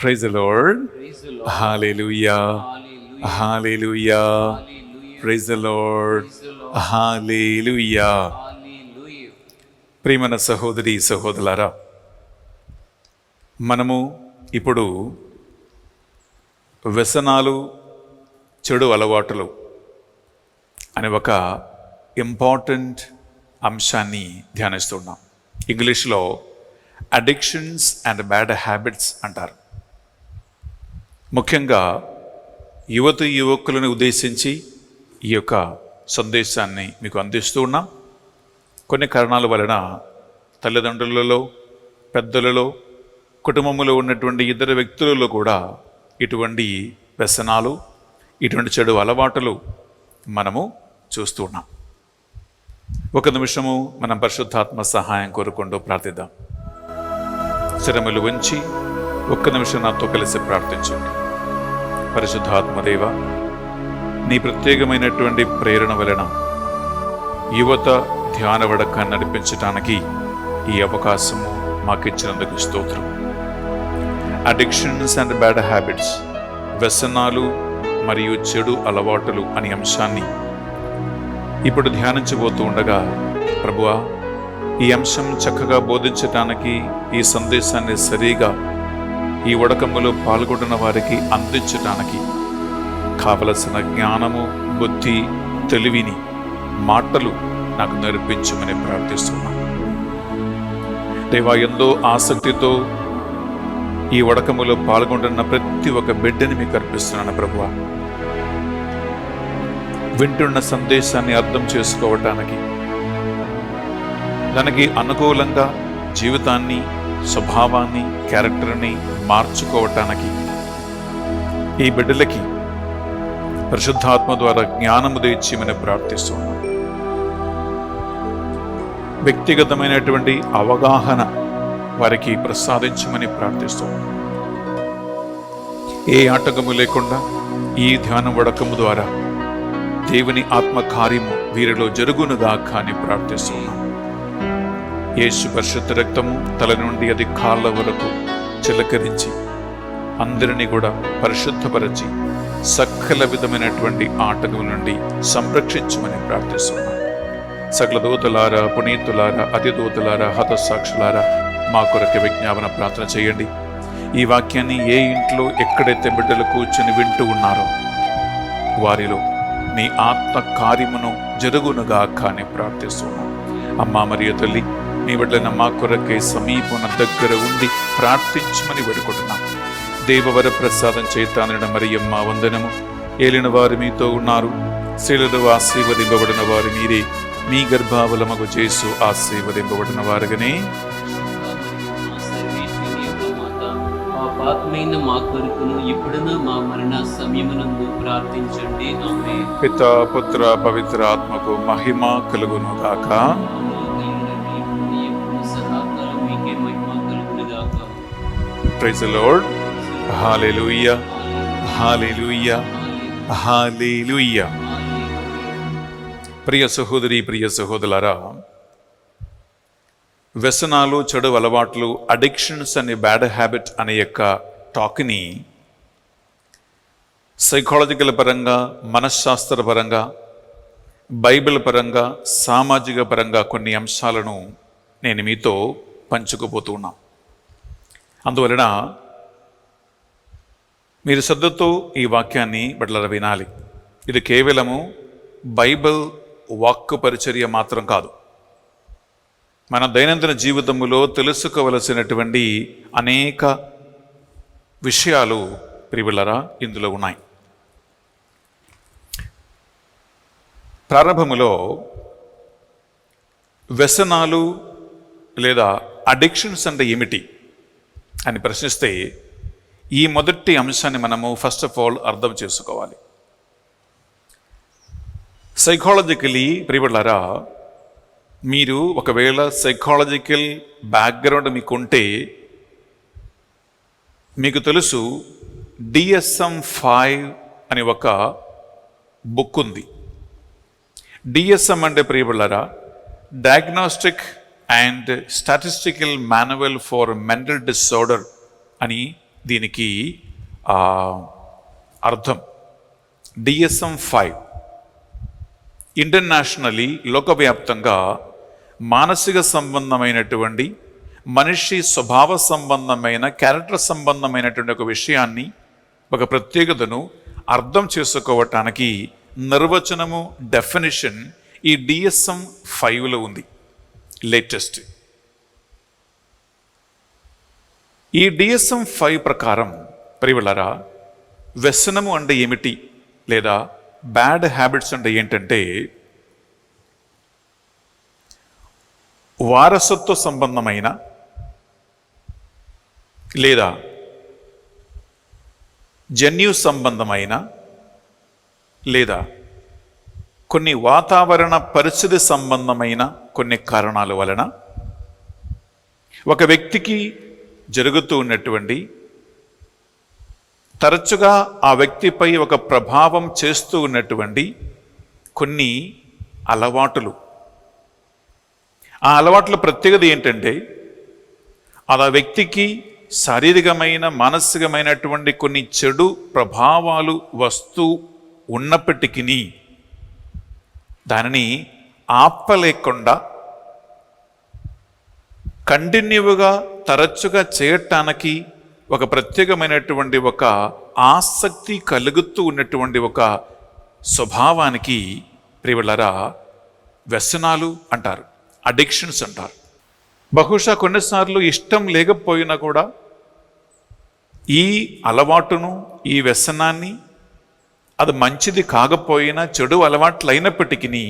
Praise the Lord. Praise the Lord. Hallelujah. Hallelujah. Hallelujah. Hallelujah. Praise the Lord. Praise the Lord. Hallelujah. Hallelujah. ప్రియమైన సహోదరి సహోదరులారా, మనము ఇప్పుడు వ్యసనాలు, చెడు అలవాటులు అనే ఒక ఇంపార్టెంట్ అంశాన్ని ధ్యానిస్తున్నాం. ఇంగ్లీష్లో అడిక్షన్స్ అండ్ బ్యాడ్ హ్యాబిట్స్ అంటారు. ముఖ్యంగా యువకులను ఉద్దేశించి ఈ యొక్క సందేశాన్ని మీకు అందిస్తూ ఉన్నాం. కొన్ని కారణాల వలన తల్లిదండ్రులలో, పెద్దలలో, కుటుంబంలో ఉన్నటువంటి ఇద్దరు వ్యక్తులలో కూడా ఇటువంటి వ్యసనాలు, ఇటువంటి చెడు అలవాటులు మనము చూస్తూ ఉన్నాం. ఒక నిమిషము మనం పరిశుద్ధాత్మ సహాయం కోరుకుంటూ ప్రార్థిద్దాం. శరములు ఉంచి ఒక్క నిమిషం నాతో కలిసి ప్రార్థించండి. పరిశుద్ధాత్మదేవ, నీ ప్రత్యేకమైనటువంటి ప్రేరణ వలన యువత ధ్యాన వడకాన్ని నడిపించడానికి ఈ అవకాశము మాకిచ్చినందుకు స్తోత్రం. అడిక్షన్స్ అండ్ బ్యాడ్ హ్యాబిట్స్, వ్యసనాలు మరియు చెడు అలవాటులు అనే అంశాన్ని ఇప్పుడు ధ్యానించబోతూ ఉండగా, ప్రభువా, ఈ అంశం చక్కగా బోధించటానికి, ఈ సందేశాన్ని సరిగా ఈ ఉడకములో పాల్గొన్న వారికి అందించటానికి కావలసిన జ్ఞానము, బుద్ధి, తెలివిని, మాటలు నాకు నేర్పించమని ప్రార్థిస్తున్నాను. దేవా, ఎంతో ఆసక్తితో ఈ ఉడకములో పాల్గొంటున్న ప్రతి ఒక్క బిడ్డని మీకు అర్పిస్తున్నాను. ప్రభువా, వింటున్న సందేశాన్ని అర్థం చేసుకోవటానికి, దానికి అనుకూలంగా జీవితాన్ని, స్వభావాన్ని, క్యారెక్టర్ని మార్చుకోవటానికి ఈ బిడ్డలకి పరిశుద్ధాత్మ ద్వారా జ్ఞానము తెచ్చిమని ప్రార్థిస్తున్నాను. వ్యక్తిగతమైనటువంటి అవగాహన వారికి ప్రసాదించమని ప్రార్థిస్తున్నాను. ఏ ఆటంకము లేకుండా ఈ ధ్యానం వడకము ద్వారా దేవుని ఆత్మ కార్యము వీరిలో జరుగునుగాక అని ప్రార్థిస్తున్నాను. యేసు పరిశుద్ధ రక్తము తల నుండి అది కాళ్ళ వరకు చిలకరించి అందరినీ కూడా పరిశుద్ధపరచి సకల విధమైనటువంటి ఆటకం నుండి సంరక్షించమని ప్రార్థిస్తున్నాను. సకల దూతలారా, పునీతులారా, అతిదూతలారా, హతసాక్షులారా, మా కొరకు విజ్ఞాపన ప్రార్థన చేయండి. ఈ వాక్యాన్ని ఏ ఇంట్లో ఎక్కడైతే బిడ్డలు కూర్చొని వింటూ ఉన్నారో వారిలో నీ ఆత్మ కార్యమును జరుగునుగాక అని ప్రార్థిస్తున్నాను. అమ్మా మరియు తల్లి, నీ బిడ్డలైన మా కొరకే సమీపన దగ్గర ఉండి ప్రార్థించమని వేడుకుంటున్నాం. దేవవర ప్రసాదం చేతానడ మరియమ్మ వందనము. ఏలిన వారు మీతో ఉన్నారు, స్త్రీలలో ఆశీర్వదింపబడిన వారు మీరే, మీ గర్భావలమగు చేసు ఆశీర్వదింపబడిన వారుగానే. పాపమైన మా కొరకును ఇప్పుడును మా మరణ సమయమునందు ప్రార్థించండి. ఆమేన్. పితా, పుత్ర, పవిత్ర ఆత్మకు మహిమ కలుగును గాక. Praise the lord. Hallelujah, hallelujah, hallelujah. ప్రియ సహోదరి, ప్రియ సహోదరులారా, వ్యసనాలు, చెడు అలవాట్లు, అడిక్షన్స్ అనే బ్యాడ్ హ్యాబిట్ అనే యొక్క టాక్ని సైకాలజికల్ పరంగా, మనశ్శాస్త్ర పరంగా, బైబిల్ పరంగా, సామాజిక పరంగా కొన్ని అంశాలను నేను మీతో పంచుకోబోతూ ఉన్నా. అందువలన మీరు శ్రద్ధతో ఈ వాక్యాన్ని బిడ్డలారా వినాలి. ఇది కేవలము బైబిల్ వాక్కు పరిచర్య మాత్రం కాదు. మన దైనందిన జీవితంలో తెలుసుకోవలసినటువంటి అనేక విషయాలు ప్రియులారా ఇందులో ఉన్నాయి. ప్రారంభములో వ్యసనాలు లేదా అడిక్షన్స్ అంటే ఏమిటి అని ప్రశ్నిస్తే ఈ మొదటి అంశాన్ని మనము ఫస్ట్ ఆఫ్ ఆల్ అర్థం చేసుకోవాలి. సైకాలజికలీ ప్రియులారా, మీరు ఒకవేళ సైకాలజికల్ బ్యాక్గ్రౌండ్ మీకుంటే మీకు తెలుసు, DSM-5 అని ఒక బుక్ ఉంది. DSM అంటే ప్రియబులారా, diagnostic and statistical manual for mental disorder అని దీనికి అర్థం. DSM-5 ఇంటర్నేషనల్లీ లోకవ్యాప్తంగా మానసిక సంబంధమైనటువంటి మనిషి స్వభావ సంబంధమైన క్యారెక్టర్ సంబంధమైనటువంటి ఒక విషయాన్ని, ఒక ప్రత్యేకతను అర్థం చేసుకోవటానికి నిర్వచనము, డెఫినిషన్ ఈ DSM-5లో ఉంది. లేటెస్ట్ ఈ DSM-5 ప్రకారం ప్రియలారా, వ్యసనము అంటే ఏమిటి, లేదా బ్యాడ్ హ్యాబిట్స్ అంటే ఏంటంటే వారసత్వ సంబంధమైన లేదా జన్యు సంబంధమైన లేదా కొన్ని వాతావరణ పరిస్థితి సంబంధమైన కొన్ని కారణాల వలన ఒక వ్యక్తికి జరుగుతూ ఉన్నటువంటి, తరచుగా ఆ వ్యక్తిపై ఒక ప్రభావం చేస్తూ ఉన్నటువంటి కొన్ని అలవాటులు. ఆ అలవాట్ల ప్రత్యేకత ఏంటంటే అది ఆ వ్యక్తికి శారీరకమైన, మానసికమైనటువంటి కొన్ని చెడు ప్రభావాలు వస్తూ ఉన్నప్పటికీ దానిని ఆపలేకుండా కంటిన్యూగా తరచుగా చేయటానికి ఒక ప్రత్యేకమైనటువంటి ఒక ఆసక్తి కలుగుతూ ఉన్నటువంటి ఒక స్వభావానికి ప్రియలారా వ్యసనాలు అంటారు, అడిక్షన్స్ అంటారు. బహుశా కొన్నిసార్లు ఇష్టం లేకపోయినా కూడా ఈ అలవాటును, ఈ వ్యసనాన్ని, అది మంచిది కాకపోయినా చెడు అలవాట్లు అయినప్పటికీ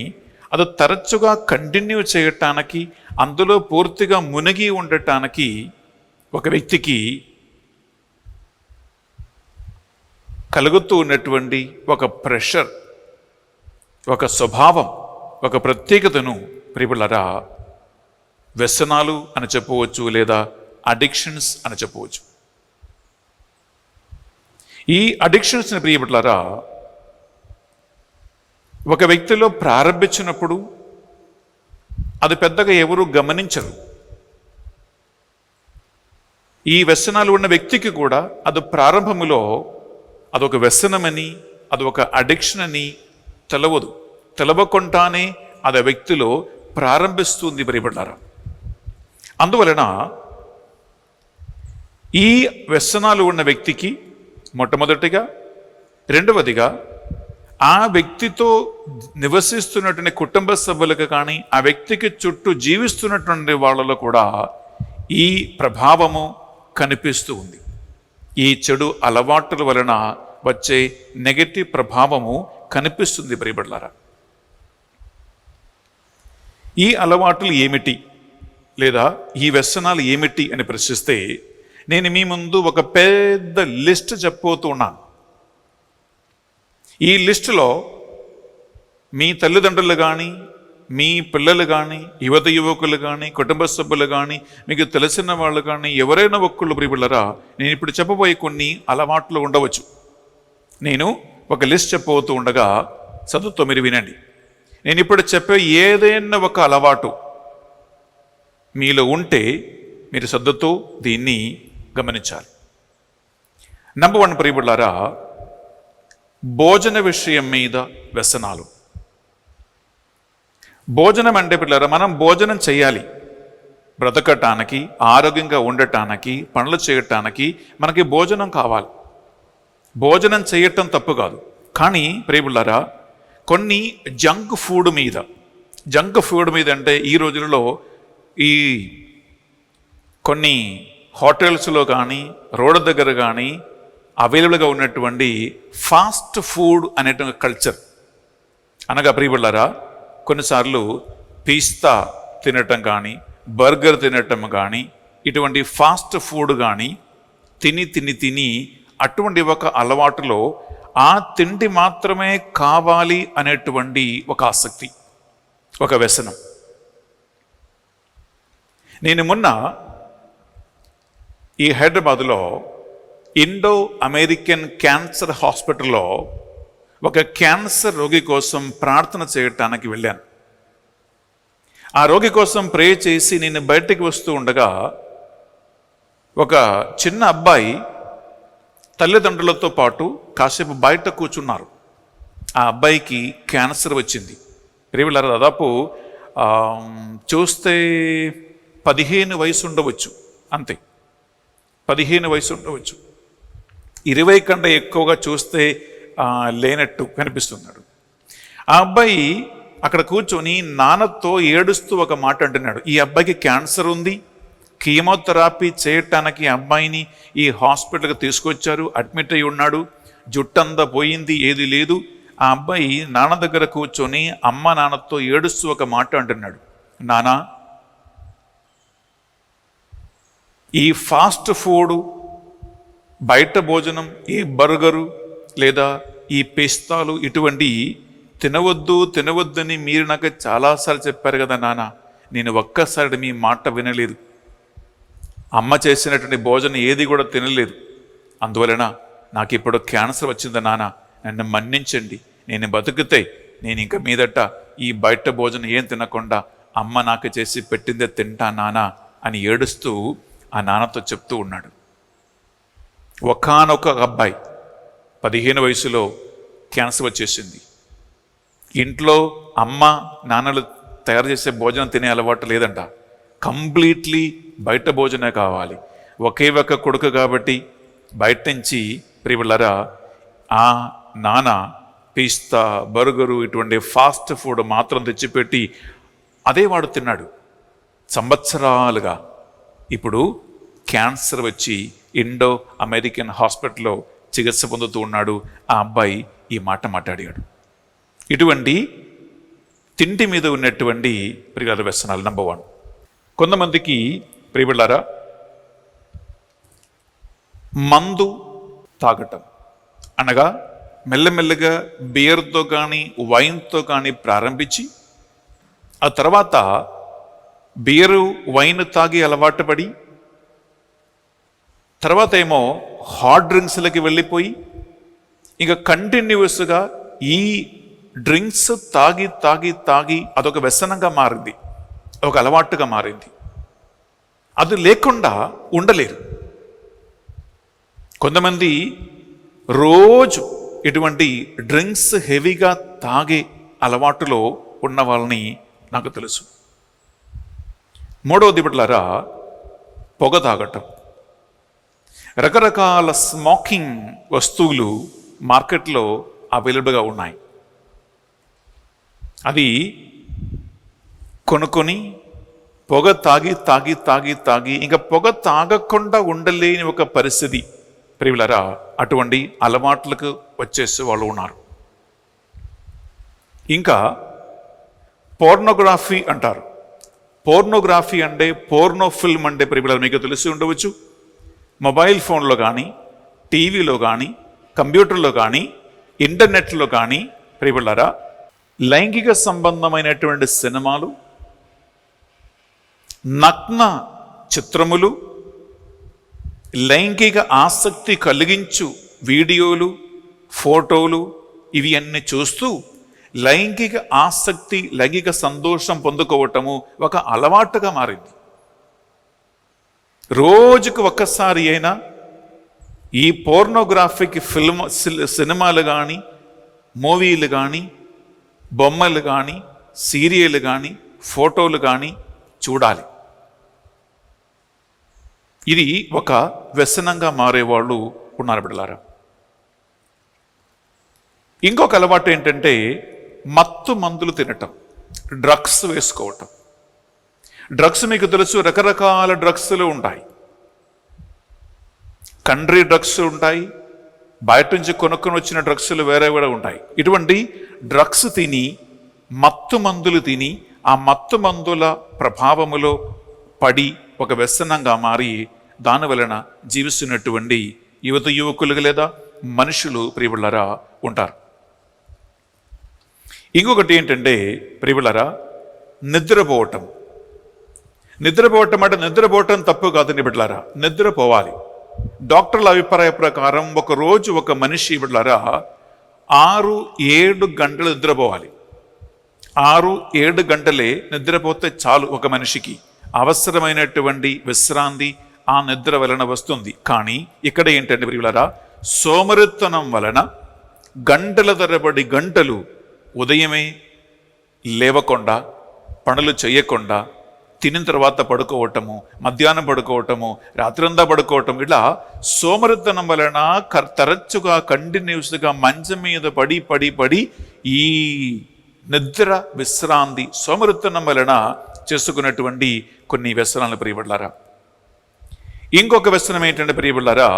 అది తరచుగా కంటిన్యూ చేయటానికి, అందులో పూర్తిగా మునిగి ఉండటానికి ఒక వ్యక్తికి కలుగుతూ ఉన్నటువంటి ఒక ప్రెషర్, ఒక స్వభావం, ఒక ప్రత్యేకతను ప్రియలారా వ్యసనాలు అని చెప్పవచ్చు, లేదా అడిక్షన్స్ అని చెప్పవచ్చు. ఈ అడిక్షన్స్ని ప్రియలారా ఒక వ్యక్తిలో ప్రారంభించినప్పుడు అది పెద్దగా ఎవరు గమనించరు. ఈ వ్యసనాలు ఉన్న వ్యక్తికి కూడా అది ప్రారంభములో అదొక వ్యసనమని, అదొక అడిక్షన్ అని తెలవదు. తెలవకుండానే అది ఆ వ్యక్తిలో ప్రారంభిస్తుంది ప్రియలారా. అందువలన ఈ వ్యసనాలు ఉన్న వ్యక్తికి మొట్టమొదటిగా, రెండవదిగా ఆ వ్యక్తితో నివసిస్తున్నటువంటి కుటుంబ సభ్యులకు కానీ, ఆ వ్యక్తికి చుట్టూ జీవిస్తున్నటువంటి వాళ్ళలో కూడా ఈ ప్రభావము కనిపిస్తూ ఉంది. ఈ చెడు అలవాటుల వలన వచ్చే నెగటివ్ ప్రభావము కనిపిస్తుంది ప్రియలారా. ఈ అలవాటులు ఏమిటి, లేదా ఈ వ్యసనాలు ఏమిటి అని ప్రశ్నిస్తే నేను మీ ముందు ఒక పెద్ద లిస్ట్ చెప్పబోతున్నాను. ఈ లిస్టులో మీ తల్లిదండ్రులు కానీ, మీ పిల్లలు కానీ, యువకులు కానీ, కుటుంబ సభ్యులు కానీ, మీకు తెలిసిన వాళ్ళు కానీ, ఎవరైనా ఒక్కళ్ళు ప్రియలారా నేను ఇప్పుడు చెప్పబోయే కొన్ని అలవాట్లు ఉండవచ్చు. నేను ఒక లిస్ట్ చెప్పబోతూ ఉండగా చదువుతో మీరు వినండి. నేను ఇప్పుడు చెప్పే ఏదైనా ఒక అలవాటు మీలో ఉంటే మీరు శ్రద్ధతో దీన్ని గమనించాలి. నంబర్ 1 ప్రియలారా, భోజన విషయం మీద వ్యసనాలు. భోజనం అంటే పిల్లరా, మనం భోజనం చేయాలి. బ్రతకటానికి, ఆరోగ్యంగా ఉండటానికి, పనులు చేయటానికి మనకి భోజనం కావాలి. భోజనం చేయటం తప్పు కాదు. కానీ ప్రియలారా, కొన్ని జంక్ ఫుడ్ మీద అంటే ఈ రోజులలో ఈ కొన్ని హోటల్స్లో కానీ, రోడ్డు దగ్గర కానీ అవైలబుల్గా ఉన్నటువంటి ఫాస్ట్ ఫుడ్ అనేటువంటి కల్చర్. అనగా ప్రియలారా, కొన్నిసార్లు పిస్తా తినటం కానీ, బర్గర్ తినటం కానీ, ఇటువంటి ఫాస్ట్ ఫుడ్ కానీ తిని అటువంటి ఒక అలవాటులో ఆ తిండి మాత్రమే కావాలి అనేటువంటి ఒక ఆసక్తి, ఒక వ్యసనం. నేను మొన్న ఈ హైదరాబాదులో ఇండో అమెరికన్ క్యాన్సర్ హాస్పిటల్లో ఒక క్యాన్సర్ రోగి కోసం ప్రార్థన చేయటానికి వెళ్ళాను. ఆ రోగి కోసం ప్రే చేసి నేను బయటికి వస్తూ ఉండగా ఒక చిన్న అబ్బాయి తల్లిదండ్రులతో పాటు కాసేపు బయట కూర్చున్నారు. ఆ అబ్బాయికి క్యాన్సర్ వచ్చింది. ప్రియులారా, దాదాపు చూస్తే 15 వయసు ఉండవచ్చు, అంతే, 15 వయసు ఉండవచ్చు. 20 కంటే ఎక్కువగా చూస్తే లేనట్టు కనిపిస్తున్నాడు. ఆ అబ్బాయి అక్కడ కూర్చొని నాన్నతో ఏడుస్తూ ఒక మాట అంటున్నాడు. ఈ అబ్బాయికి క్యాన్సర్ ఉంది, కీమోథెరపీ చేయటానికి అబ్బాయిని ఈ హాస్పిటల్కి తీసుకొచ్చారు, అడ్మిట్ అయి ఉన్నాడు, జుట్టంతా పోయింది, ఏది లేదు. ఆ అబ్బాయి నాన్న దగ్గర కూర్చొని అమ్మ నాన్నతో ఏడుస్తూ ఒక మాట అంటున్నాడు. నానా, ఈ ఫాస్ట్ ఫుడ్, బయట భోజనం, ఈ బర్గరు లేదా ఈ పిస్తాలు ఇటువంటి తినవద్దని మీరు నాకు చాలాసార్లు చెప్పారు కదా నాన్న, నేను ఒక్కసారి మీ మాట వినలేదు. అమ్మ చేసినటువంటి భోజనం ఏది కూడా తినలేదు. అందువలన నాకు ఇప్పుడు క్యాన్సర్ వచ్చింది నాన్న, నన్ను మన్నించండి. నేను బతుకుతే నేను ఇంక మీదట ఈ బయట భోజనం ఏం తినకుండా అమ్మ నాకు చేసి పెట్టిందే తింటా నాన్న అని ఏడుస్తూ ఆ నాన్నతో చెప్తూ ఉన్నాడు. ఒకానొక అబ్బాయి 15 వయసులో క్యాన్సర్ వచ్చేసింది. ఇంట్లో అమ్మ నాన్నలు తయారు చేసే భోజనం తినే అలవాటు లేదంట, కంప్లీట్లీ బయట భోజనే కావాలి. ఒకే ఒక్క కొడుకు కాబట్టి బయట నుంచి ప్రియులారా ఆ నాన్న పిస్తా, బర్గరు ఇటువంటి ఫాస్ట్ ఫుడ్ మాత్రం తెచ్చిపెట్టి అదే వాడు తిన్నాడు సంవత్సరాలుగా. ఇప్పుడు క్యాన్సర్ వచ్చి ఇండో అమెరికన్ హాస్పిటల్లో చికిత్స పొందుతూ ఉన్నాడు. ఆ అబ్బాయి ఈ మాట మాట్లాడాడు. ఇటువంటి తిండి మీద ఉన్నటువంటి ప్రియుల వ్యసనాలు. నంబర్ 1, కొంతమందికి ప్రియులారా మందు తాగటం, అనగా మెల్లమెల్లగా బియర్తో కానీ వైన్తో కానీ ప్రారంభించి ఆ తర్వాత బియరు వైన్ తాగి అలవాటు పడి తర్వాత ఏమో హాట్ డ్రింక్స్లకి వెళ్ళిపోయి ఇంకా కంటిన్యూస్గా ఈ డ్రింక్స్ తాగి తాగి తాగి అదొక వ్యసనంగా మారింది, ఒక అలవాటుగా మారింది. అది లేకుండా ఉండలేరు. కొంతమంది రోజు ఇటువంటి డ్రింక్స్ హెవీగా తాగే అలవాటులో ఉన్న వాళ్ళని నాకు తెలుసు. 3వది బిడ్డలారా, పొగ తాగటం. రకరకాల స్మోకింగ్ వస్తువులు మార్కెట్లో అవైలబుల్గా ఉన్నాయి. అది కొనుక్కొని పొగ తాగి తాగి తాగి తాగి ఇంకా పొగ తాగకుండా ఉండలేని ఒక పరిస్థితి ప్రియులారా, అటువంటి అలవాట్లకు వచ్చేసే వాళ్ళు ఉన్నారు. ఇంకా పోర్నోగ్రఫీ అంటారు. పోర్నోగ్రఫీ అంటే పోర్నో ఫిల్మ్ అంటే ప్రియులారా మీకు తెలిసి ఉండవచ్చు. మొబైల్ ఫోన్లో కానీ, టీవీలో కానీ, కంప్యూటర్లో కానీ, ఇంటర్నెట్లో కానీ ప్రియులారా లైంగిక సంబంధమైనటువంటి సినిమాలు, నగ్న చిత్రములు, లైంగిక ఆసక్తి కలిగించు వీడియోలు, ఫోటోలు ఇవి అన్నీ చూస్తూ లైంగిక ఆసక్తి, లైంగిక సంతోషం పొందుకోవటము ఒక అలవాటుగా మారింది. రోజుకు ఒక్కసారి అయినా ఈ పోర్నోగ్రాఫిక్ సినిమాలు కానీ, మూవీలు కానీ, బొమ్మలు కానీ, సీరియల్ కానీ, ఫోటోలు కానీ చూడాలి. ఇది ఒక వ్యసనంగా మారేవాళ్ళు ఉన్నారు బిడ్డలారా. ఇంకొక అలవాటు ఏంటంటే మత్తు మందులు తినటం, డ్రగ్స్ వేసుకోవటం. డ్రగ్స్ మీకు తెలుసు, రకరకాల డ్రగ్స్లు ఉంటాయి. కంట్రీ డ్రగ్స్ ఉంటాయి, బయట నుంచి కొనుక్కొని వచ్చిన డ్రగ్స్లు వేరే కూడా ఉంటాయి. ఇటువంటి డ్రగ్స్ తిని, మత్తు మందులు తిని ఆ మత్తు మందుల ప్రభావములో పడి ఒక వ్యసనంగా మారి దాని వలన జీవిస్తున్నటువంటి యువకులు లేదా మనుషులు ప్రియులారా ఉంటారు. ఇంకొకటి ఏంటంటే ప్రియులారా నిద్రపోవటం. నిద్రపోవటం అంటే నిద్రపోవటం తప్పు కాదని బిడ్డలారా, నిద్రపోవాలి. డాక్టర్ల అభిప్రాయ ప్రకారం ఒక రోజు ఒక మనిషి బిడ్డలారా 6-7 గంటలు నిద్రపోవాలి. 6-7 గంటలే నిద్రపోతే చాలు ఒక మనిషికి. అవసరమైనటువంటి విశ్రాంతి ఆ నిద్ర వలన వస్తుంది. కానీ ఇక్కడ ఏంటంటే ప్రియులారా సోమరితనం వలన గంటల తరబడి గంటలు ఉదయమే లేవకుండా, పనులు చేయకుండా, తినిన తర్వాత పడుకోవటము, మధ్యాహ్నం పడుకోవటము, రాత్రంతా పడుకోవటం, ఇలా సోమరితనం వలన తరచుగా కంటిన్యూస్గా మంచం మీద పడి పడి పడి ఈ నిద్ర విశ్రాంతి సోమరితనం వలన చేసుకున్నటువంటి కొన్ని వ్యసనాలను ప్రియబడ్డారా. ఇంకొక వ్యసనం ఏంటంటే ప్రియబడ్డారా,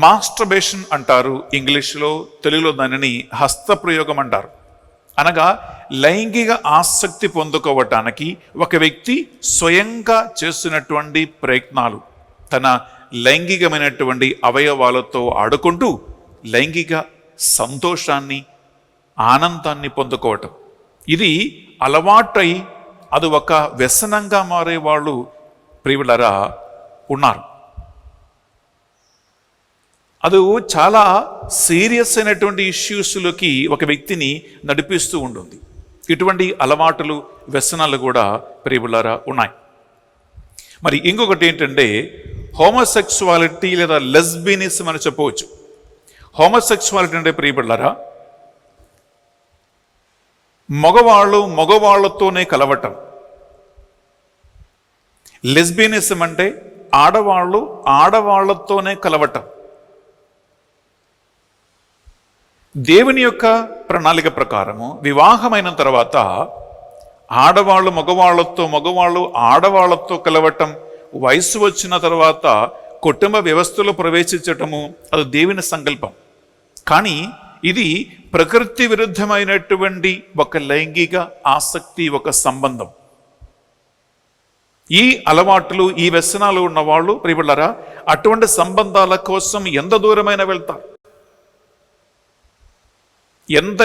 మాస్టర్బేషన్ అంటారు ఇంగ్లీష్లో, తెలుగులో దానిని హస్తప్రయోగం అంటారు. అనగా లైంగిక ఆసక్తి పొందుకోవటానికి ఒక వ్యక్తి స్వయంగా చేస్తున్నటువంటి ప్రయత్నాలు, తన లైంగికమైనటువంటి అవయవాలతో ఆడుకుంటూ లైంగిక సంతోషాన్ని, ఆనందాన్ని పొందుకోవటం. ఇది అలవాటై అది ఒక వ్యసనంగా మారే వాళ్ళు ప్రియులరా ఉన్నారు. అది చాలా సీరియస్ అయినటువంటి ఇష్యూస్లోకి ఒక వ్యక్తిని నడిపిస్తూ ఉంటుంది. ఇటువంటి అలవాటులు, వ్యసనాలు కూడా ప్రియులారా ఉన్నాయి. మరి ఇంకొకటి ఏంటంటే హోమోసెక్సువాలిటీ లేదా లెస్బియనిజం అని చెప్పవచ్చు. హోమోసెక్సువాలిటీ అంటే ప్రియులారా, మగవాళ్ళతోనే కలవటం. లెస్బియనిజం అంటే ఆడవాళ్లతోనే కలవటం. దేవుని యొక్క ప్రణాళిక ప్రకారము వివాహమైన తర్వాత ఆడవాళ్ళు మగవాళ్ళతో, మగవాళ్ళు ఆడవాళ్లతో కలవటం, వయసు వచ్చిన తర్వాత కుటుంబ వ్యవస్థలో ప్రవేశించటము అది దేవుని సంకల్పం. కానీ ఇది ప్రకృతి విరుద్ధమైనటువంటి ఒక లైంగిక ఆసక్తి, ఒక సంబంధం. ఈ అలవాట్లు, ఈ వ్యసనాలు ఉన్నవాళ్ళు ప్రియబిడ్డలారా అటువంటి సంబంధాల కోసం ఎంత దూరమైన వెళ్తారు, ఎంత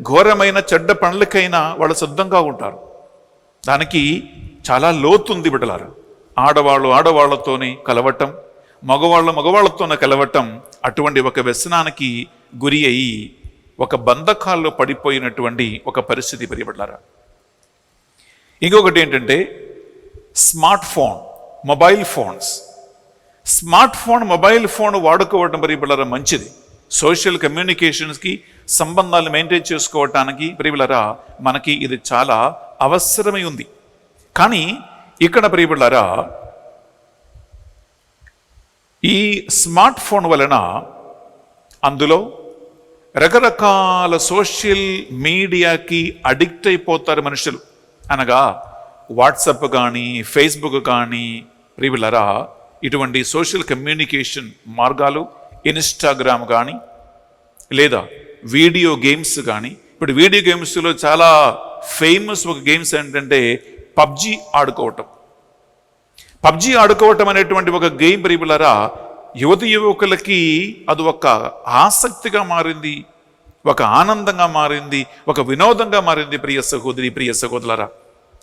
ఘోరమైన చెడ్డ పనులకైనా వాళ్ళు సిద్ధంగా ఉంటారు. దానికి చాలా లోతుంది బిడ్డలారా. ఆడవాళ్ళతోనే కలవటం, మగవాళ్ళతోనే కలవటం అటువంటి ఒక వ్యసనానికి గురి అయి ఒక బంధకాల్లో పడిపోయినటువంటి ఒక పరిస్థితి ప్రియబిడ్డలారా. ఇంకొకటి ఏంటంటే మొబైల్ ఫోన్ వాడుకోవటం ప్రియబిడ్డలారా మంచిది. సోషల్ కమ్యూనికేషన్స్కి, సంబంధాలు మెయింటైన్ చేసుకోవటానికి ప్రియబిడ్డలారా మనకి ఇది చాలా అవసరమై ఉంది. కానీ ఇక్కడ ప్రియబిడ్డలారా ఈ స్మార్ట్ ఫోన్ వలన అందులో రకరకాల సోషల్ మీడియాకి అడిక్ట్ అయిపోతారు మనుషులు. అనగా వాట్సాప్ కానీ, ఫేస్బుక్ కానీ ప్రియబిడ్డలారా ఇటువంటి సోషల్ కమ్యూనికేషన్ మార్గాలు, ఇన్స్టాగ్రామ్ కానీ లేదా వీడియో గేమ్స్ కానీ. ఇప్పుడు వీడియో గేమ్స్లో చాలా ఫేమస్ ఒక గేమ్స్ ఏంటంటే పబ్జీ ఆడుకోవటం అనేటువంటి ఒక గేమ్ ప్రియబిడ్డలారా యువకులకి అది ఒక ఆసక్తిగా మారింది, ఒక ఆనందంగా మారింది, ఒక వినోదంగా మారింది. ప్రియ సహోదరి, ప్రియ సహోదరులారా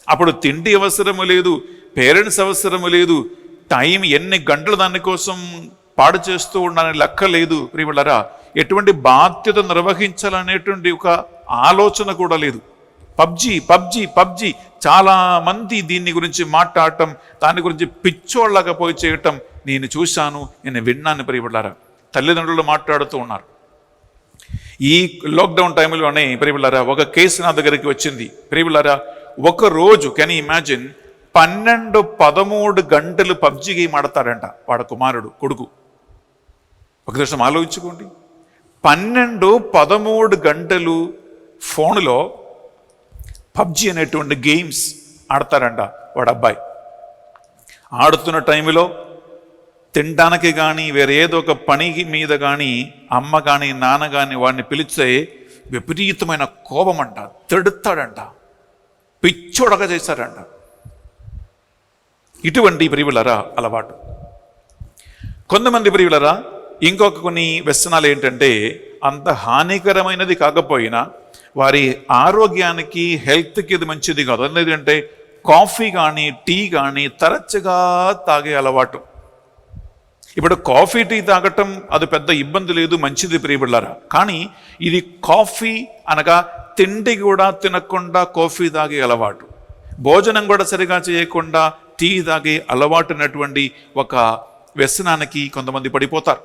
అప్పుడు తిండి అవసరము లేదు, పేరెంట్స్ అవసరము లేదు, టైం ఎన్ని గంటలు దానికోసం పాడు చేస్తూ ఉండాలని లెక్క లేదు ప్రియబిడ్డలారా. ఎటువంటి బాధ్యత నిర్వహించాలనేటువంటి ఒక ఆలోచన కూడా లేదు. పబ్జీ చాలా మంది దీని గురించి మాట్లాడటం, దాని గురించి పిచ్చోళ్ళగా పోయి చేయటం నేను చూశాను, నేను విన్నాను ప్రియబిడ్డలారా. తల్లిదండ్రులు మాట్లాడుతూ ఉన్నారు. ఈ లాక్డౌన్ టైంలోనే ప్రియబిడ్డలారా ఒక కేసు నా దగ్గరికి వచ్చింది ప్రియబిడ్డలారా. ఒక రోజు కెన్ యు ఇమాజిన్ 12-13 గంటలు పబ్జీ గేమ్ ఆడతాడంట వాడు కొడుకు. ఒక నిమిషం ఆలోచించుకోండి. 12-13 గంటలు ఫోన్లో పబ్జీ అనేటువంటి గేమ్స్ ఆడతారంట వాడు అబ్బాయి. ఆడుతున్న టైంలో తినడానికి కానీ వేరే ఏదో ఒక పని మీద కానీ అమ్మ కానీ నాన్న కానీ వాడిని పిలిస్తే విపరీతమైన కోపం అంట, తిడతాడంట, పిచ్చోడగా చేశారంట. ఇటువంటి ప్రియులరా అలవాటు. కొంతమంది ప్రియులరా ఇంకొక కొన్ని వ్యసనాలు ఏంటంటే అంత హానికరమైనది కాకపోయినా వారి ఆరోగ్యానికి, హెల్త్కి ఇది మంచిది కాదు. ఎందుకంటే కాఫీ కానీ టీ కానీ తరచుగా తాగే అలవాటు. ఇప్పుడు కాఫీ టీ తాగటం అది పెద్ద ఇబ్బంది లేదు, మంచిది ప్రియబిడ్డలారా. కానీ ఇది కాఫీ అనగా తిండి కూడా తినకుండా కాఫీ తాగే అలవాటు, భోజనం కూడా సరిగా చేయకుండా టీ తాగే అలవాటున్నటువంటి ఒక వ్యసనానికి కొంతమంది పడిపోతారు.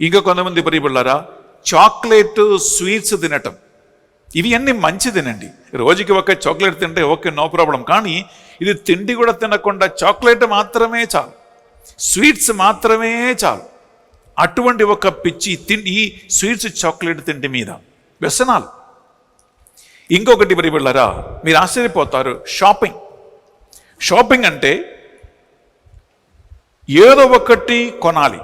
ఇంకా కొంతమంది ప్రియబిళ్ళారా చాక్లెట్ స్వీట్స్ తినటం, ఇవి అన్నీ మంచిదేనండి. రోజుకి ఒక చాక్లెట్ తింటే ఓకే, నో ప్రాబ్లం. కానీ ఇది తిండి కూడా తినకుండా చాక్లెట్ మాత్రమే చాలు, స్వీట్స్ మాత్రమే చాలు, అటువంటి ఒక పిచ్చి ఈ స్వీట్స్ చాక్లెట్ తిండి మీద వ్యసనాలు. ఇంకొకటి ప్రియబిళ్ళారా, మీరు ఆశ్చర్యపోతారు, షాపింగ్ అంటే ఏదో ఒకటి కొనాలి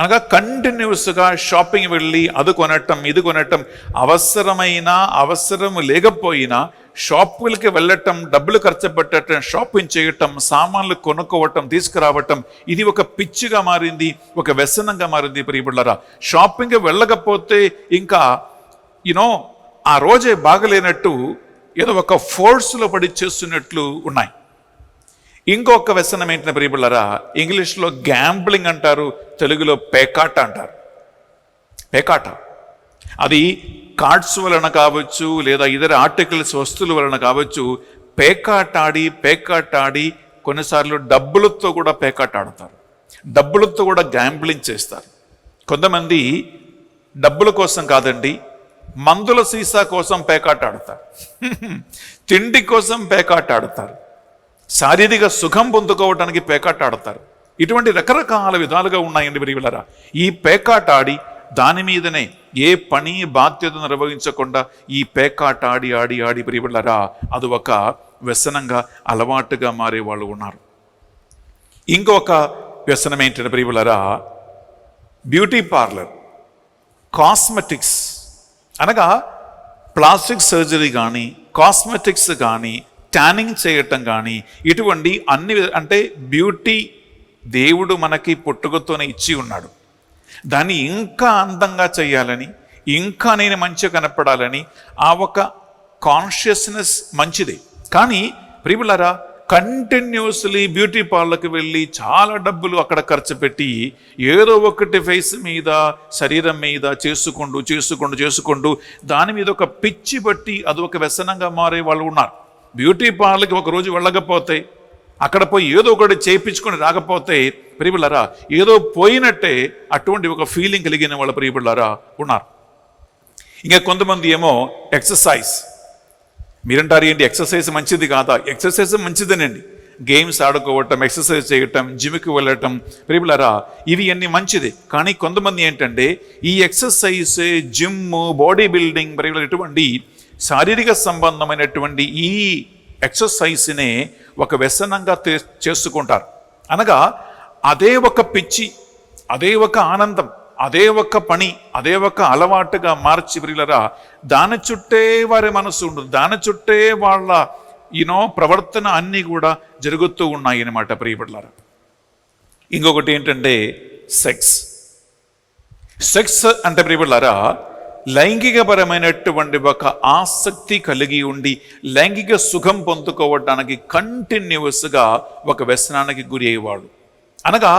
అనగా కంటిన్యూస్గా షాపింగ్ వెళ్ళి అది కొనటం ఇది కొనటం, అవసరం లేకపోయినా షాపులకి వెళ్ళటం, డబ్బులు ఖర్చు పెట్టడం, షాపింగ్ చేయటం, సామాన్లు కొనుక్కోవటం, తీసుకురావటం, ఇది ఒక పిచ్చిగా మారింది, ఒక వ్యసనంగా మారింది ప్రియబిళ్ళారా. షాపింగ్ వెళ్ళకపోతే ఇంకా ఆ రోజే బాగలేనట్టు ఏదో ఒక ఫోర్స్లో పడి చేస్తున్నట్లు ఉన్నాయి. ఇంకొక వ్యసనం ఏంటంటే ప్రియబిళ్ళారా, ఇంగ్లీష్లో గ్యాంబ్లింగ్ అంటారు, తెలుగులో పేకాట అంటారు. పేకాట అది కార్డ్స్ వలన కావచ్చు, లేదా ఇతర ఆర్టికల్స్ వస్తువుల వలన కావచ్చు. పేకాట ఆడి కొన్నిసార్లు డబ్బులతో కూడా పేకాట ఆడతారు, డబ్బులతో కూడా గ్యాంబ్లింగ్ చేస్తారు. కొంతమంది డబ్బుల కోసం కాదండి, మందుల సీసా కోసం పేకాట ఆడతారు, తిండి కోసం పేకాట ఆడతారు, శారీరక సుఖం పొందుకోవడానికి పేకాట ఆడతారు. ఇటువంటి రకరకాల విధాలుగా ఉన్నాయండి ప్రియబిళ్ళారా. ఈ పేకాట ఆడి దాని మీదనే ఏ పని బాధ్యత నిర్వహించకుండా ఈ పేకాట ఆడి ప్రియబిళ్ళారా, అది ఒక వ్యసనంగా అలవాటుగా మారే వాళ్ళు ఉన్నారు. ఇంకొక వ్యసనం ఏంటంటే ప్రియబిళ్ళారా, బ్యూటీ పార్లర్, కాస్మెటిక్స్ అనగా ప్లాస్టిక్ సర్జరీ కానీ, కాస్మెటిక్స్ కానీ, ట్యానింగ్ చేయటం కానీ, ఇటువంటి అన్ని అంటే బ్యూటీ దేవుడు మనకి పుట్టుకతోనే ఇచ్చి ఉన్నాడు. దాన్ని ఇంకా అందంగా చేయాలని, ఇంకా నేను మంచిగా కనపడాలని ఆ ఒక కాన్షియస్నెస్ మంచిదే. కానీ ప్రియబిళ్ళారా, కంటిన్యూస్లీ బ్యూటీ పార్లర్కి వెళ్ళి చాలా డబ్బులు అక్కడ ఖర్చు పెట్టి ఏదో ఒకటి ఫేస్ మీద, శరీరం మీద చేసుకుంటూ దాని మీద ఒక పిచ్చి బట్టి అది ఒక వ్యసనంగా మారే వాళ్ళు ఉన్నారు. బ్యూటీ పార్లర్కి ఒకరోజు వెళ్ళకపోతే, అక్కడ పోయి ఏదో ఒకటి చేయించుకొని రాకపోతే ప్రియబిళ్ళారా ఏదో పోయినట్టే అటువంటి ఒక ఫీలింగ్ కలిగిన వాళ్ళ ప్రియబిళ్ళారా ఉన్నారు. ఇంకా కొంతమంది ఏమో ఎక్సర్సైజ్. మీరంటారు ఏంటి ఎక్సర్సైజ్ మంచిది కాదా? ఎక్సర్సైజ్ మంచిదేనండి. గేమ్స్ ఆడుకోవటం, ఎక్సర్సైజ్ చేయటం, జిమ్కి వెళ్ళటం ప్రియబిళ్ళారా ఇవి అన్నీ మంచిది. కానీ కొంతమంది ఏంటంటే ఈ ఎక్సర్సైజ్, జిమ్, బాడీ బిల్డింగ్ ప్రియబిళ్ళ ఇటువంటి శారీరక సంబంధమైనటువంటి ఈ ఎక్సర్సైజ్నే ఒక వ్యసనంగా చేసుకుంటారు. అనగా అదే ఒక పిచ్చి, అదే ఒక ఆనందం, అదే ఒక పని, అదే ఒక అలవాటుగా మార్చి ప్రియులరా దాని చుట్టే వారి మనసు ఉంటుంది, దాని చుట్టే వాళ్ళ ప్రవర్తన అన్నీ కూడా జరుగుతూ ఉన్నాయి అన్నమాట ప్రియబిడ్డలారా. ఇంకొకటి ఏంటంటే సెక్స్ అంటే ప్రియబిడ్డలారా లైంగికపరమైనటువంటి ఒక ఆసక్తి కలిగి ఉండి లైంగిక సుఖం పొందుకోవడానికి కంటిన్యూస్గా ఒక వ్యసనానికి గురి అయ్యేవాడు. అనగా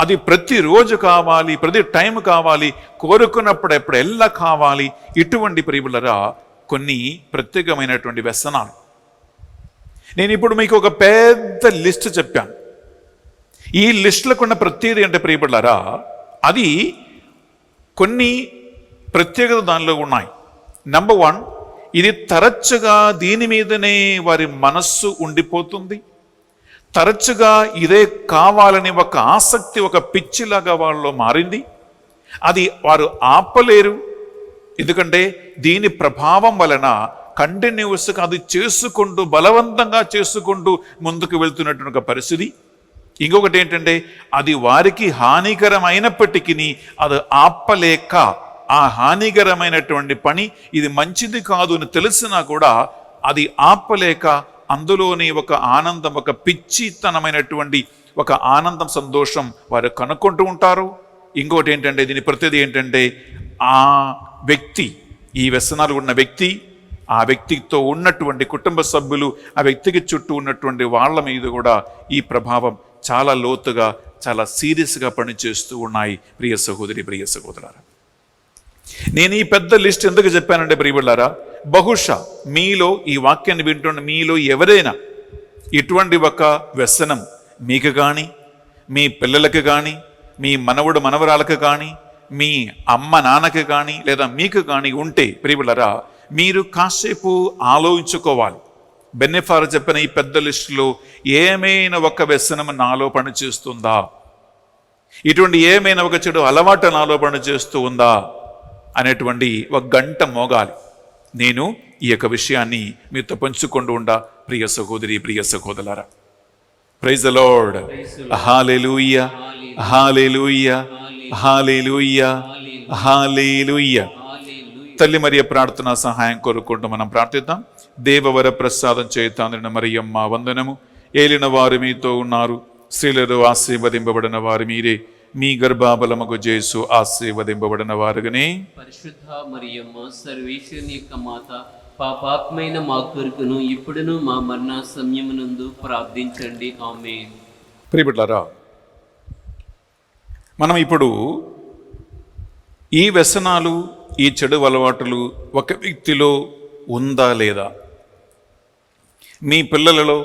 అది ప్రతిరోజు కావాలి, ప్రతి టైం కావాలి, కోరుకున్నప్పుడు ఎప్పుడెల్లా కావాలి. ఇటువంటి ప్రియబిడ్డలారా కొన్ని ప్రత్యేకమైనటువంటి వ్యసనాలు. నేను ఇప్పుడు మీకు ఒక పెద్ద లిస్ట్ చెప్పాను. ఈ లిస్టులకు ఉన్న ప్రత్యేకత అంటే ప్రియబిడ్డలారా అది కొన్ని ప్రత్యేకత దానిలో ఉన్నాయి. నంబర్ 1, ఇది తరచుగా దీని మీదనే వారి మనస్సు ఉండిపోతుంది. తరచుగా ఇదే కావాలని ఒక ఆసక్తి, ఒక పిచ్చిలాగా వాళ్ళలో మారింది. అది వారు ఆపలేరు, ఎందుకంటే దీని ప్రభావం వలన కంటిన్యూస్గా అది చేసుకుంటూ బలవంతంగా చేసుకుంటూ ముందుకు వెళ్తున్నటువంటి ఒక పరిస్థితి. ఇంకొకటి ఏంటంటే అది వారికి హానికరమైనప్పటికీ అది ఆపలేక, ఆ హానికరమైనటువంటి పని ఇది మంచిది కాదు అని తెలిసినా కూడా అది ఆపలేక అందులోని ఒక ఆనందం, ఒక పిచ్చితనమైనటువంటి ఒక ఆనందం, సంతోషం వారు కనుక్కుంటూ ఉంటారు. ఇంకోటి ఏంటంటే దీని ప్రతిదీ ఏంటంటే ఆ వ్యక్తి, ఈ వ్యసనాలు ఉన్న వ్యక్తి, ఆ వ్యక్తితో ఉన్నటువంటి కుటుంబ సభ్యులు, ఆ వ్యక్తికి చుట్టూ ఉన్నటువంటి వాళ్ళ మీద కూడా ఈ ప్రభావం చాలా లోతుగా, చాలా సీరియస్గా పనిచేస్తూ ఉన్నాయి. ప్రియ సహోదరి, ప్రియ సహోదరులారా, నేను ఈ పెద్ద లిస్ట్ ఎందుకు చెప్పానంటే ప్రియబిడ్డలారా బహుశా మీలో ఈ వాక్యాన్ని వింటున్న మీలో ఎవరైనా ఇటువంటి ఒక వ్యసనం మీకు కానీ, మీ పిల్లలకు కానీ, మీ మనవడు మనవరాలకు కానీ, మీ అమ్మ నాన్నకి కానీ లేదా మీకు కానీ ఉంటే ప్రియబిళ్ళరా, మీరు కాసేపు ఆలోచించుకోవాలి. బెన్నెఫార్ చెప్పిన ఈ పెద్ద లిస్టులో ఏమైనా ఒక వ్యసనం నాలో పనిచేస్తుందా, ఇటువంటి ఏమైనా ఒక చెడు అలవాటు నాలో పనిచేస్తూ ఉందా అనేటువంటి ఒక గంట మోగాలి. నేను ఈ యొక్క విషయాన్ని మీతో పంచుకుంటూ ఉండా ప్రియ సహోదరి, ప్రియ సహోదరులారా. Praise the lord. Hallelujah, hallelujah, hallelujah, hallelujah. తల్లి మరియ ప్రార్థనా సహాయం కోరుకుంటూ మనం ప్రార్థిద్దాం. దేవవర ప్రసాదం చేతాంద్రిన మరియమ్మ వందనము. ఏలిన వారు మీతో ఉన్నారు, స్త్రీలలో ఆశీర్వదింపబడిన వారు మీరే, మీ గర్భాబలముకు జేసు ఆశీర్వదింపబడిన వారుగానే. పరిశుద్ధ మరియమ్మ సర్వేశ్వరుని యొక్క మాత, పాపాత్మైన మా కొరకును ఇప్పుడును మా మరణ సమయమునందు ప్రార్థించండి. ఆమేన్. ప్రియబిడ్డలారా, మనం ఇప్పుడు ఈ వ్యసనాలు, ఈ చెడు అలవాటులు ఒక వ్యక్తిలో ఉందా లేదా, మీ పిల్లలలో,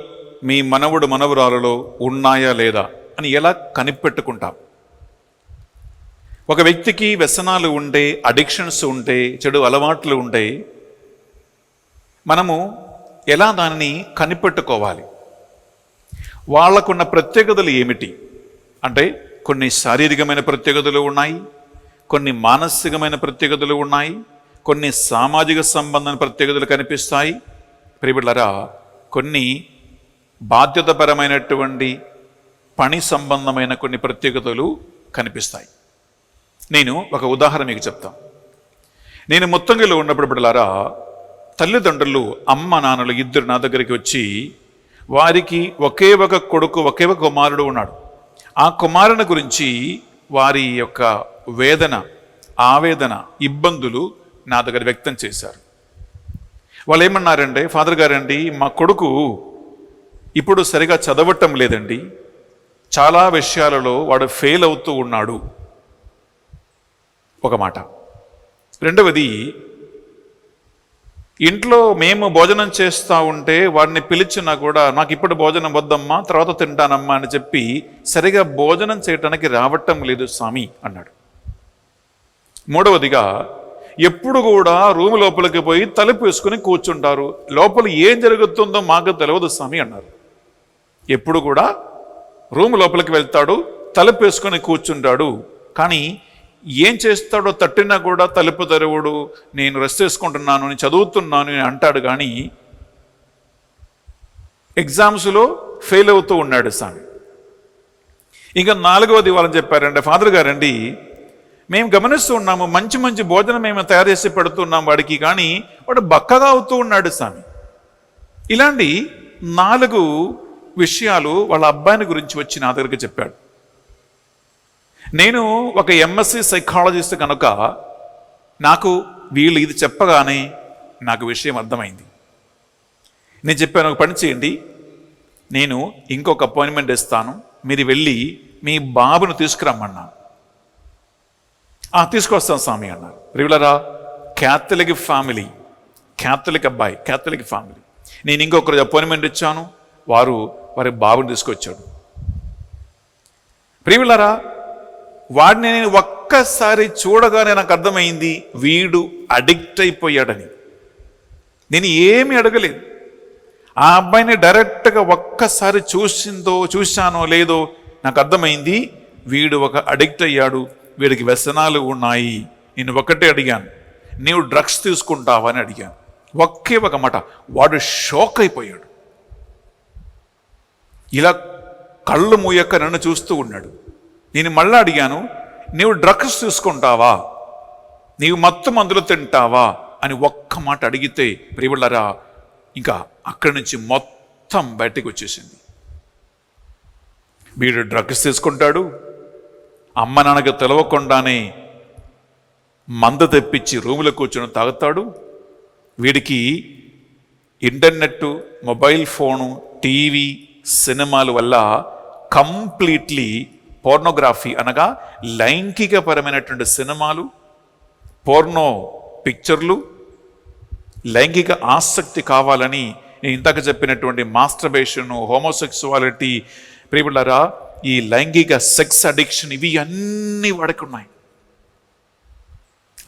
మీ మనవడు మనవరాలలో ఉన్నాయా లేదా అని ఎలా కనిపెట్టుకుంటాం? ఒక వ్యక్తికి వ్యసనాలు ఉంటే, అడిక్షన్స్ ఉంటే, చెడు అలవాట్లు ఉంటే మనము ఎలా దానిని కనిపెట్టుకోవాలి? వాళ్ళకున్న ప్రత్యేకతలు ఏమిటి అంటే, కొన్ని శారీరకమైన ప్రత్యేకతలు ఉన్నాయి, కొన్ని మానసికమైన ప్రత్యేకతలు ఉన్నాయి, కొన్ని సామాజిక సంబంధమైన ప్రత్యేకతలు కనిపిస్తాయి. ప్రియబిడ్డలారా, కొన్ని బాధ్యతపరమైనటువంటి పని సంబంధమైన కొన్ని ప్రత్యేకతలు కనిపిస్తాయి. నేను ఒక ఉదాహరణ మీకు చెప్తాను. నేను ముత్తంగిలో ఉన్నప్పుడు బిడ్డలారా, తల్లిదండ్రులు, అమ్మ నాన్నలు ఇద్దరు నా దగ్గరికి వచ్చి, వారికి ఒకే ఒక కొడుకు, ఒకే ఒక కుమారుడు ఉన్నాడు. ఆ కుమారుని గురించి వారి యొక్క వేదన, ఆవేదన, ఇబ్బందులు నా దగ్గర వ్యక్తం చేశారు. వాళ్ళు ఏమన్నారంటే, ఫాదర్ గారండి, మా కొడుకు ఇప్పుడు సరిగా చదవటం లేదండి, చాలా విషయాలలో వాడు ఫెయిల్ అవుతూ ఉన్నాడు. ఒక మాట. రెండవది, ఇంట్లో మేము భోజనం చేస్తూ ఉంటే వాడిని పిలిచినా కూడా, నాకు ఇప్పుడు భోజనం వద్దమ్మా, తర్వాత తింటానమ్మా అని చెప్పి సరిగా భోజనం చేయటానికి రావటం లేదు స్వామి అన్నాడు. మూడవదిగా, ఎప్పుడు కూడా రూమ్ లోపలికి పోయి తలుపు వేసుకుని కూర్చుంటారు, లోపల ఏం జరుగుతుందో మాకు తెలియదు స్వామి అన్నారు. ఎప్పుడు కూడా రూమ్ లోపలికి వెళ్తాడు, తలుపు వేసుకొని కూర్చుంటాడు, కానీ ఏం చేస్తాడో తట్టినా కూడా తలుపు తెరవుడు, నేను రెస్ట్ చేసుకుంటున్నాను, నేను చదువుతున్నాను అని అంటాడు, కానీ ఎగ్జామ్స్లో ఫెయిల్ అవుతూ ఉన్నాడు స్వామి. ఇంకా నాలుగవది వాళ్ళని చెప్పారంటే, ఫాదర్ గారండి, మేము గమనిస్తూ ఉన్నాము, మంచి మంచి భోజనం మేము తయారు చేసి పెడుతున్నాం వాడికి, కానీ వాడు బక్కగా అవుతూ ఉన్నాడు స్వామి. ఇలాంటి 4 విషయాలు వాళ్ళ అబ్బాయిని గురించి వచ్చి నా దగ్గరికి చెప్పాడు. నేను ఒక ఎంఎస్సి సైకాలజిస్ట్ కనుక నాకు వీళ్ళు ఇది చెప్పగానే నాకు విషయం అర్థమైంది. నేను చెప్పాను, ఒక పని చేయండి, నేను ఇంకొక అపాయింట్మెంట్ ఇస్తాను, మీరు వెళ్ళి మీ బాబును తీసుకురమ్మన్నా. తీసుకొస్తాను స్వామి అన్నారు. రెగ్యులరా, క్యాథలిక్ ఫ్యామిలీ, క్యాథలిక్ అబ్బాయి, క్యాథలిక్ ఫ్యామిలీ. నేను ఇంకొకరు అపాయింట్మెంట్ ఇచ్చాను, వారి బాబుని తీసుకొచ్చాడు. ప్రియులారా, వాడిని నేను ఒక్కసారి చూడగానే నాకు అర్థమైంది, వీడు అడిక్ట్ అయిపోయాడని. నేను ఏమీ అడగలేదు. ఆ అబ్బాయిని డైరెక్ట్గా ఒక్కసారి చూశానో లేదో నాకు అర్థమైంది, వీడు ఒక అడిక్ట్ అయ్యాడు, వీడికి వ్యసనాలు ఉన్నాయి. నేను ఒకటే అడిగాను, నీవు డ్రగ్స్ తీసుకుంటావా అని అడిగాను. ఒకే ఒక మాట. వాడు షాక్ అయిపోయాడు. ఇలా కళ్ళు మూయక్క నన్ను చూస్తూ ఉన్నాడు. నేను మళ్ళీ అడిగాను, నీవు డ్రగ్స్ తీసుకుంటావా, నీవు మత్తు మందులు తింటావా అని ఒక్క మాట అడిగితే ప్రియబిడ్డలారా, ఇంకా అక్కడి నుంచి మొత్తం బయటకు వచ్చేసింది. వీడు డ్రగ్స్ తీసుకుంటాడు, అమ్మ నాన్నకి తెలవకుండానే మందు తెప్పించి రూములో కూర్చొని తాగుతాడు, వీడికి ఇంటర్నెట్, మొబైల్ ఫోను, టీవీ, సినిమాల వల్ల కంప్లీట్లీ పోర్నోగ్రఫీ అనగా లైంగికపరమైనటువంటి సినిమాలు, పోర్నో పిక్చర్లు, లైంగిక ఆసక్తి కావాలని నేను ఇందాక చెప్పినటువంటి మాస్టర్బేషను, హోమోసెక్సువాలిటీ, ప్రియబిడ్డలారా, ఈ లైంగిక సెక్స్ అడిక్షన్, ఇవి అన్నీ వాడికి ఉన్నాయి.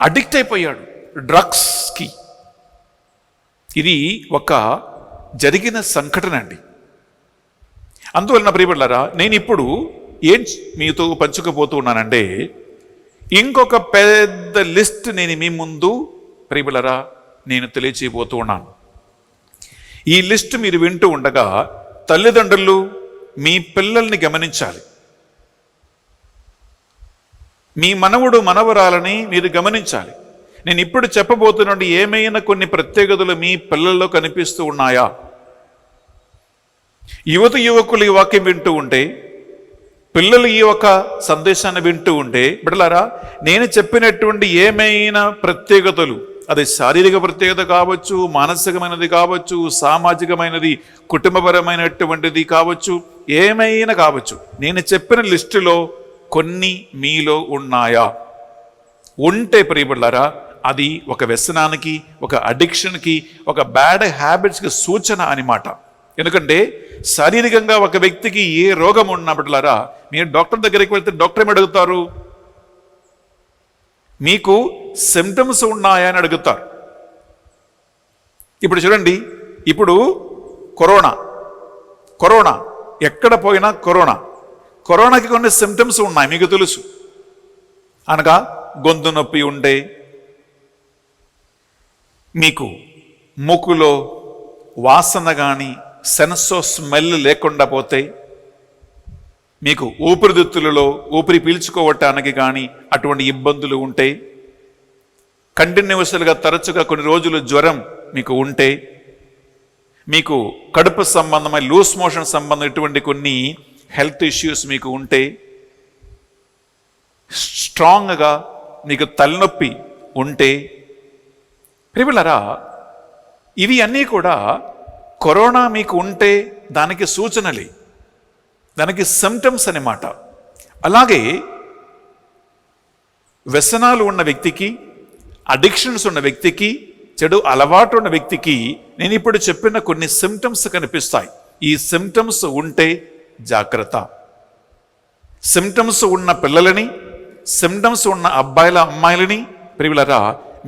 అడిక్ట్ అయిపోయాడు డ్రగ్స్కి. ఇది ఒక జరిగిన సంఘటన అండి. అందువలన ప్రియబిడ్డలారా, నేను ఇప్పుడు ఏం మీతో పంచుకోబోతూ ఉన్నానంటే, ఇంకొక పెద్ద లిస్ట్ నేను మీ ముందు ప్రియబిడ్డలారా నేను తెలియచేయబోతూ ఉన్నాను. ఈ లిస్ట్ మీరు వింటూ ఉండగా తల్లిదండ్రులు మీ పిల్లల్ని గమనించాలి. మీ మనవుడు మనవరాలని మీరు గమనించాలి. నేను ఇప్పుడు చెప్పబోతున్న ఏమైనా కొన్ని ప్రత్యేకతలు మీ పిల్లల్లో కనిపిస్తూ ఉన్నాయా? యువకులు ఈ వాక్యం వింటూ ఉంటే, పిల్లలు ఈ ఒక సందేశాన్ని వింటూ ఉంటే, బిడ్డలారా, నేను చెప్పినటువంటి ఏమైనా ప్రత్యేకతలు, అది శారీరక ప్రత్యేకత కావచ్చు, మానసికమైనది కావచ్చు, సామాజికమైనది, కుటుంబపరమైనటువంటిది కావచ్చు, ఏమైనా కావచ్చు, నేను చెప్పిన లిస్టులో కొన్ని మీలో ఉన్నాయా? ఉంటే ప్రియబిడ్డలారా, అది ఒక వ్యసనానికి, ఒక అడిక్షన్కి, ఒక బ్యాడ్ హ్యాబిట్స్కి సూచన అన్నమాట. ఎందుకంటే శారీరకంగా ఒక వ్యక్తికి ఏ రోగం ఉన్నా బిడ్డలారా, మీరు డాక్టర్ దగ్గరికి వెళ్తే డాక్టర్ ఏమి అడుగుతారు? మీకు సిమ్టమ్స్ ఉన్నాయా అని అడుగుతారు. ఇప్పుడు చూడండి, ఇప్పుడు కరోనా ఎక్కడ పోయినా కరోనాకి కొన్ని సిమ్టమ్స్ ఉన్నాయి, మీకు తెలుసు. అనగా గొంతు నొప్పి ఉంటే, మీకు ముక్కులో వాసన కానీ సెన్స్ ఆఫ్ స్మెల్ లేకుండా పోతే, మీకు ఊపిరితిత్తులలో ఊపిరి పీల్చుకోవటానికి కానీ అటువంటి ఇబ్బందులు ఉంటే, కంటిన్యూస్గా తరచుగా కొన్ని రోజులు జ్వరం మీకు ఉంటే, మీకు కడుపు సంబంధమైన లూస్ మోషన్ సంబంధం ఇటువంటి కొన్ని హెల్త్ ఇష్యూస్ మీకు ఉంటే, స్ట్రాంగ్గా మీకు తలనొప్పి ఉంటే, ప్రియబిడ్డలారా, ఇవి అన్నీ కూడా కరోనా మీకు ఉంటే దానికి సూచనలే, దానికి సిమ్టమ్స్ అన్నమాట. అలాగే వ్యసనాలు ఉన్న వ్యక్తికి, అడిక్షన్స్ ఉన్న వ్యక్తికి, చెడు అలవాటు ఉన్న వ్యక్తికి నేను ఇప్పుడు చెప్పిన కొన్ని సిమ్టమ్స్ కనిపిస్తాయి. ఈ సిమ్టమ్స్ ఉంటే జాగ్రత్త. సిమ్టమ్స్ ఉన్న పిల్లలని, సిమ్టమ్స్ ఉన్న అబ్బాయిల అమ్మాయిలని ప్రియులరా,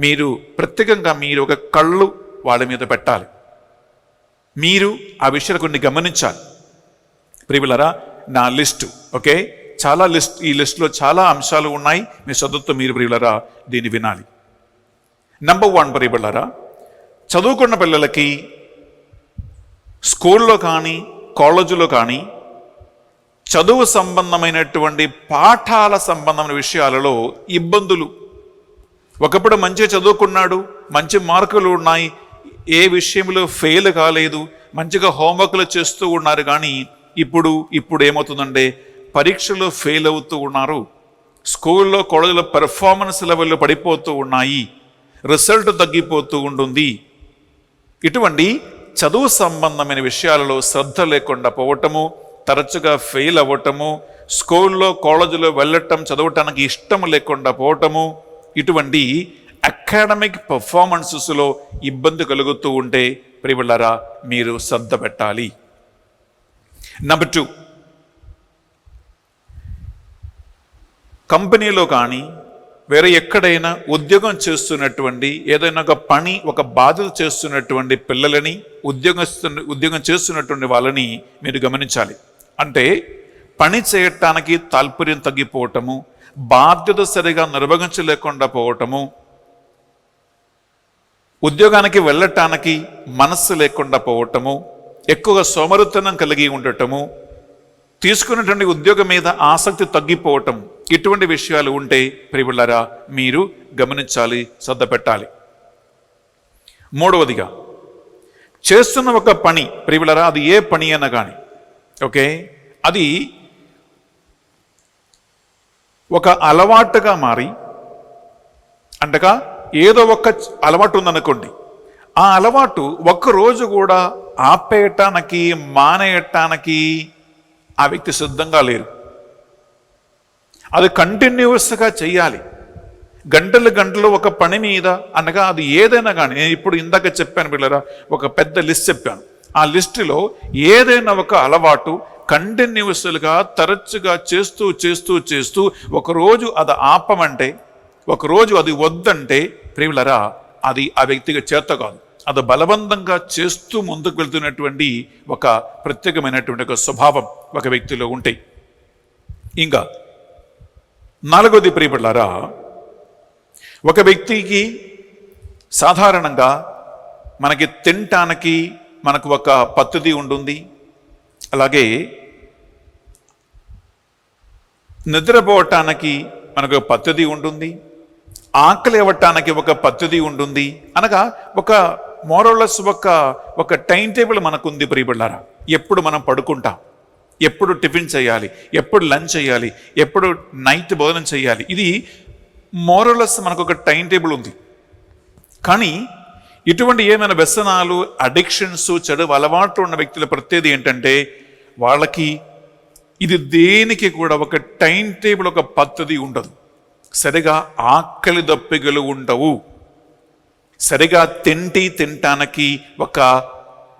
మీరు ప్రత్యేకంగా మీరు ఒక కళ్ళు వాళ్ళ మీద పెట్టాలి. మీరు ఆ విషయాలు కొన్ని గమనించాలి. ప్రియులరా, నా లిస్టు ఓకే, ఈ లిస్టులో చాలా అంశాలు ఉన్నాయి. మీ శ్రద్ధతో మీరు ప్రియులరా దీన్ని వినాలి. నంబర్ 1 ప్రియులరా, చదువుకున్న పిల్లలకి స్కూల్లో కానీ కాలేజీలో కానీ చదువు సంబంధమైనటువంటి పాఠాల సంబంధమైన విషయాలలో ఇబ్బందులు. ఒకప్పుడు మంచిగా చదువుకున్నాడు, మంచి మార్కులు ఉన్నాయి, ఏ విషయంలో ఫెయిల్ కాలేదు, మంచిగా హోంవర్క్లు చేస్తూ ఉన్నారు. కానీ ఇప్పుడు ఏమవుతుందంటే పరీక్షలో ఫెయిల్ అవుతూ ఉన్నారు, స్కూల్లో కాలేజీలో పెర్ఫార్మెన్స్ లెవెల్లో పడిపోతూ ఉన్నాయి, రిజల్ట్ తగ్గిపోతూ ఉంటుంది. ఇటువంటి చదువు సంబంధమైన విషయాలలో శ్రద్ధ లేకుండా పోవటము, తరచుగా ఫెయిల్ అవ్వటము, స్కూల్లో కాలేజీలో వెళ్ళటం చదవటానికి ఇష్టం లేకుండా పోవటము, ఇటువంటి అకాడమిక్ పర్ఫార్మెన్సెస్లో ఇబ్బంది కలుగుతూ ఉంటే ప్రియులారా మీరు శ్రద్ధ పెట్టాలి. నంబర్ 2, కంపెనీలో కానీ వేరే ఎక్కడైనా ఉద్యోగం చేస్తున్నటువంటి, ఏదైనా ఒక పని, ఒక బాధ్యత చేస్తున్నటువంటి పిల్లలని, ఉద్యోగం చేస్తున్నటువంటి వాళ్ళని మీరు గమనించాలి. అంటే పని చేయటానికి తాల్పర్యం తగ్గిపోవటము, బాధ్యత సరిగా నిర్వహించలేకుండా పోవటము, ఉద్యోగానికి వెళ్ళటానికి మనస్సు లేకుండా పోవటము, ఎక్కువగా సోమరితనం కలిగి ఉండటము, తీసుకున్నటువంటి ఉద్యోగం మీద ఆసక్తి తగ్గిపోవటం, ఇటువంటి విషయాలు ఉంటే ప్రియులారా మీరు గమనించాలి, శ్రద్ధ పెట్టాలి. 3వదిగా, చేస్తున్న ఒక పని ప్రియులారా, అది ఏ పని అయినా కానీ ఓకే, అది ఒక అలవాటుగా మారి, అంటగా ఏదో ఒక అలవాటు ఉందనుకోండి, ఆ అలవాటు ఒక్కరోజు కూడా ఆపేయటానికి, మానేయటానికి ఆ వ్యక్తి సిద్ధంగా లేరు. అది కంటిన్యూస్గా చెయ్యాలి. గంటలు ఒక పని మీద, అనగా అది ఏదైనా కానీ, నేను ఇప్పుడు ఇందాక చెప్పాను పిల్లరా, ఒక పెద్ద లిస్ట్ చెప్పాను. ఆ లిస్టులో ఏదైనా ఒక అలవాటు కంటిన్యూస్గా తరచుగా చేస్తూ ఒకరోజు అది ఆపమంటే ఒకరోజు అది వద్దంటే ప్రియులరా అది ఆ వ్యక్తికి చేత కాదు. అది బలవంతంగా చేస్తూ ముందుకు వెళ్తున్నటువంటి ఒక ప్రత్యేకమైనటువంటి ఒక స్వభావం ఒక వ్యక్తిలో ఉంటాయి. ఇంకా 4వది ప్రియబిడ్డలారా, ఒక వ్యక్తికి సాధారణంగా మనకి తినటానికి మనకు ఒక పద్ధతి ఉంటుంది, అలాగే నిద్రపోవటానికి మనకు ఒక పద్ధతి ఉంటుంది, ఆకలి ఇవ్వటానికి ఒక పద్ధతి ఉంటుంది. అనగా ఒక మోరల్లెస్ ఒక టైం టేబుల్ మనకుంది ప్రియబిడ్డలారా. ఎప్పుడు మనం పడుకుంటాం, ఎప్పుడు టిఫిన్ చేయాలి, ఎప్పుడు లంచ్ చేయాలి, ఎప్పుడు నైట్ భోజనం చేయాలి, ఇది మోరల్లెస్ మనకు ఒక టైం టేబుల్ ఉంది. కానీ ఇటువంటి ఏమైనా వ్యసనాలు, అడిక్షన్స్, చెడు అలవాట్లు ఉన్న వ్యక్తుల ప్రత్యేకత ఏంటంటే వాళ్ళకి ఇది దేనికి కూడా ఒక టైం టేబుల్, ఒక పద్ధతి ఉండదు. సరిగా ఆకలి దప్పికలు ఉండవు, సరిగా తినటానికి ఒక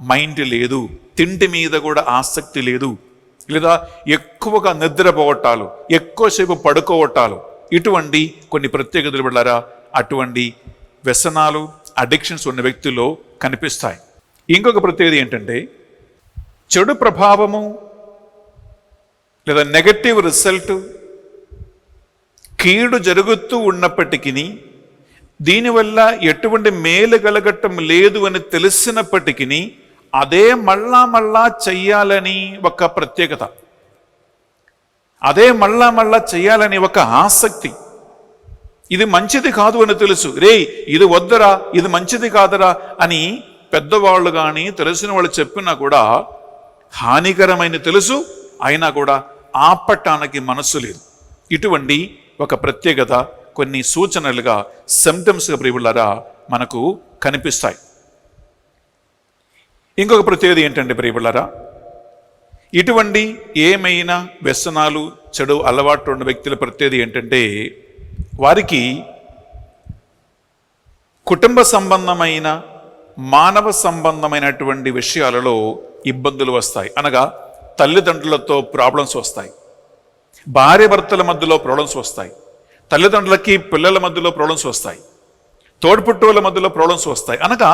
మైండ్ లేదు, తిండి మీద కూడా ఆసక్తి లేదు, లేదా ఎక్కువగా నిద్రపోవటాలు, ఎక్కువసేపు పడుకోవటాలు, ఇటువంటి కొన్ని ప్రత్యేకతలు బిడ్డలారా అటువంటి వ్యసనాలు, అడిక్షన్స్ ఉన్న వ్యక్తుల్లో కనిపిస్తాయి. ఇంకొక ప్రత్యేకత ఏంటంటే చెడు ప్రభావము లేదా నెగటివ్ రిజల్ట్, కీడు జరుగుతూ ఉన్నప్పటికీ దీనివల్ల ఎటువంటి మేలు కలగటం లేదు అని తెలిసినప్పటికీ అదే మళ్ళా చెయ్యాలని ఒక ప్రత్యేకత, అదే మళ్ళా చెయ్యాలని ఒక ఆసక్తి. ఇది మంచిది కాదు అని తెలుసు, ఇది వద్దరా, ఇది మంచిది కాదరా అని పెద్దవాళ్ళు కానీ తెలిసిన వాళ్ళు చెప్పినా కూడా హానికరమైన తెలుసు, అయినా కూడా ఆపటానికి మనస్సు లేదు. ఇటువంటి ఒక ప్రత్యేకత కొన్ని సూచనలుగా, సిమ్టమ్స్గా ప్రియులారా మనకు కనిపిస్తాయి. ఇంకొక ప్రత్యేకత ఏంటంటే ప్రియులారా, ఇటువంటి ఏమైనా వ్యసనాలు, చెడు అలవాటు ఉన్న వ్యక్తుల ప్రత్యేకత ఏంటంటే వారికి కుటుంబ సంబంధమైన, మానవ సంబంధమైనటువంటి విషయాలలో ఇబ్బందులు వస్తాయి. అనగా తల్లిదండ్రులతో ప్రాబ్లమ్స్ వస్తాయి, భార్య భర్తల మధ్యలో ప్రాబ్లమ్స్ వస్తాయి, తల్లిదండ్రులకి పిల్లల మధ్యలో ప్రాబ్లమ్స్ వస్తాయి, తోడ్పుట్టువుల మధ్యలో ప్రాబ్లమ్స్ వస్తాయి. అనగా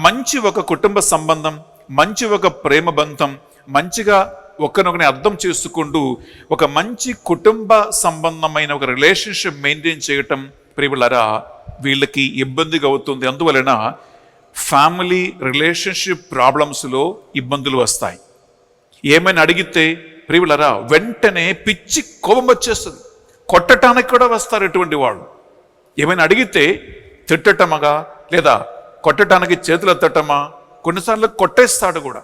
మంచి ఒక కుటుంబ సంబంధం, మంచి ఒక ప్రేమ బంధం, మంచిగా ఒకరినొకరిని అర్థం చేసుకుంటూ ఒక మంచి కుటుంబ సంబంధమైన ఒక రిలేషన్షిప్ మెయింటైన్ చేయటం ప్రియులారా వీళ్ళకి ఇబ్బందిగా అవుతుంది. అందువలన ఫ్యామిలీ రిలేషన్షిప్ ప్రాబ్లమ్స్లో ఇబ్బందులు వస్తాయి. ఏమైనా అడిగితే ప్రియులారా వెంటనే పిచ్చి కోపం వచ్చేస్తుంది, కొట్టడానికి కూడా వస్తారు ఇటువంటి వాళ్ళు. ఏమైనా అడిగితే తిట్టటమగా లేదా కొట్టడానికి చేతులు ఎత్తటమా, కొన్నిసార్లు కొట్టేస్తాడు కూడా.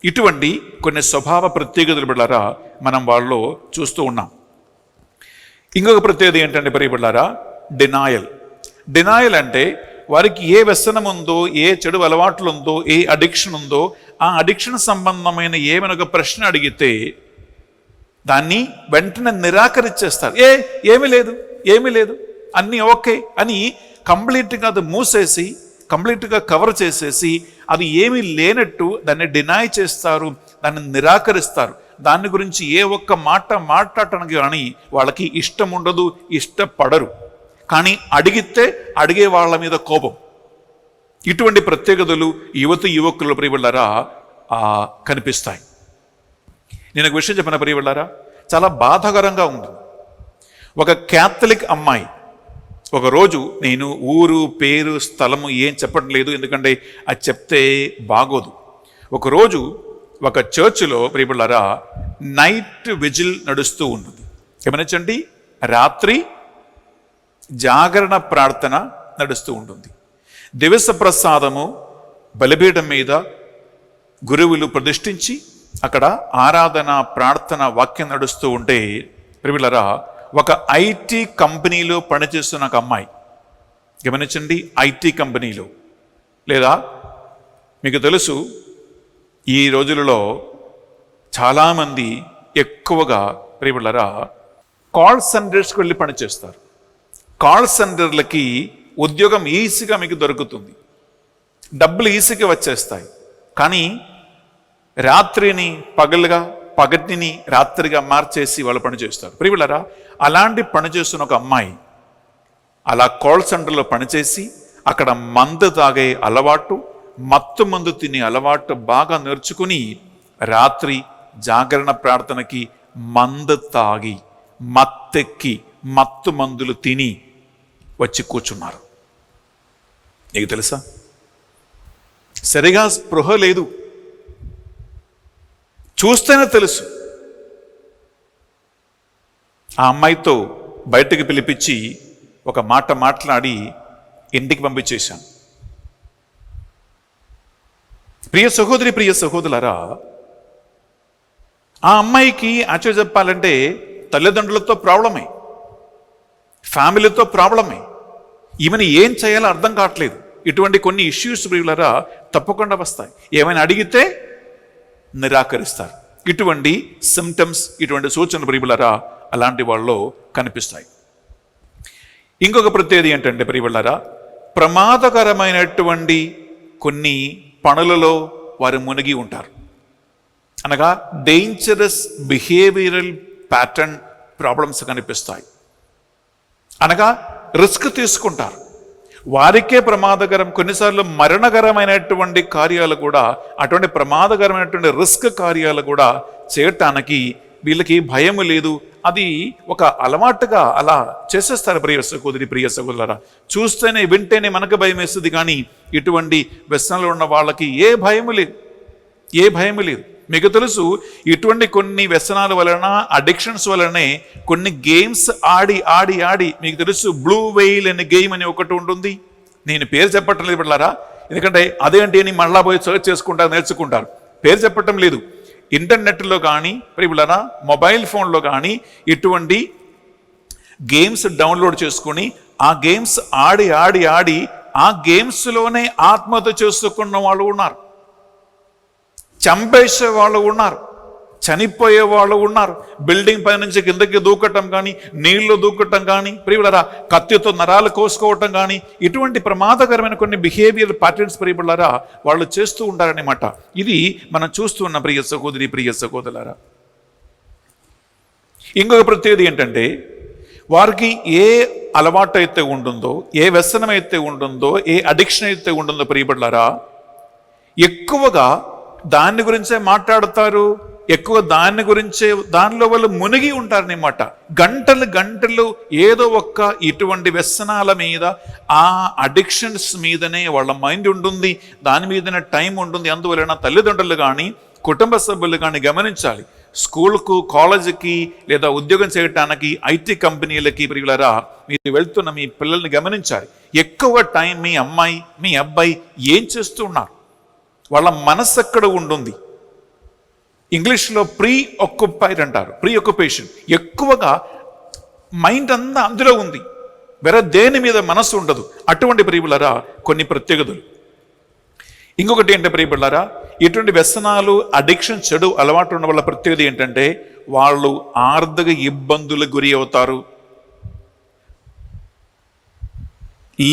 ఇటువంటి కొన్ని స్వభావ ప్రత్యేకతలు బిడ్డలారా మనం వాళ్ళలో చూస్తూ ఉన్నాం. ఇంకొక ప్రత్యేకత ఏంటంటే ప్రియబిడ్డలారా డినాయల్ అంటే వారికి ఏ వ్యసనం ఉందో, ఏ చెడు అలవాట్లు ఉందో, ఏ అడిక్షన్ ఉందో, ఆ అడిక్షన్ సంబంధమైన ఏమైనా ఒక ప్రశ్న అడిగితే దాన్ని వెంటనే నిరాకరించేస్తారు. ఏమీ లేదు అన్నీ ఓకే అని కంప్లీట్గా అది మూసేసి, కంప్లీట్గా కవర్ చేసేసి అది ఏమీ లేనట్టు దాన్ని డినాయ్ చేస్తారు, దాన్ని నిరాకరిస్తారు. దాని గురించి ఏ ఒక్క మాట మాట్లాడటానికి కానీ వాళ్ళకి ఇష్టం ఉండదు, ఇష్టపడరు. కానీ అడిగితే అడిగే వాళ్ళ మీద కోపం. ఇటువంటి ప్రత్యేకతలు యువకుల ప్రియబిడ్డలారా కనిపిస్తాయి. నేను ఒక విషయం చెప్పిన ప్రియబిడ్డలారా, చాలా బాధాకరంగా ఉంటుంది. ఒక క్యాథలిక్ అమ్మాయి ఒకరోజు, నేను ఊరు పేరు స్థలము ఏం చెప్పడం లేదు ఎందుకంటే అది చెప్తే బాగోదు. ఒకరోజు ఒక చర్చిలో ప్రియబిడ్డలారా నైట్ విజిల్ నడుస్తూ ఉంటుంది. గమనించండి, రాత్రి జాగరణ ప్రార్థన నడుస్తూ ఉంటుంది. దివస ప్రసాదము బలిపీఠం మీద గురువులు ప్రతిష్ఠించి అక్కడ ఆరాధన, ప్రార్థన, వాక్యం నడుస్తూ ఉంటే ప్రియబిడ్డలారా ఒక ఐటీ కంపెనీలో పనిచేస్తున్న ఒక అమ్మాయి, గమనించండి, ఐటీ కంపెనీలో, లేదా మీకు తెలుసు ఈ రోజులలో చాలామంది ఎక్కువగా ప్రియబిడ్డలారా కాల్ సెంటర్స్కి వెళ్ళి పనిచేస్తారు. కాల్ సెంటర్లకి ఉద్యోగం ఈజీగా మీకు దొరుకుతుంది, డబ్బులు ఈజీగా వచ్చేస్తాయి. కానీ రాత్రిని పగలుగా, పగటిని రాత్రిగా మార్చేసి వాళ్ళు పనిచేస్తారు. ప్రియబిడ్డలారా అలాంటి పనిచేస్తున్న ఒక అమ్మాయి అలా కాల్ సెంటర్లో పనిచేసి అక్కడ మందు తాగే అలవాటు, మత్తు మందు తినే అలవాటు బాగా నేర్చుకుని రాత్రి జాగరణ ప్రార్థనకి మందు తాగి మత్తెక్కి మత్తు మందులు తిని వచ్చి కూర్చున్నారు. నీకు తెలుసా, సరిగా స్పృహ లేదు, చూస్తేనే తెలుసు. ఆ అమ్మాయితో బయటకు పిలిపించి ఒక మాట మాట్లాడి ఇంటికి పంపించేశాను. ప్రియ సహోదరి, ప్రియ సహోదరులారా, ఆ అమ్మాయికి యాక్చువల్ చెప్పాలంటే తల్లిదండ్రులతో ప్రాబ్లమే, ఫ్యామిలీతో ప్రాబ్లమే. ఈమెను ఏం చేయాలో అర్థం కావట్లేదు. ఇటువంటి కొన్ని ఇష్యూస్ ప్రియులారా తప్పకుండా వస్తాయి. ఏమైనా అడిగితే నిరాకరిస్తారు. ఇటువంటి సిమ్టమ్స్, ఇటువంటి సూచనలు ప్రియులారా అలాంటి వాళ్ళలో కనిపిస్తాయి. ఇంకొక ప్రత్యేకత ఏంటంటే ప్రియులారా, ప్రమాదకరమైనటువంటి కొన్ని పనులలో వారు మునిగి ఉంటారు. అనగా డేంజరస్ బిహేవియరల్ ప్యాటర్న్ ప్రాబ్లమ్స్ కనిపిస్తాయి. అనగా రిస్క్ తీసుకుంటారు, వారికే ప్రమాదకరం, కొన్నిసార్లు మరణకరమైనటువంటి కార్యాలు కూడా, అటువంటి ప్రమాదకరమైనటువంటి రిస్క్ కార్యాలు కూడా చేయటానికి వీళ్ళకి భయం లేదు. అది ఒక అలవాటుగా అలా చేసేస్తారు. ప్రియ సహోదరి, ప్రియ సహోదరులారా, చూస్తేనే వింటేనే మనకు భయం వేస్తుంది, కానీ ఇటువంటి వ్యసనాలు ఉన్న వాళ్ళకి ఏ భయము లేదు, ఏ భయము లేదు. మీకు తెలుసు, ఇటువంటి కొన్ని వ్యసనాల వలన, అడిక్షన్స్ వలనే కొన్ని గేమ్స్ ఆడి ఆడి ఆడి మీకు తెలుసు, బ్లూ వెయిల్ అనే గేమ్ అని ఒకటి ఉంటుంది. నేను పేరు చెప్పటం లేదు బిడ్డలారా, ఎందుకంటే అదేంటి అని మళ్ళా పోయి సర్చ్ చేసుకుంటారు, నేర్చుకుంటారు. పేరు చెప్పటం లేదు. ఇంటర్నెట్లో కానీ ప్రియులారా మొబైల్ ఫోన్లో కానీ ఇటువంటి గేమ్స్ డౌన్లోడ్ చేసుకుని ఆ గేమ్స్ ఆడి ఆడి ఆడి ఆ గేమ్స్లోనే ఆత్మహత్య చేసుకున్న వాళ్ళు ఉన్నారు, చంపేసే వాళ్ళు ఉన్నారు, చనిపోయే వాళ్ళు ఉన్నారు. బిల్డింగ్ పై నుంచి కిందకి దూకటం కానీ, నీళ్లు దూకటం కానీ, ప్రియులారా కత్తితో నరాలు కోసుకోవటం కానీ, ఇటువంటి ప్రమాదకరమైన కొన్ని బిహేవియర్ ప్యాటర్న్స్ ప్రియులారా వాళ్ళు చేస్తూ ఉంటారనమాట. ఇది మనం చూస్తున్న ప్రియ సహోదరి, ప్రియ సహోదరులారా. ఇంకొక ప్రత్యేకత ఏంటంటే, వారికి ఏ అలవాటు అయితే ఉంటుందో, ఏ వ్యసనం అయితే ఉంటుందో, ఏ అడిక్షన్ అయితే ఉంటుందో ప్రియబడ్లారా, ఎక్కువగా దాని గురించే మాట్లాడతారు, ఎక్కువ దాని గురించే, దానిలో వాళ్ళు మునిగి ఉంటారనమాట. గంటలు గంటలు ఏదో ఒక్క ఇటువంటి వ్యసనాల మీద, ఆ అడిక్షన్స్ మీదనే వాళ్ళ మైండ్ ఉంటుంది, దాని మీదనే టైం ఉంటుంది. అందువలన తల్లిదండ్రులు కానీ కుటుంబ సభ్యులు కానీ గమనించాలి. స్కూల్కు, కాలేజీకి లేదా ఉద్యోగం చేయటానికి ఐటీ కంపెనీలకి ప్రియులారా మీరు వెళ్తున్న మీ పిల్లల్ని గమనించాలి. ఎక్కువ టైం మీ అమ్మాయి, మీ అబ్బాయి ఏం చేస్తూ ఉన్నారు, వాళ్ళ మనస్సు ఎక్కడ ఉంటుంది. ఇంగ్లీష్లో ప్రీ ఆక్యుపైడ్ అంటారు, ప్రీ ఆక్యుపేషన్. ఎక్కువగా మైండ్ అంతా అందులో ఉంది, వేరే దేని మీద మనస్సు ఉండదు. అటువంటి ప్రియులారా కొన్ని ప్రత్యేకతలు. ఇంకొకటి ఏంటంటే ప్రియులారా, ఇటువంటి వ్యసనాలు, అడిక్షన్, చెడు అలవాటు ఉన్న వాళ్ళ ప్రత్యేకత ఏంటంటే వాళ్ళు ఆర్థిక ఇబ్బందులకు గురి అవుతారు.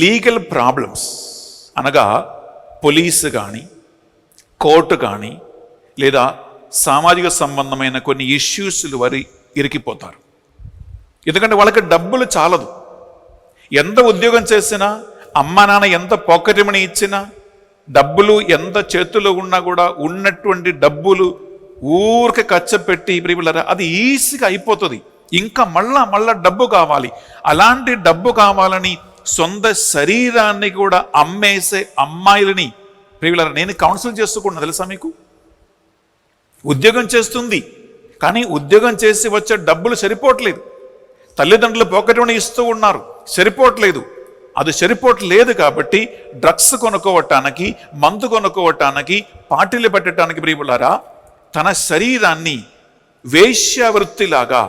లీగల్ ప్రాబ్లమ్స్ అనగా పోలీసు కానీ, కోర్టు కానీ, లేదా సామాజిక సంబంధమైన కొన్ని ఇష్యూస్లు వారి ఇరికిపోతారు. ఎందుకంటే వాళ్ళకి డబ్బులు చాలదు. ఎంత ఉద్యోగం చేసినా, అమ్మ నాన్న ఎంత పాకెట్ మనీ ఇచ్చినా, డబ్బులు ఎంత చేతుల్లో ఉన్నా కూడా ఉన్నటువంటి డబ్బులు ఊరికే ఖర్చు పెట్టి ప్రియులారా అది ఈజీగా అయిపోతుంది. ఇంకా మళ్ళా డబ్బు కావాలి. అలాంటి డబ్బు కావాలని సొంత శరీరాన్ని కూడా అమ్మేసే అమ్మాయిలని ప్రియులారా నేను కౌన్సిల్ చేసుకున్నా. తెలుసా మీకు, ఉద్యోగం చేస్తుంది కానీ ఉద్యోగం చేసి వచ్చే డబ్బులు సరిపోవట్లేదు. తల్లిదండ్రులు పాకెట్ మనీ ఇస్తూ ఉన్నారు, సరిపోవట్లేదు. అది సరిపోవట్లేదు కాబట్టి డ్రగ్స్ కొనుక్కోవటానికి, మందు కొనుక్కోవటానికి, పార్టీలు పెట్టడానికి ప్రియులారా తన శరీరాన్ని వేశ్యావృత్తిలాగా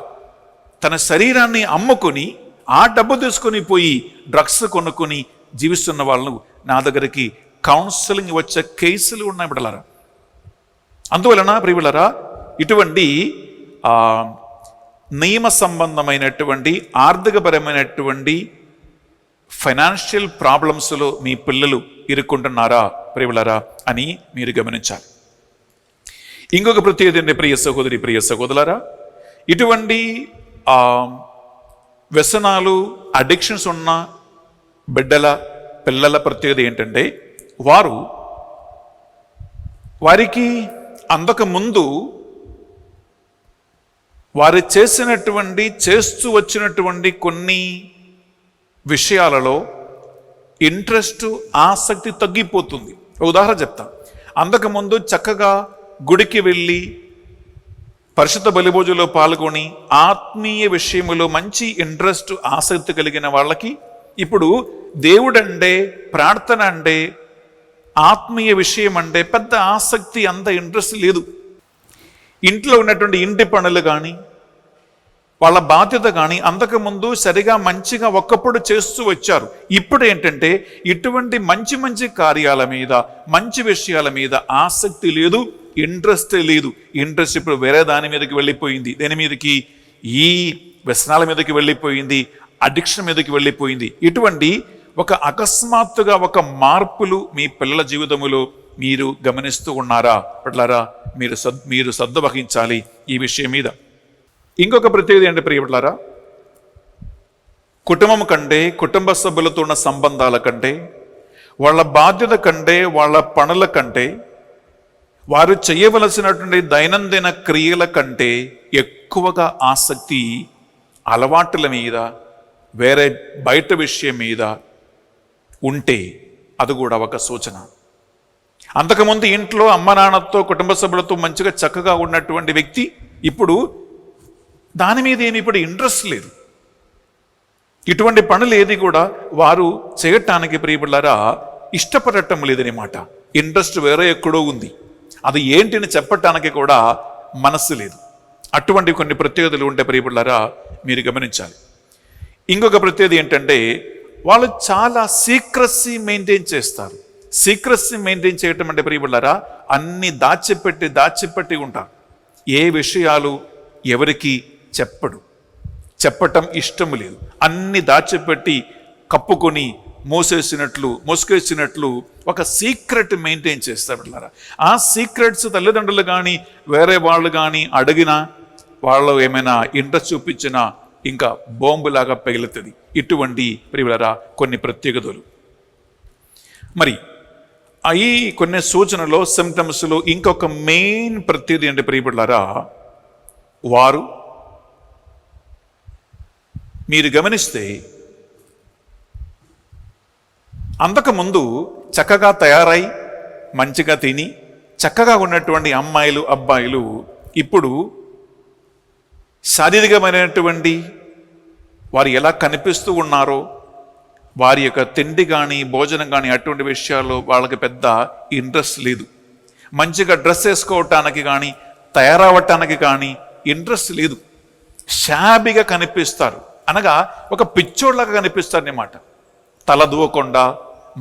తన శరీరాన్ని అమ్ముకొని ఆ డబ్బు తీసుకొని పోయి డ్రగ్స్ కొనుక్కొని జీవిస్తున్న వాళ్ళను నా దగ్గరికి కౌన్సిలింగ్ వచ్చే కేసులు ఉన్నాయి బిడ్డలారా. అందువలన ప్రియులారా ఇటువంటి నియమ సంబంధమైనటువంటి, ఆర్థికపరమైనటువంటి ఫైనాన్షియల్ ప్రాబ్లమ్స్లో మీ పిల్లలు ఇరుక్కుంటున్నారా ప్రియులారా అని మీరు గమనించాలి. ఇంకొక ప్రత్యేకత ఏంటి ప్రియ సహోదరి, ప్రియ సహోదరులారా, ఇటువంటి వ్యసనాలు, అడిక్షన్స్ ఉన్న పిల్లల ప్రత్యేకత ఏంటంటే వారికి అంతకుముందు వారు చేస్తూ వచ్చినటువంటి కొన్ని విషయాలలో ఇంట్రెస్ట్, ఆసక్తి తగ్గిపోతుంది. ఉదాహరణ చెప్తా. అంతకుముందు చక్కగా గుడికి వెళ్ళి పరిశుద్ధ బలిభోజనంలో పాల్గొని ఆత్మీయ విషయములో మంచి ఇంట్రెస్ట్, ఆసక్తి కలిగిన వాళ్ళకి ఇప్పుడు దేవుడంటే, ప్రార్థన అంటే, ఆత్మీయ విషయం అంటే పెద్ద ఆసక్తి, అంత ఇంట్రెస్ట్ లేదు. ఇంట్లో ఉన్నటువంటి ఇంటి పనులు కానీ, వాళ్ళ బాధ్యత కానీ అంతకుముందు సరిగా మంచిగా ఒక్కప్పుడు చేస్తూ వచ్చారు. ఇప్పుడు ఏంటంటే ఇటువంటి మంచి కార్యాల మీద, మంచి విషయాల మీద ఆసక్తి లేదు, ఇంట్రెస్ట్ లేదు. ఇంట్రెస్ట్ ఇప్పుడు వేరే దాని మీదకి వెళ్ళిపోయింది. దేని మీదకి? ఈ వ్యసనాల మీదకి వెళ్ళిపోయింది, అడిక్షన్ మీదకి వెళ్ళిపోయింది. ఇటువంటి ఒక అకస్మాత్తుగా ఒక మార్పులు మీ పిల్లల జీవితములో మీరు గమనిస్తూ ఉన్నారా? పట్లారా మీరు శ్రద్ధ వహించాలి ఈ విషయం మీద. ఇంకొక ప్రత్యేకత ఏంటి ప్రియపట్లారా? కుటుంబం కంటే, కుటుంబ సభ్యులతో ఉన్న సంబంధాల కంటే, వాళ్ళ బాధ్యత కంటే, వాళ్ళ పనుల కంటే, వారు చేయవలసినటువంటి దైనందిన క్రియల కంటే ఎక్కువగా ఆసక్తి అలవాట్ల మీద, వేరే బయట విషయం మీద ఉంటే అది కూడా ఒక సూచన. అంతకుముందు ఇంట్లో అమ్మ నాన్నతో, కుటుంబ సభ్యులతో మంచిగా చక్కగా ఉన్నటువంటి వ్యక్తి ఇప్పుడు దాని మీద ఏమి ఇప్పుడు ఇంట్రెస్ట్ లేదు. ఇటువంటి పనులు ఏది కూడా వారు చేయటానికి ప్రియబిడ్డలారా ఇష్టపడటం లేదనమాట. ఇంట్రెస్ట్ వేరే ఎక్కడో ఉంది. అది ఏంటిని చెప్పటానికి కూడా మనస్సు లేదు. అటువంటి కొన్ని ప్రత్యేకతలు ఉంటే ప్రియబిడ్డలారా మీరు గమనించాలి. ఇంకొక ప్రత్యేకత ఏంటంటే వాళ్ళు చాలా సీక్రెసీ మెయింటైన్ చేస్తారు. సీక్రెసీ మెయింటైన్ చేయటం అంటే ప్రియబిడ్డలారా అన్ని దాచిపెట్టి ఉంటారు. ఏ విషయాలు ఎవరికి చెప్పటం ఇష్టం లేదు. అన్ని దాచిపెట్టి కప్పుకొని మోసుకేసినట్లు ఒక సీక్రెట్ మెయింటైన్ చేస్తారు. ఆ సీక్రెట్స్ తల్లిదండ్రులు కానీ వేరే వాళ్ళు కానీ అడిగినా, వాళ్ళు ఏమైనా ఇంట్రెస్ట్ చూపించినా ఇంకా బాంబులాగా పగిలుతుంది. ఇటువంటి ప్రియబిడ్డలారా కొన్ని ప్రత్యేకతలు. మరి ఈ కొన్ని సూచనలో, సిమ్టమ్స్లో ఇంకొక మెయిన్ ప్రత్యేకత అంటే ప్రియబిడ్డలారా వారు మీరు గమనిస్తే అంతకుముందు చక్కగా తయారై మంచిగా తిని చక్కగా ఉన్నటువంటి అమ్మాయిలు, అబ్బాయిలు ఇప్పుడు శారీరకమైనటువంటి వారు ఎలా కనిపిస్తూ ఉన్నారో, వారి యొక్క తిండి కానీ, భోజనం కానీ అటువంటి విషయాల్లో వాళ్ళకి పెద్ద ఇంట్రెస్ట్ లేదు. మంచిగా డ్రెస్ వేసుకోవటానికి కానీ, తయారవటానికి కానీ ఇంట్రెస్ట్ లేదు. షాబీగా కనిపిస్తారు, అనగా ఒక పిచ్చోడ్లాగా కనిపిస్తారు అన్నమాట. తల దువ్వకుండా,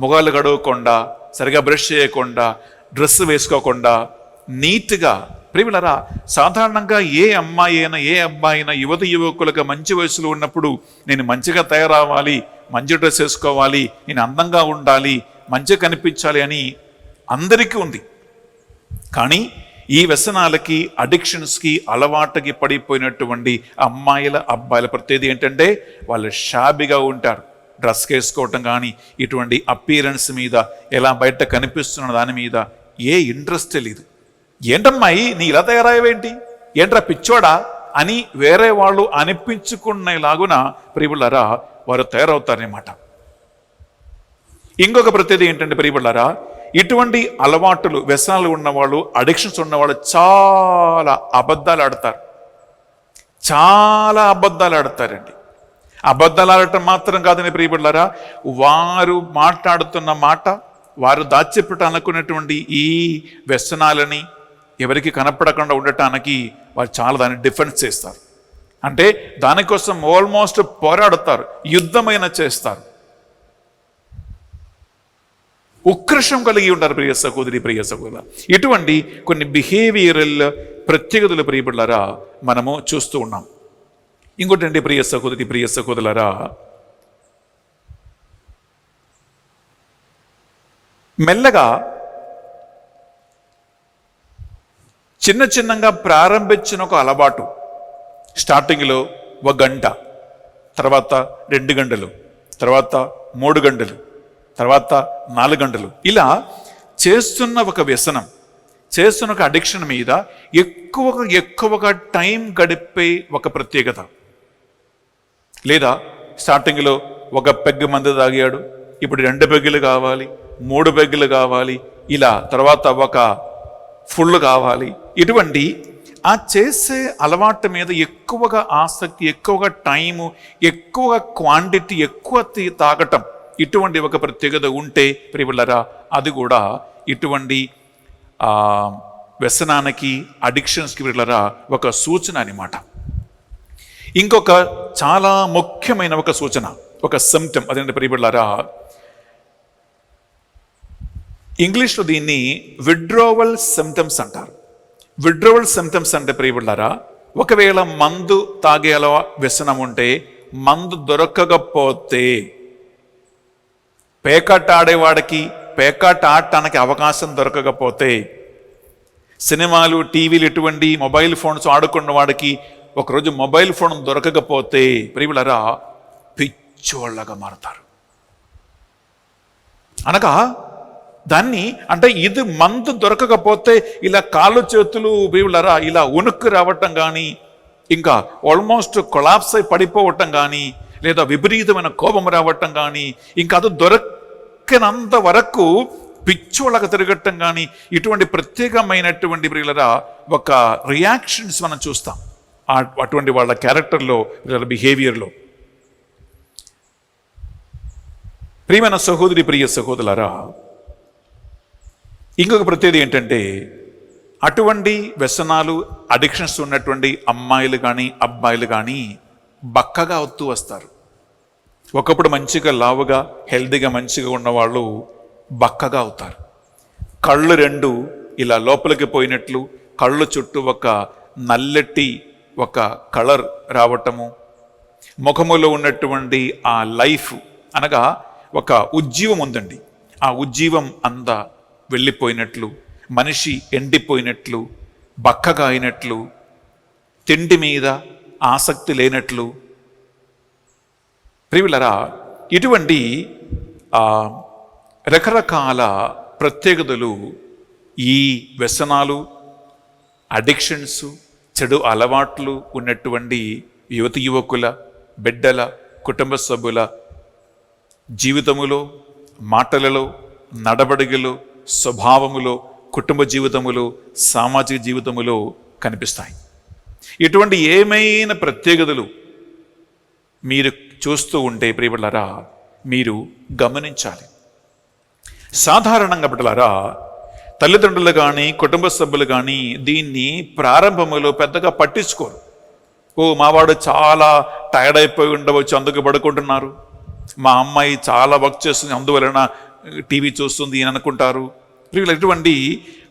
మొగాలు గడవకుండా, సరిగా బ్రష్ చేయకుండా, డ్రెస్ వేసుకోకుండా నీట్గా. ప్రియబిడ్డలారా సాధారణంగా ఏ అమ్మాయి అయినా, ఏ అబ్బాయి అయినా, యువకులుగా మంచి వయసులో ఉన్నప్పుడు నేను మంచిగా తయారవ్వాలి, మంచి డ్రెస్ వేసుకోవాలి, నేను అందంగా ఉండాలి, మంచిగా కనిపించాలి అని అందరికీ ఉంది. కానీ ఈ వ్యసనాలకి, అడిక్షన్స్కి, అలవాటుకి పడిపోయినటువంటి అమ్మాయిల, అబ్బాయిల ప్రత్యేకత ఏంటంటే వాళ్ళు షాబీగా ఉంటారు. డ్రెస్ వేసుకోవటం కానీ, ఇటువంటి అపీరెన్స్ మీద, ఎలా బయట కనిపిస్తున్న దాని మీద ఏ ఇంట్రెస్ట్ లేదు. ఏంటమ్మాయి నీ ఇలా తయారయ్యేవేంటి, ఏంట్రా పిచ్చోడా అని వేరే వాళ్ళు అనిపించుకునేలాగున ప్రియబిడ్డలారా వారు తయారవుతారన్నమాట. ఇంకొక ప్రత్యేకత ఏంటంటే ప్రియబిడ్డలారా ఇటువంటి అలవాటులు, వ్యసనాలు ఉన్నవాళ్ళు, అడిక్షన్స్ ఉన్నవాళ్ళు చాలా అబద్ధాలు ఆడతారండి. అబద్ధాలు ఆడటం మాత్రం కాదని ప్రియబిడ్డలారా వారు మాట్లాడుతున్న మాట, వారు దాచిపెట్టాలనుకున్నటువంటి ఈ వ్యసనాలని ఎవరికి కనపడకుండా ఉండటానికి వారు చాలా దాన్ని డిఫెన్స్ చేస్తారు. అంటే దానికోసం ఆల్మోస్ట్ పోరాడతారు, యుద్ధమైన చేస్తారు, ఉత్కర్షం కలిగి ఉంటారు ప్రియ సహోదరి, ప్రియ సహోదరుల. ఇటువంటి కొన్ని బిహేవియరల్ ప్రత్యేకతలు ప్రియబిడ్డలారా మనము చూస్తూ ఉన్నాం. ఇంకోటండి ప్రియ సహోదరి, ప్రియ సహోదరులారా మెల్లగా చిన్నగా ప్రారంభించిన ఒక అలవాటు స్టార్టింగ్లో 1 గంట, తర్వాత 2 గంటలు, తర్వాత 3 గంటలు, తర్వాత 4 గంటలు, ఇలా చేస్తున్న ఒక వ్యసనం, చేస్తున్న ఒక అడిక్షన్ మీద ఎక్కువగా టైం గడిపే ఒక ప్రత్యేకత. లేదా స్టార్టింగ్లో ఒక పెగ్గు మందు తాగాడు, ఇప్పుడు 2 పెగ్గులు కావాలి, 3 పెగ్గులు కావాలి, ఇలా తర్వాత ఒక ఫుల్ కావాలి. ఇటువంటి ఆ చేసే అలవాటు మీద ఎక్కువగా ఆసక్తి, ఎక్కువగా టైము, ఎక్కువగా క్వాంటిటీ, ఎక్కువ తాగటం, ఇటువంటి ఒక ప్రత్యేకత ఉంటే ప్రియబిళ్ళారా, అది కూడా ఇటువంటి వ్యసనానికి, అడిక్షన్స్కి ప్రియబిళ్ళారా ఒక సూచన అన్నమాట. ఇంకొక చాలా ముఖ్యమైన ఒక సూచన, ఒక సిమ్టమ్, అదేంటి ప్రియబిళ్ళారా, ఇంగ్లీష్లో దీన్ని విడ్రోవల్ సిమ్టమ్స్ అంటారు. విడ్రోవల్ సిమ్టమ్స్ అంటే ప్రియబిళ్ళారా, ఒకవేళ మందు తాగే వ్యసనం ఉంటే, మందు దొరకకపోతే, పేకాట ఆడేవాడికి పేకాట ఆడటానికి అవకాశం దొరకకపోతే, సినిమాలు, టీవీలు, ఇటువంటి మొబైల్ ఫోన్స్ ఆడుకున్న వాడికి ఒకరోజు మొబైల్ ఫోన్ దొరకకపోతే ప్రియబిళ్ళారా పిచ్చోళ్ళగా మారతారు. అనగా దాన్ని అంటే ఇది మందు దొరకకపోతే ఇలా కాళ్ళు చేతులు ప్రియబిళ్ళారా ఇలా ఉనుక్కు రావటం కానీ, ఇంకా ఆల్మోస్ట్ కొలాప్స్ అయి పడిపోవటం కానీ, లేదా విపరీతమైన కోపం రావటం కానీ, ఇంకా అది దొరకనంత వరకు పిచ్చోళ్ళగా తిరగటం కానీ, ఇటువంటి ప్రత్యేకమైనటువంటి ప్రియబిళ్ళారా ఒక రియాక్షన్స్ మనం చూస్తాం అటువంటి వాళ్ళ క్యారెక్టర్లో, బిహేవియర్లో. ప్రియమైన సహోదరి, ప్రియ సహోదరులారా, ఇంకొక ప్రత్యేకత ఏంటంటే, అటువంటి వ్యసనాలు, అడిక్షన్స్ ఉన్నటువంటి అమ్మాయిలు కానీ అబ్బాయిలు కానీ బక్కగా అవుతూ వస్తారు. ఒకప్పుడు మంచిగా లావుగా హెల్దీగా మంచిగా ఉన్నవాళ్ళు బక్కగా అవుతారు. కళ్ళు 2 ఇలా లోపలికి పోయినట్లు, కళ్ళు చుట్టూ ఒక నల్లటి ఒక కలర్ రావటము, ముఖములో ఉన్నటువంటి ఆ లైఫ్ అనగా ఒక ఉజ్జీవం ఉందండి, ఆ ఉజ్జీవం అంతా వెళ్ళిపోయినట్లు, మనిషి ఎండిపోయినట్లు, బక్కగా అయినట్లు, తిండి మీద ఆసక్తి లేనట్లు. ప్రియబిళ్ళారా, ఇటువంటి రకరకాల ప్రత్యేకతలు ఈ వ్యసనాలు, అడిక్షన్స్, చెడు అలవాట్లు ఉన్నటువంటి యువతి యువకుల, బిడ్డల, కుటుంబ సభ్యుల జీవితములో, మాటలలో, నడవడికలో, స్వభావములో, కుటుంబ జీవితములో, సామాజిక జీవితములో కనిపిస్తాయి. ఇటువంటి ఏమైనా ప్రత్యేకతలు మీరు చూస్తూ ఉంటే ప్రియబిళ్ళారా మీరు గమనించాలి. సాధారణంగా బిడ్డలారా తల్లిదండ్రులు కానీ కుటుంబ సభ్యులు కానీ దీన్ని ప్రారంభంలో పెద్దగా పట్టించుకోరు. మావాడు చాలా టైర్డ్ అయిపోయి ఉండవచ్చు, అందుకు పడుకుంటున్నారు, మా అమ్మాయి చాలా వర్క్ చేస్తుంది అందువలన టీవీ చూస్తుంది అని అనుకుంటారు. ఇటువంటి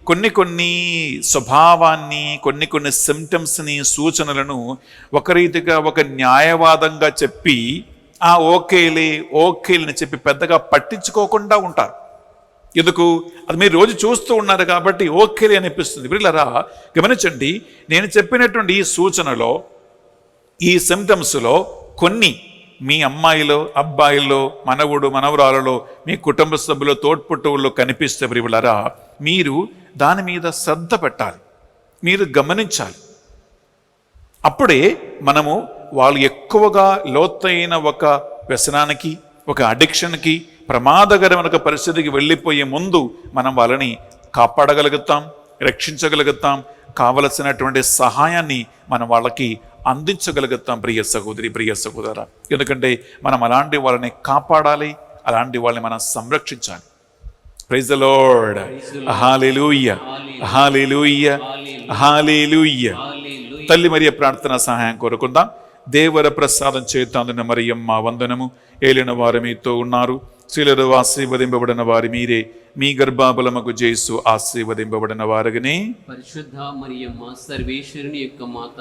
కొన్ని స్వభావాన్ని, కొన్ని సిమ్టమ్స్ని, సూచనలను ఒక రీతిగా ఒక న్యాయవాదంగా చెప్పి ఓకేలని చెప్పి పెద్దగా పట్టించుకోకుండా ఉంటారు. ఎందుకు? అది మీరు రోజు చూస్తూ ఉన్నారు కాబట్టి ఓకేలే అనిపిస్తుంది. వీళ్ళరా గమనించండి, నేను చెప్పినటువంటి ఈ సూచనలో, ఈ సిమ్టమ్స్లో కొన్ని మీ అమ్మాయిలో, అబ్బాయిల్లో, మనవుడు, మనవరాలలో, మీ కుటుంబ సభ్యులు, తోడ్పుట్టువుల్లో కనిపిస్తే ప్రియబిళ్ళారా మీరు దాని మీద శ్రద్ధ పెట్టాలి, మీరు గమనించాలి. అప్పుడే మనము వాళ్ళు ఎక్కువగా లోతైన ఒక వ్యసనానికి, ఒక అడిక్షన్కి, ప్రమాదకరమైన పరిస్థితికి వెళ్ళిపోయే ముందు మనం వాళ్ళని కాపాడగలుగుతాం, రక్షించగలుగుతాం, కావలసినటువంటి సహాయాన్ని మనం వాళ్ళకి అందించగలుగుతాం. ప్రియ సహోదరి, ప్రియ సహోదర, ఎందుకంటే మనం అలాంటి వాళ్ళని కాపాడాలి, అలాంటి వాళ్ళని మనం సంరక్షించాలి. Praise the lord. Hallelujah, hallelujah, hallelujah. తల్లి మరియ ప్రార్థన సహాయం కోరుకుందాం. దేవర ప్రసాదం చేతాందున మరియమ్మ వందనము. ఏలిన వారు మీతో ఉన్నారు, స్త్రీలలో ఆశీర్వదింపబడిన వారు మీరే, మీ గర్భఫలమగు యేసు ఆశీర్వదింపబడిన వారుగనే. పరిశుద్ధ మరియమ్మ సర్వేశ్వరుని యొక్క మాత,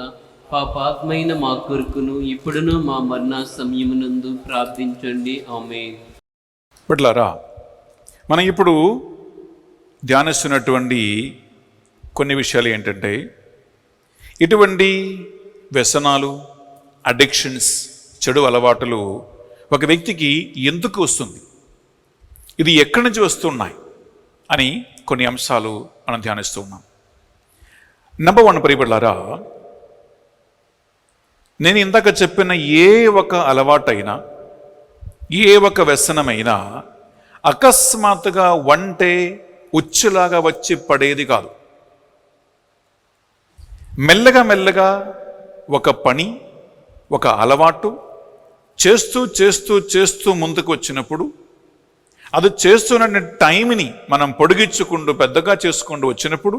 పాపాత్మైన మా కొరకును ఇప్పుడును మా మరణ సమయమునందు ప్రార్థించండి. ఆమేన్. బిడ్డలారా, మనం ఇప్పుడు ధ్యానిస్తున్నటువంటి కొన్ని విషయాలు ఏంటంటే, ఇటువంటి వ్యసనాలు, అడిక్షన్స్, చెడు అలవాటులు ఒక వ్యక్తికి ఎందుకు వస్తుంది, ఇది ఎక్కడి నుంచి వస్తున్నాయి అని కొన్ని అంశాలు మనం ధ్యానిస్తూ ఉన్నాం. నంబర్ 1 ప్రియబిడ్డలారా, నేను ఇందాక చెప్పిన ఏ ఒక అలవాటైనా, ఏ ఒక వ్యసనమైనా అకస్మాత్తుగా వంటే ఉచ్చులాగా వచ్చి పడేది కాదు. మెల్లగా మెల్లగా ఒక పని, ఒక అలవాటు చేస్తూ చేస్తూ చేస్తూ ముందుకు వచ్చినప్పుడు, అది చేస్తున్న టైంని మనం పొడిగించుకుంటూ పెద్దగా చేసుకుంటూ వచ్చినప్పుడు,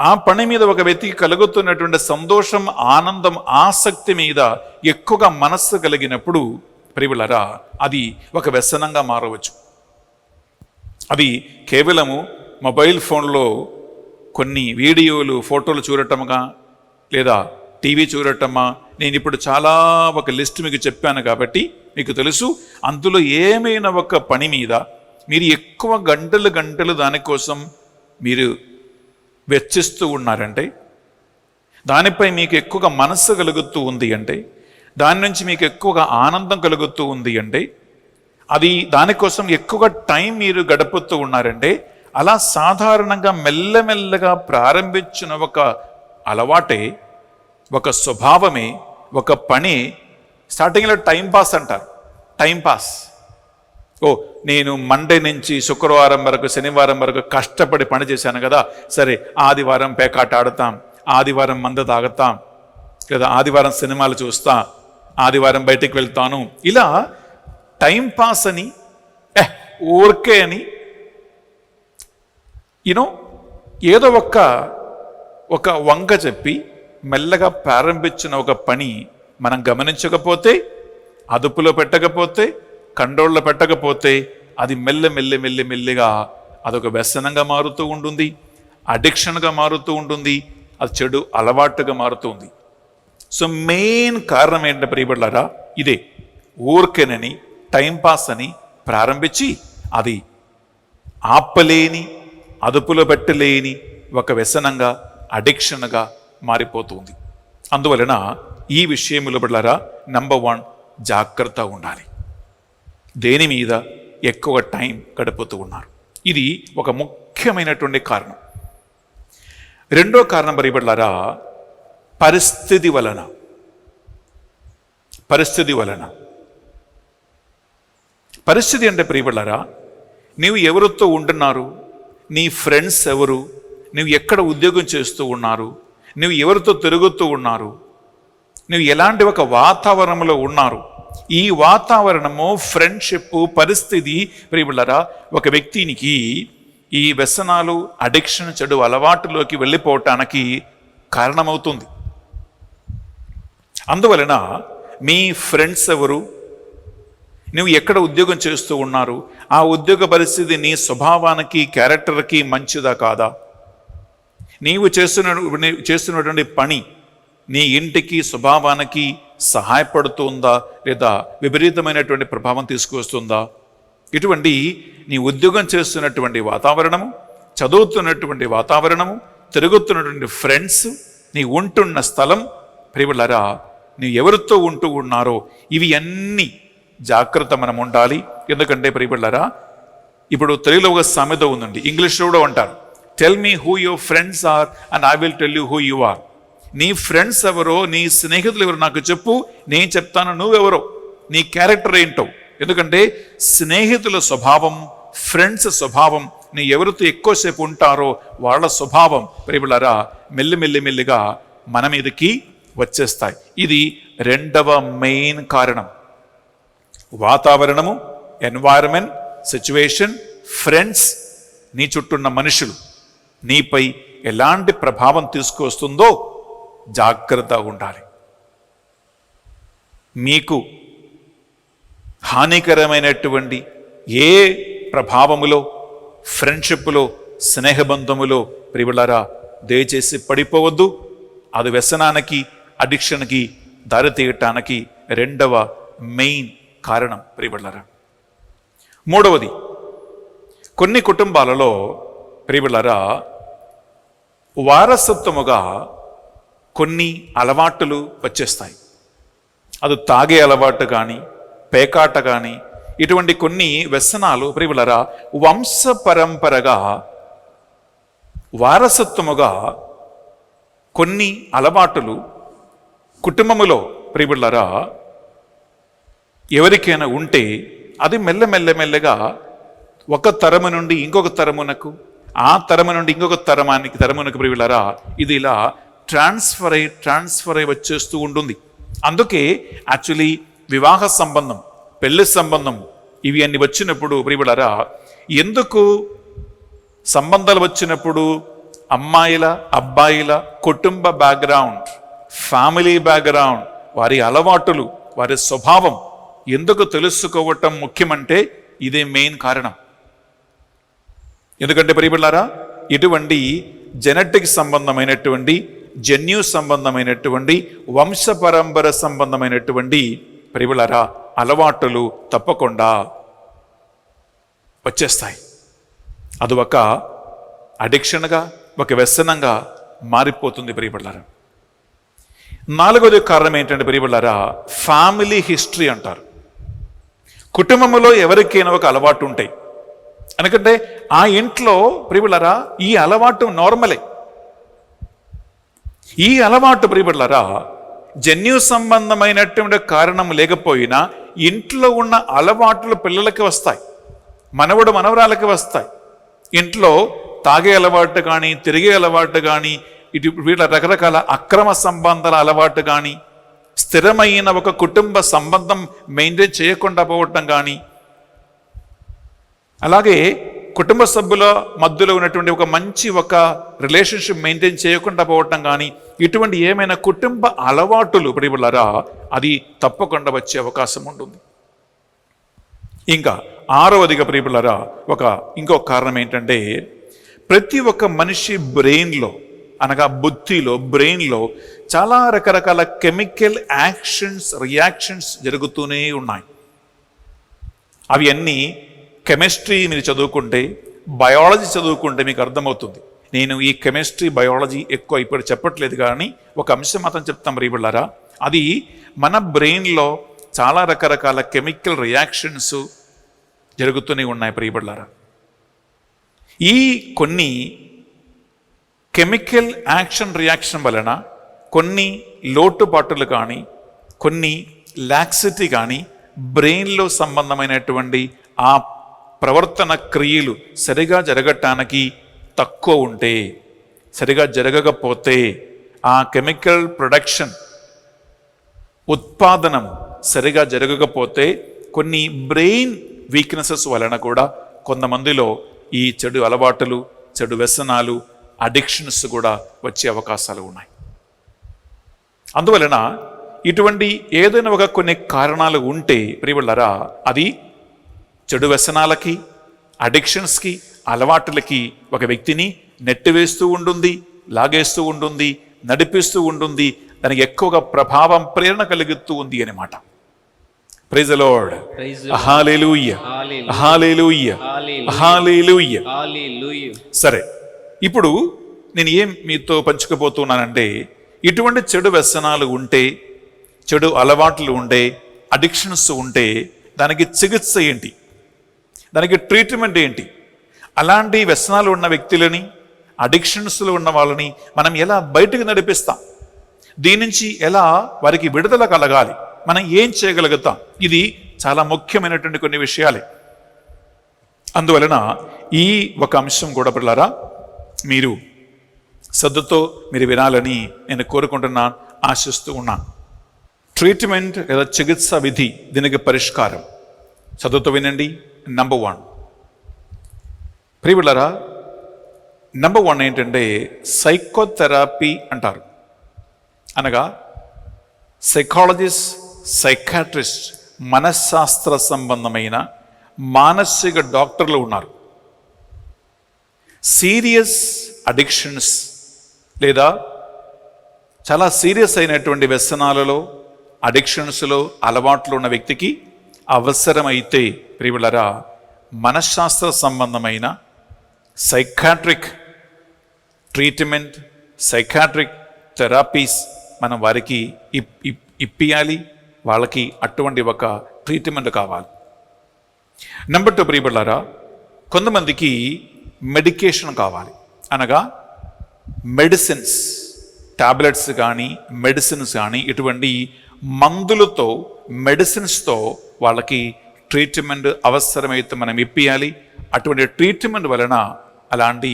ఆ పని మీద ఒక వ్యక్తికి కలుగుతున్నటువంటి సంతోషం, ఆనందం, ఆసక్తి మీద ఎక్కువగా మనస్సు కలిగినప్పుడు ప్రియులారా, అది ఒక వ్యసనంగా మారవచ్చు. అది కేవలము మొబైల్ ఫోన్లో కొన్ని వీడియోలు, ఫోటోలు చూడటముగా, లేదా టీవీ చూడటమా, నేను ఇప్పుడు చాలా ఒక లిస్ట్ మీకు చెప్పాను కాబట్టి మీకు తెలుసు. అందులో ఏమైనా ఒక పని మీద మీరు ఎక్కువ గంటలు గంటలు దానికోసం మీరు వెచ్చిస్తూ ఉన్నారంటే, దానిపై మీకు ఎక్కువగా మనస్సు కలుగుతూ ఉంది అంటే, దాని నుంచి మీకు ఎక్కువగా ఆనందం కలుగుతూ ఉంది అంటే, అది దానికోసం ఎక్కువగా టైం మీరు గడుపుతూ ఉన్నారంటే, అలా సాధారణంగా మెల్లమెల్లగా ప్రారంభించిన ఒక అలవాటే, ఒక స్వభావమే, ఒక పని స్టార్టింగ్లో టైంపాస్ అంటారు. టైంపాస్. నేను మండే నుంచి శుక్రవారం వరకు, శనివారం వరకు కష్టపడి పని చేశాను కదా, సరే ఆదివారం పేకాట ఆడతాం, ఆదివారం మంద తాగుతాం, లేదా ఆదివారం సినిమాలు చూస్తా, ఆదివారం బయటికి వెళ్తాను. ఇలా టైంపాస్ అని, ఊరికే అని, ఏదో ఒక వంక చెప్పి మెల్లగా ప్రారంభించిన ఒక పని మనం గమనించకపోతే, అదుపులో పెట్టకపోతే, కంట్రోల్లో పెట్టకపోతే, అది మెల్లిగా అదొక వ్యసనంగా మారుతూ ఉంటుంది, అడిక్షన్గా మారుతూ ఉంటుంది, అది చెడు అలవాటుగా మారుతుంది. సో మెయిన్ కారణం ఏంటంటే ప్రియబిడ్డలారా, ఇదే. ఊరికేనని, టైంపాస్ అని ప్రారంభించి అది ఆపలేని, అదుపులో పెట్టలేని ఒక వ్యసనంగా, అడిక్షన్గా మారిపోతుంది. అందువలన ఈ విషయంలో బిడ్డలారా, నంబర్ 1 జాగ్రత్త ఉండాలి. దేని మీద ఎక్కువ టైం గడుపుతూ ఉన్నారు, ఇది ఒక ముఖ్యమైనటువంటి కారణం. రెండో కారణం ప్రియబిడ్డలారా, పరిస్థితి వలన. పరిస్థితి అంటే ప్రియబిడ్డలారా, నీవు ఎవరితో ఉంటున్నారు, నీ ఫ్రెండ్స్ ఎవరు, నువ్వు ఎక్కడ ఉద్యోగం చేస్తూ ఉన్నారు, నువ్వు ఎవరితో తిరుగుతూ ఉన్నారు, నువ్వు ఎలాంటి ఒక వాతావరణంలో ఉన్నారు, ఈ వాతావరణము, ఫ్రెండ్షిప్, పరిస్థితి ప్రియబిడ్డలారా ఒక వ్యక్తినికి ఈ వ్యసనాలు, అడిక్షన్, చెడు అలవాటులోకి వెళ్ళిపోవటానికి కారణమవుతుంది. అందువలన మీ ఫ్రెండ్స్ ఎవరు, నువ్వు ఎక్కడ ఉద్యోగం చేస్తూ ఉన్నారు, ఆ ఉద్యోగ పరిస్థితి నీ స్వభావానికి, క్యారెక్టర్కి మంచిదా కాదా, నీవు చేస్తున్నటువంటి పని నీ ఇంటికి, స్వభావానికి సహాయపడుతుందా, లేదా విపరీతమైనటువంటి ప్రభావం తీసుకువస్తుందా, ఇటువంటి నీ ఉద్యోగం చేస్తున్నటువంటి వాతావరణము, చదువుతున్నటువంటి వాతావరణము, తిరుగుతున్నటువంటి ఫ్రెండ్స్, నీ ఉంటున్న స్థలం ప్రియబిడ్డలారా, నీవు ఎవరితో ఉంటూ ఉన్నారో ఇవి అన్నీ జాగ్రత్త మనం ఉండాలి. ఎందుకంటే ప్రియబిడ్డలారా, ఇప్పుడు తెలుగులో ఒక సామెత ఉందండి, ఇంగ్లీష్లో కూడా అంటారు, tell me who your friends are and I will tell you who you are. నీ ఫ్రెండ్స్ ఎవరో, నీ స్నేహితులు ఎవరో నాకు చెప్పు, నేను చెప్తాను నువ్వెవరో, నీ క్యారెక్టర్ ఏంటో. ఎందుకంటే స్నేహితుల స్వభావం, ఫ్రెండ్స్ స్వభావం, నీ ఎవరితో ఎక్కువసేపు ఉంటారో వాళ్ళ స్వభావం ప్రియబిడ్డలారా మెల్లిగా మన మీదకి వచ్చేస్తాయి. ఇది రెండవ మెయిన్ కారణం. వాతావరణము, ఎన్వైరన్మెంట్, సిచ్యువేషన్, ఫ్రెండ్స్, నీ చుట్టూన్న మనుషులు నీపై ఎలాంటి ప్రభావం తీసుకొస్తుందో జాగ్రత్తగా ఉండాలి. మీకు హానికరమైనటువంటి ఏ ప్రభావములో, ఫ్రెండ్షిప్లో, స్నేహబంధములో ప్రియబిడ్డలారా దయచేసి పడిపోవద్దు. అది వ్యసనానికి, అడిక్షన్కి దారితీయటానికి రెండవ మెయిన్ కారణం ప్రియబిడ్డలారా. మూడవది, కొన్ని కుటుంబాలలో ప్రియబిడ్డలారా వారసత్వముగా కొన్ని అలవాట్లు వచ్చేస్తాయి. అది తాగే అలవాటు కానీ, పేకాట కానీ ఇటువంటి కొన్ని వ్యసనాలు ప్రియులరా వంశ పరంపరగా వారసత్వముగా కొన్ని అలవాటులు కుటుంబములో ప్రియులరా ఎవరికైనా ఉంటే అది మెల్లగా ఒక తరము నుండి ఇంకొక తరమునకు, ఆ తరము నుండి ఇంకొక తరమునకు ప్రియులరా ఇది ఇలా ట్రాన్స్ఫర్ అయి వచ్చేస్తూ ఉంటుంది. అందుకే యాక్చువల్లీ వివాహ సంబంధం, పెళ్లి సంబంధం ఇవి అన్ని వచ్చినప్పుడు ప్రియులరా ఎందుకు సంబంధాలు వచ్చినప్పుడు అమ్మాయిల అబ్బాయిల కుటుంబ బ్యాక్గ్రౌండ్, ఫ్యామిలీ బ్యాక్గ్రౌండ్, వారి అలవాటులు, వారి స్వభావం ఎందుకు తెలుసుకోవటం ముఖ్యమంటే ఇదే మెయిన్ కారణం. ఎందుకంటే ప్రియబిడ్డలారా ఇటువంటి జెనెటిక్ సంబంధమైనటువంటి, జన్యు సంబంధమైనటువంటి, వంశ పరంపర సంబంధమైనటువంటి ప్రియబిడ్డలారా అలవాటులు తప్పకుండా వచ్చేస్తాయి. అది ఒక అడిక్షన్గా, ఒక వ్యసనంగా మారిపోతుంది ప్రియబిడ్డలారా. నాలుగోది కారణం ఏంటంటే ప్రియబిడ్డలారా ఫ్యామిలీ హిస్టరీ అంటారు. కుటుంబంలో ఎవరికైనా ఒక అలవాటు ఉంటాయి. ఎందుకంటే ఆ ఇంట్లో ప్రియబిడ్డలారా ఈ అలవాటు నార్మలే. ఈ అలవాటు ప్రియబిడ్డలారా జన్యు సంబంధమైనటువంటి కారణం లేకపోయినా ఇంట్లో ఉన్న అలవాట్లు పిల్లలకి వస్తాయి, మనవడు మనవరాలకి వస్తాయి. ఇంట్లో తాగే అలవాటు కానీ, తిరిగే అలవాటు కానీ, ఇటు వీళ్ళ రకరకాల అక్రమ సంబంధాల అలవాటు కానీ, స్థిరమైన ఒక కుటుంబ సంబంధం మెయింటైన్ చేయకుండా పోవటం కానీ, అలాగే కుటుంబ సభ్యుల మధ్యలో ఉన్నటువంటి ఒక మంచి ఒక రిలేషన్షిప్ మెయింటైన్ చేయకుండా పోవటం కానీ, ఇటువంటి ఏమైనా కుటుంబ అలవాటులు ప్రియబిడ్డలారా అది తప్పకుండా వచ్చే అవకాశం ఉంటుంది. ఇంకా ఆరవదిగా ప్రియబిడ్డలారా ఇంకో కారణం ఏంటంటే ప్రతి ఒక్క మనిషి బ్రెయిన్లో అనగా బుద్ధిలో, బ్రెయిన్లో చాలా రకరకాల కెమికల్ రియాక్షన్స్ జరుగుతూనే ఉన్నాయి. అవి అన్నీ కెమిస్ట్రీ మీరు చదువుకుంటే, బయాలజీ చదువుకుంటే మీకు అర్థమవుతుంది. నేను ఈ కెమిస్ట్రీ బయాలజీ ఎక్కువ ఇప్పుడు చెప్పట్లేదు, కానీ ఒక అంశం మాత్రం చెప్తాం ప్రియబిడ్డలారా. అది మన బ్రెయిన్లో చాలా రకరకాల కెమికల్ రియాక్షన్స్ జరుగుతూనే ఉన్నాయి ప్రియబిడ్డలారా. ఈ కొన్ని కెమికల్ రియాక్షన్ వలన కొన్ని లోటుపాటులు కానీ, కొన్ని లాక్సిటీ కానీ, బ్రెయిన్లో సంబంధమైనటువంటి ఆ ప్రవర్తన క్రియలు సరిగా జరగటానికి తక్కువ ఉంటే, సరిగా జరగకపోతే, ఆ కెమికల్ ప్రొడక్షన్ ఉత్పాదనం సరిగా జరగకపోతే కొన్ని బ్రెయిన్ వీక్నెసెస్ వలన కూడా కొంతమందిలో ఈ చెడు అలవాటులు, చెడు వ్యసనాలు, అడిక్షన్స్ కూడా వచ్చే అవకాశాలు ఉన్నాయి. అందువలన ఇటువంటి ఏదైనా ఒక కొన్ని కారణాలు ఉంటే ప్రియబిడ్డలారా అది చెడు వ్యసనాలకి, అడిక్షన్స్కి, అలవాటులకి ఒక వ్యక్తిని నెట్టివేస్తూ ఉంటుంది, లాగేస్తూ ఉంటుంది, నడిపిస్తూ ఉంటుంది. దానికి ఎక్కువగా ప్రభావం, ప్రేరణ కలుగుతూ ఉంది అన్నమాట. Praise the lord. Hallelujah, hallelujah, hallelujah. సరే, ఇప్పుడు నేను ఏం మీతో పంచుకోబోతున్నానంటే ఇటువంటి చెడు వ్యసనాలు ఉంటే, చెడు అలవాట్లు ఉంటే, అడిక్షన్స్ ఉంటే దానికి చికిత్స ఏంటి, దానికి ట్రీట్మెంట్ ఏంటి, అలాంటి వ్యసనాలు ఉన్న వ్యక్తులని, అడిక్షన్స్లో ఉన్న వాళ్ళని మనం ఎలా బయటకు నడిపిస్తాం, దీని నుంచి ఎలా వారికి విడుదల కలగాలి, మనం ఏం చేయగలుగుతాం, ఇది చాలా ముఖ్యమైనటువంటి కొన్ని విషయాలే. అందువలన ఈ ఒక అంశం కూడా పిల్లరా మీరు శ్రద్ధతో మీరు వినాలని నేను కోరుకుంటున్నాను, ఆశిస్తూ ఉన్నాను. ట్రీట్మెంట్ లేదా చికిత్స విధి, దీనికి పరిష్కారం శ్రద్ధతో వినండి. నంబర్ 1 ప్రియబిడ్డలారా, నంబర్ 1 ఏంటంటే సైకోథెరపీ అంటారు. అనగా సైకాలజిస్ట్, సైకాట్రిస్ట్, మనశ్శాస్త్ర సంబంధమైన మానసిక డాక్టర్లు ఉన్నారు. సీరియస్ అడిక్షన్స్ లేదా చాలా సీరియస్ అయినటువంటి వ్యసనాలలో, అడిక్షన్స్లో అలవాట్లు ఉన్న వ్యక్తికి అవసరమైతే ప్రియబిడ్డలారా మనశ్శాస్త్ర సంబంధమైన సైకాట్రిక్ ట్రీట్మెంట్, సైకాట్రిక్ థెరపీస్ మనం వారికి ఇప్పియాలి. వాళ్ళకి అటువంటి ఒక ట్రీట్మెంట్ కావాలి. నెంబర్ 2 ప్రియబిడ్డలారా, కొంతమందికి మెడికేషన్ కావాలి. అనగా మెడిసిన్స్, టాబ్లెట్స్ కానీ మెడిసిన్స్ కానీ ఇటువంటి మందులతో మెడిసిన్స్తో వాళ్ళకి ట్రీట్మెంట్ అవసరమైతే మనం ఇప్పియాలి. అటువంటి ట్రీట్మెంట్ వలన అలాంటి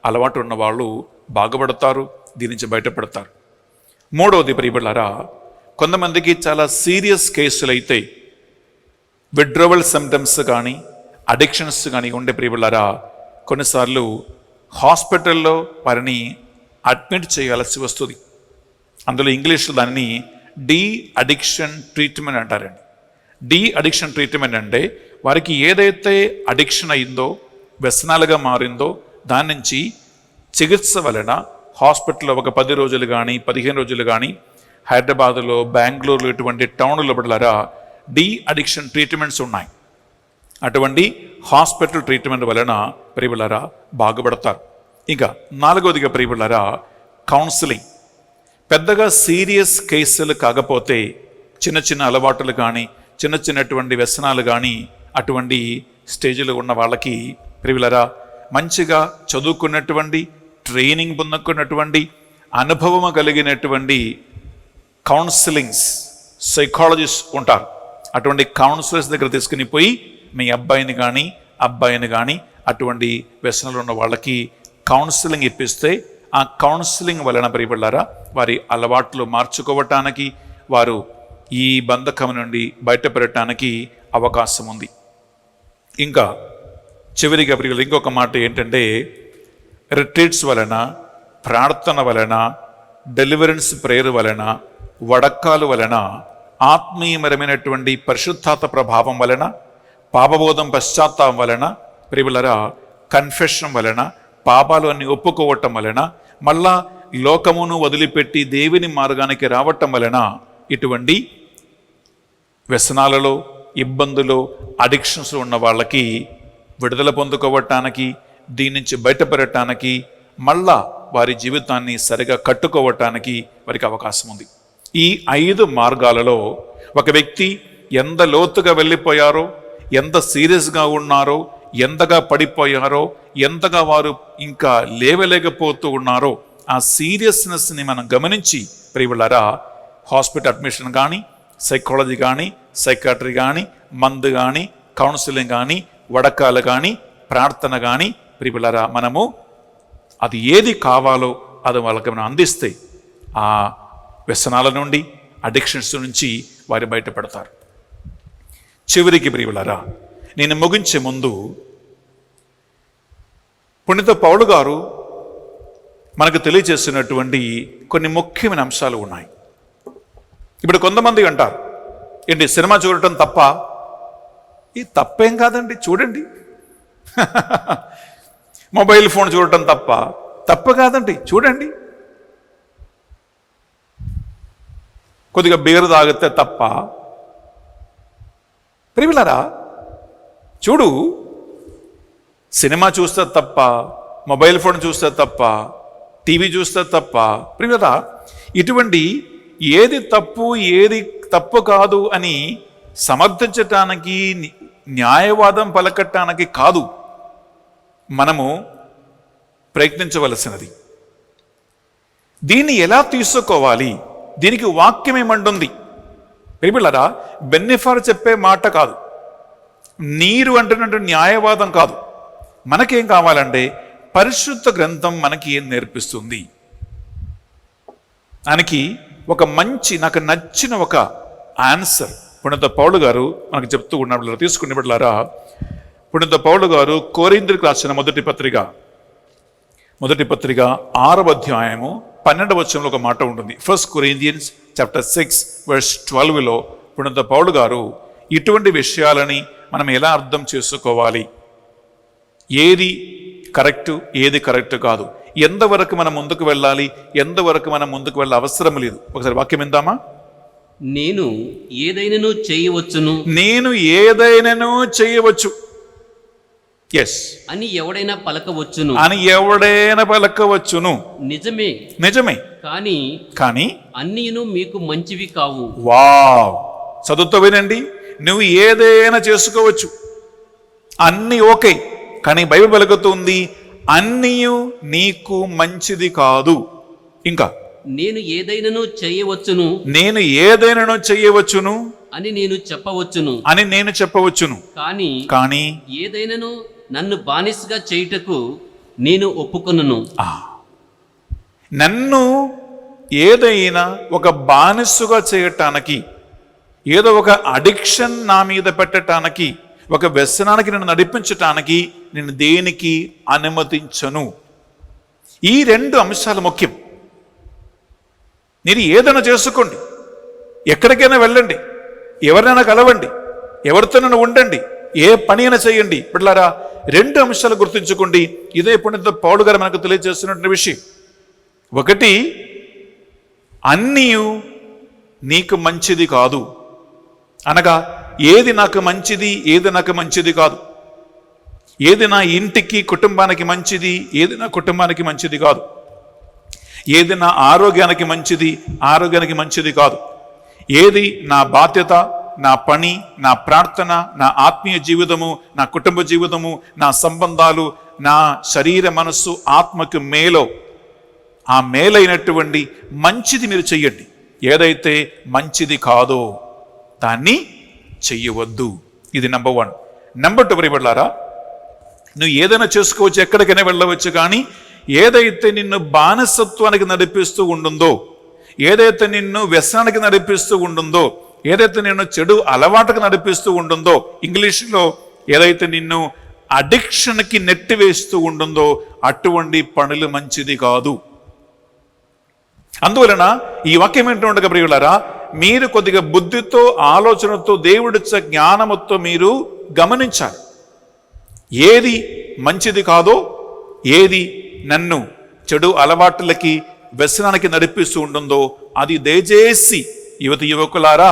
అలవాటు ఉన్న వాళ్ళు బాగుపడతారు, దీని నుంచి బయటపడతారు. 3వది ప్రియబిడ్డలారా, కొంతమందికి చాలా సీరియస్ కేసులు అయితే విత్డ్రావల్ సిమ్టమ్స్ కానీ అడిక్షన్స్ కానీ ఉండే ప్రియబిడ్డలారా, కొన్నిసార్లు హాస్పిటల్లో వారిని అడ్మిట్ చేయాల్సి వస్తుంది. అందులో ఇంగ్లీష్లో దానిని డీ అడిక్షన్ ట్రీట్మెంట్ అంటారండి. డీ అడిక్షన్ ట్రీట్మెంట్ అంటే వారికి ఏదైతే అడిక్షన్ అయిందో, వ్యసనాలుగా మారిందో దాని నుంచి చికిత్స వలన హాస్పిటల్లో ఒక 10 రోజులు కానీ 15 రోజులు కానీ హైదరాబాదులో, బెంగళూరులో ఇటువంటి టౌన్లో బిడ్డలారా డీ అడిక్షన్ ట్రీట్మెంట్స్ ఉన్నాయి. అటువంటి హాస్పిటల్ ట్రీట్మెంట్ వలన ప్రియబిడ్డలారా బాగుపడతారు. ఇంకా 4వదిగా ప్రియబిడ్డలారా, కౌన్సిలింగ్. పెద్దగా సీరియస్ కేసులు కాకపోతే చిన్న చిన్న అలవాట్లు కానీ చిన్నటువంటి వ్యసనాలు కానీ అటువంటి స్టేజ్లో ఉన్న వాళ్ళకి ప్రియబిడ్డలారా మంచిగా చదువుకున్నటువంటి, ట్రైనింగ్ పొందుకున్నటువంటి, అనుభవం కలిగినటువంటి కౌన్సిలింగ్స్ సైకాలజిస్ట్ ఉంటారు. అటువంటి కౌన్సిలర్స్ దగ్గర తీసుకుని పోయి మీ అబ్బాయిని కానీ అబ్బాయిని కానీ అటువంటి వ్యసనాలు ఉన్న వాళ్ళకి కౌన్సిలింగ్ ఇప్పిస్తే ఆ కౌన్సిలింగ్ వలన ప్రియబిడ్డలారా వారి అలవాట్లు మార్చుకోవటానికి, వారు ఈ బంధకం నుండి బయటపడటానికి అవకాశం ఉంది. ఇంకా చివరిగా ప్రియబిడ్డలారా ఇంకొక మాట ఏంటంటే, రిట్రీట్స్ వలన, ప్రార్థన వలన, డెలివరెన్స్ ప్రేయర్ వలన, వడక్కాలు వలన, ఆత్మీయమరమైనటువంటి పరిశుద్ధాత్మ ప్రభావం వలన, పాపబోధం పశ్చాత్తాపం వలన ప్రియబిడ్డలారా కన్ఫెషన్ వలన, పాపాలు అన్ని ఒప్పుకోవటం వలన, మళ్ళా లోకమును వదిలిపెట్టి దేవుని మార్గానికి రావటం వలన ఇటువంటి వ్యసనాలలో, ఇబ్బందులు, అడిక్షన్స్ ఉన్న వాళ్ళకి విడుదల పొందుకోవటానికి, దీని నుంచి బయటపడటానికి, మళ్ళా వారి జీవితాన్ని సరిగా కట్టుకోవటానికి వారికి అవకాశం ఉంది. ఈ 5 మార్గాలలో ఒక వ్యక్తి ఎంత లోతుగా వెళ్ళిపోయారో, ఎంత సీరియస్గా ఉన్నారో, ఎంతగా పడిపోయారో, ఎంతగా వారు ఇంకా లేవలేకపోతూ ఉన్నారో ఆ సీరియస్నెస్ని మనం గమనించి ప్రియబిడ్డలారా హాస్పిటల్ అడ్మిషన్ కానీ, సైకాలజీ కానీ, సైకాట్రీ కానీ, మందు కానీ, కౌన్సిలింగ్ కానీ, వడకాలు కానీ, ప్రార్థన కానీ ప్రియబిడ్డలారా మనము అది ఏది కావాలో అది వాళ్ళకి మనం అందిస్తే ఆ వ్యసనాల నుండి, అడిక్షన్స్ నుంచి వారు బయటపడతారు. చివరికి ప్రియబిడ్డలారా నేను ముగించే ముందు పునీత పౌలు గారు మనకు తెలియజేస్తున్నటువంటి కొన్ని ముఖ్యమైన అంశాలు ఉన్నాయి. ఇప్పుడు కొంతమంది అంటారు, ఏంటి సినిమా చూడటం తప్ప? ఈ తప్పేం కాదండి, చూడండి. మొబైల్ ఫోన్ చూడటం తప్ప కాదండి, చూడండి. కొద్దిగా బీరు తాగితే తప్ప? ప్రియబిడ్డలారా చూడు, సినిమా చూస్తే తప్ప, మొబైల్ ఫోన్ చూస్తే తప్ప, టీవీ చూస్తే తప్ప? ప్రియబిడ్డలారా ఇటువంటి ఏది తప్పు ఏది తప్పు కాదు అని సమర్థించటానికి, న్యాయవాదం పలకటానికి కాదు మనము ప్రయత్నించవలసినది. దీన్ని ఎలా తీసుకోవాలి, దీనికి వాక్యం ఏమంటుంది? ప్రియబిడ్డలారా బెన్నెఫార్ చెప్పే మాట కాదు, నీరు అంటున్నట్టు న్యాయవాదం కాదు. మనకేం కావాలంటే పరిశుద్ధ గ్రంథం మనకి ఏం నేర్పిస్తుంది, దానికి ఒక మంచి నాకు నచ్చిన ఒక ఆన్సర్ పునీత పౌలు గారు మనకు చెప్తూ ఉన్న తీసుకునే బిడ్డలారా, పునీత పౌలు గారు కొరింథీయులకు రాసిన మొదటి పత్రిక 6వ అధ్యాయము 12వ వచనంలో ఒక మాట ఉంటుంది. 1 Corinthians chapter 6 verse 12లో పునీత పౌలు గారు ఇటువంటి విషయాలని మనం ఎలా అర్థం చేసుకోవాలి, ఏది కరెక్టు ఏది కరెక్ట్ కాదు, ఎంతవరకు మనం ముందుకు వెళ్ళాలి, ఎంతవరకు మనం ముందుకు వెళ్ళ అవసరం లేదు. ఒకసారి వాక్యం విందామా? నేను ఏదైనాను చేయవచ్చు ఎస్ అని ఎవడైనా పలకవచ్చును. నిజమే కానీ అన్నీను మీకు మంచివి కావు. వావ్, చదువుతో వినండి. నువ్వు ఏదైనా చేసుకోవచ్చు, అన్నీ ఓకే. కానీ బైబిల్ పలుకుతుంది, అన్నీ నీకు మంచిది కాదు. ఇంకా నేను ఏదైనాను చేయవచ్చును నేను ఏదైనాను చేయవచ్చును అని నేను చెప్పవచ్చును అని నేను చెప్పవచ్చును, కానీ ఏదైనాను నన్ను బానిసగా చేయుటకు నేను ఒప్పుకొనును. నన్ను ఏదైనా ఒక బానిసగా చేయటానికి, ఏదో ఒక అడిక్షన్ నా మీద పెట్టడానికి, ఒక వ్యసనానికి నన్ను నడిపించటానికి నేను దేనికి అనుమతించను. ఈ రెండు అంశాలు ముఖ్యం. మీరు ఏదైనా చేసుకోండి, ఎక్కడికైనా వెళ్ళండి, ఎవరినైనా కలవండి, ఎవరితోనైనా ఉండండి, ఏ పని అయినా చేయండి. బిడ్డలారా, రెండు అంశాలు గుర్తుంచుకోండి. ఇదే పుణ్యత పౌలు గారు మనకు తెలియజేస్తున్న విషయం. ఒకటి, అన్నీ నీకు మంచిది కాదు అనగా ఏది నాకు మంచిది, ఏది నాకు మంచిది కాదు, ఏది నా ఇంటికి కుటుంబానికి మంచిది, ఏది నా కుటుంబానికి మంచిది కాదు, ఏది నా ఆరోగ్యానికి మంచిది, ఆరోగ్యానికి మంచిది కాదు, ఏది నా బాధ్యత, నా పని, నా ప్రార్థన, నా ఆత్మీయ జీవితము, నా కుటుంబ జీవితము, నా సంబంధాలు, నా శరీర మనస్సు ఆత్మకు మేలో, ఆ మేలైనటువంటి మంచిది మీరు చెయ్యండి. ఏదైతే మంచిది కాదో దాన్ని చెయ్యవద్దు. ఇది నంబర్ 1. నంబర్ 2 ప్రియబిడ్డలారా, నువ్వు ఏదైనా చేసుకోవచ్చు, ఎక్కడికైనా వెళ్ళవచ్చు, కానీ ఏదైతే నిన్ను బానిసత్వానికి నడిపిస్తూ ఉంటుందో, ఏదైతే నిన్ను వ్యసనానికి నడిపిస్తూ ఉంటుందో, ఏదైతే నిన్ను చెడు అలవాటుకు నడిపిస్తూ ఉంటుందో, ఇంగ్లీష్లో ఏదైతే నిన్ను అడిక్షన్కి నెట్టివేస్తూ ఉంటుందో అటువంటి పనులు మంచిది కాదు. అందువలన ఈ వాక్యం ఏంటంటే ప్రియులారా, మీరు కొద్దిగా బుద్ధితో, ఆలోచనతో, దేవుడిచ్చే జ్ఞానముతో మీరు గమనించాలి. ఏది మంచిది కాదో, ఏది నన్ను చెడు అలవాట్లకి, వ్యసనానికి నడిపిస్తూ ఉంటుందో అది దయచేసి యువకులారా,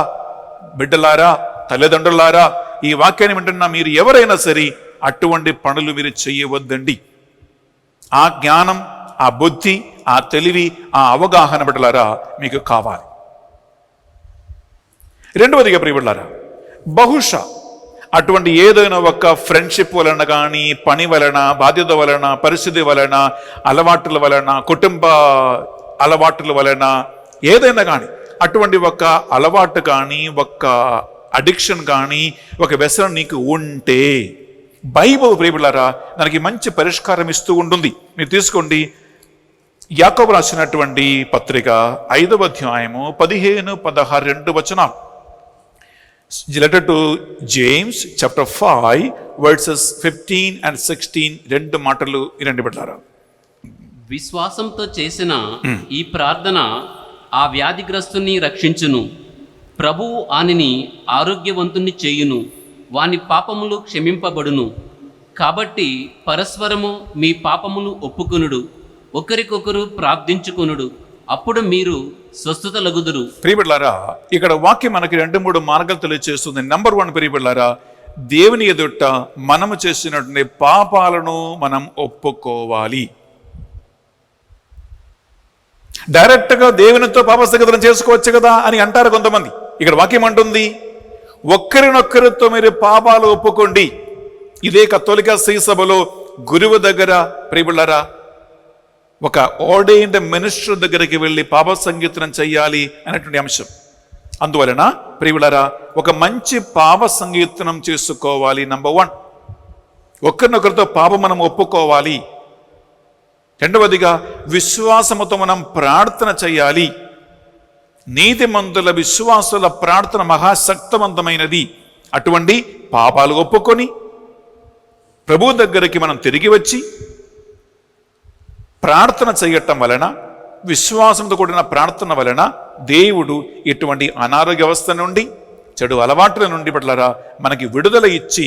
బిడ్డలారా, తల్లిదండ్రులారా, ఈ వాక్యాన్ని వింటున్నా మీరు ఎవరైనా సరే అటువంటి పనులు మీరు చేయవద్దండి. ఆ జ్ఞానం, ఆ బుద్ధి, ఆ తెలివి, ఆ అవగాహన బిడ్డలారా మీకు కావాలి. రెండవదిగా ప్రియబిడ్డలారా, బహుశా అటువంటి ఏదైనా ఒక ఫ్రెండ్షిప్ వలన కానీ, పని వలన, బాధ్యత వలన, పరిస్థితి వలన, అలవాట్ల వలన, కుటుంబ అలవాట్ల వలన, ఏదైనా కానీ అటువంటి ఒక అలవాటు కానీ, ఒక అడిక్షన్ కానీ, ఒక వ్యసనం నీకు ఉంటే బైబిల్ ప్రియబిడ్డలారా దానికి మంచి పరిష్కారం ఇస్తూ ఉంటుంది. మీరు తీసుకోండి, యాకోబు రాసినటువంటి పత్రిక 5వ అధ్యాయము 15, 16 2 వచనాలు. Letter to James chapter 5 verses 15 and 16 రెండు మాటలు వినండి బిడ్డలారా. విశ్వాసంతో చేసిన ఈ ప్రార్థన ఆ వ్యాధిగ్రస్తుని రక్షించును. ప్రభువు ఆనిని ఆరోగ్యవంతుని చేయును, వాని పాపములు క్షమింపబడును. కాబట్టి పరస్పరము మీ పాపములు ఒప్పుకొనుడు, ఒకరికొకరు ప్రార్థించుకొనుడు, అప్పుడు మీరు స్వస్థత లగుదురు. ప్రియబిడ్డలారా, ఇక్కడ వాక్యం మనకి 2-3 మార్గాలు తెలియజేస్తుంది. నంబర్ 1 ప్రియబిడ్డలారా, దేవుని ఎదుట మనము చేసినటువంటి పాపాలను మనం ఒప్పుకోవాలి. డైరెక్ట్గా దేవునితో పాపస్థిగతం చేసుకోవచ్చు కదా అని అంటారు కొంతమంది. ఇక్కడ వాక్యం అంటుంది, ఒక్కరినొక్కరితో మీరు పాపాలు ఒప్పుకోండి. ఇదే కథోలిక శ్రీసభలో గురువు దగ్గర ప్రియబిడ్డలారా ఒక ఆర్డైన్డ్ మినిస్టర్ దగ్గరికి వెళ్ళి పాప సంకీర్తనం చెయ్యాలి అనేటువంటి అంశం. అందువలన ప్రియులారా, ఒక మంచి పాప సంకీర్తనం చేసుకోవాలి. నంబర్ 1, ఒకరినొకరితో పాపం మనం ఒప్పుకోవాలి. రెండవదిగా విశ్వాసముతో మనం ప్రార్థన చేయాలి. నీతిమంతుల విశ్వాసుల ప్రార్థన మహాశక్తివంతమైనది. అటువంటి పాపాలు ఒప్పుకొని ప్రభు దగ్గరికి మనం తిరిగి వచ్చి ప్రార్థన చేయటం వలన, విశ్వాసంతో కూడిన ప్రార్థన వలన దేవుడు ఇటువంటి అనారోగ్య వ్యవస్థ నుండి, చెడు అలవాట్ల నుండి పట్లరా మనకి విడుదల ఇచ్చి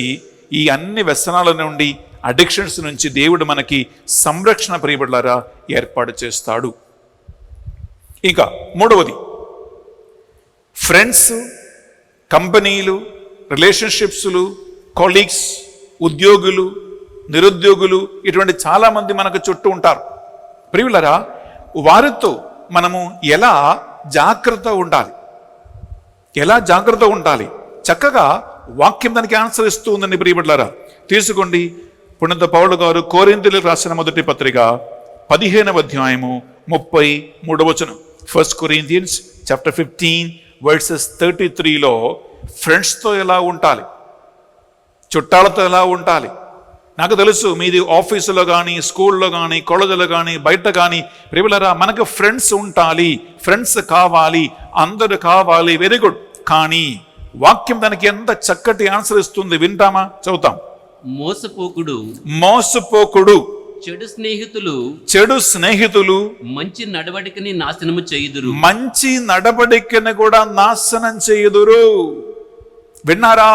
ఈ అన్ని వ్యసనాల నుండి, అడిక్షన్స్ నుంచి దేవుడు మనకి సంరక్షణ ప్రియబడ్లారా ఏర్పాటు చేస్తాడు. ఇంకా మూడవది, ఫ్రెండ్స్, కంపెనీలు, రిలేషన్షిప్స్లు, కొలీగ్స్, ఉద్యోగులు, నిరుద్యోగులు, ఇటువంటి చాలామంది మనకు చుట్టూ ఉంటారు. ప్రియులరా, వారితో మనము ఎలా జాగ్రత్త ఉండాలి, చక్కగా వాక్యం దానికి ఆన్సర్ ఇస్తూ ఉందండి ప్రియబిడ్డలారా. తీసుకోండి, పుణ్యత పౌలు గారు కొరింథీయులకు రాసిన మొదటి పత్రిక 15వ అధ్యాయము 33వ వచనం. 1 Corinthians chapter 15 verses 33లో ఫ్రెండ్స్తో ఎలా ఉండాలి, చుట్టాలతో ఎలా ఉండాలి. నాకు తెలుసు మీది ఆఫీసులో కానీ, స్కూల్లో కానీ, కాలేజీలో కానీ, బయట కానీ ప్రియబిడ్డలారా, మనకు ఫ్రెండ్స్ ఉండాలి, ఫ్రెండ్స్ కావాలి, అందరూ కావాలి, వెరీ గుడ్. కానీ వాక్యం దానికి ఎంత చక్కటి ఆన్సర్ ఇస్తుంది, వింటామా? చదువుతాం. మోసపోకుడు, చెడు స్నేహితులు మంచి నడవడికని నాశనము చేయుదురు. మంచి నడవడికని కూడా నాశనం చేయుదురు. విన్నారా?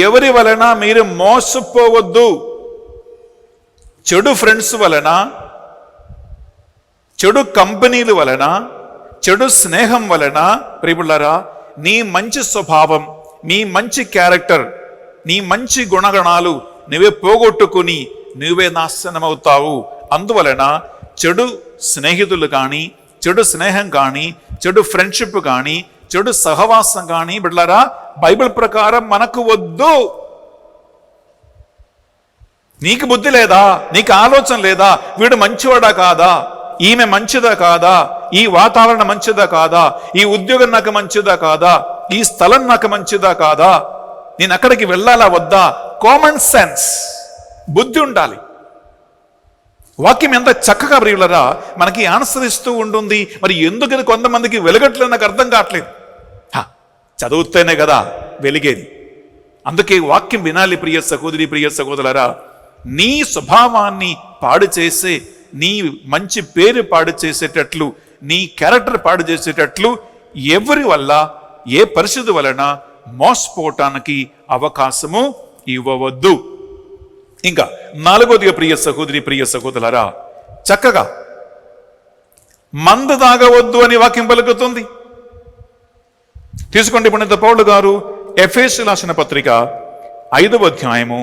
ఎవరి వలన మీరు మోసపోవద్దు. చెడు ఫ్రెండ్స్ వలన, చెడు కంపెనీల వలన, చెడు స్నేహం వలన ప్రియబిడ్డలారా, నీ మంచి స్వభావం, నీ మంచి క్యారెక్టర్, నీ మంచి గుణగణాలు నువ్వే పోగొట్టుకుని నువ్వే నాశనమవుతావు. అందువలన చెడు స్నేహితులు కానీ, చెడు స్నేహం కానీ, చెడు ఫ్రెండ్షిప్ కానీ, చెడు సహవాసం కానీ బిడ్డలారా బైబిల్ ప్రకారం మనకు వద్దు. నీకు బుద్ధి లేదా? నీకు ఆలోచన లేదా? వీడు మంచివాడా కాదా? ఈమె మంచిదా కాదా? ఈ వాతావరణం మంచిదా కాదా? ఈ ఉద్యోగం నాకు మంచిదా కాదా? ఈ స్థలం నాకు మంచిదా కాదా? నేను అక్కడికి వెళ్ళాలా వద్దా? కామన్ సెన్స్, బుద్ధి ఉండాలి. వాక్యం ఎంత చక్కగా ప్రియులరా మనకి ఆన్సర్ ఇస్తూ ఉంటుంది. మరి ఎందుకని కొంతమందికి వెలగట్లేదు నాకు అర్థం కావట్లేదు. చదువుతేనే కదా వెలిగేది. అందుకే వాక్యం వినాలి ప్రియ సహోదరి, ప్రియ సహోదరులారా. నీ స్వభావాన్ని పాడు చేసే, నీ మంచి పేరు పాడు చేసేటట్లు, నీ క్యారెక్టర్ పాడు చేసేటట్లు ఎవరి వల్ల, ఏ పరిస్థితి వలన మోసపోవటానికి అవకాశము ఇవ్వవద్దు. ఇంకా 4వదిగా ప్రియ సహోదరి, ప్రియ సహోదరులారా, చక్కగా మందు తాగవద్దు అని వాక్యం పలుకుతుంది. తీసుకోండి, పుణ్యత పౌలు గారు ఎఫెసీయులకు రాసిన పత్రిక 5వ అధ్యాయము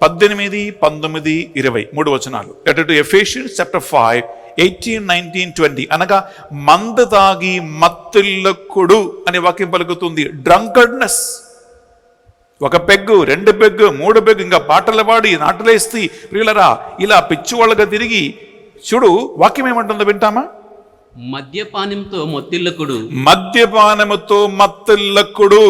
18, 19, 20 3 వచనాలు. లెటర్ టు ఎఫెసియన్స్ చాప్టర్ 5 18, 19, 20 అనగా మందు తాగి మత్తులకుడు అనే వాక్యం పలుకుతుంది. డ్రంకర్డ్నెస్, 1 పెగ్గు 2 పెగ్గు 3 పెగ్గు ఇంకా పాటలు పాడి నాటలేస్తే ప్రియులరా ఇలా పిచ్చివాళ్ళగా తిరిగి చూడు. వాక్యం ఏమంటుందో వింటామా? మద్యపానంతో మత్తిల్లకుడు, మద్యపానముతో మత్తిల్లకుడు,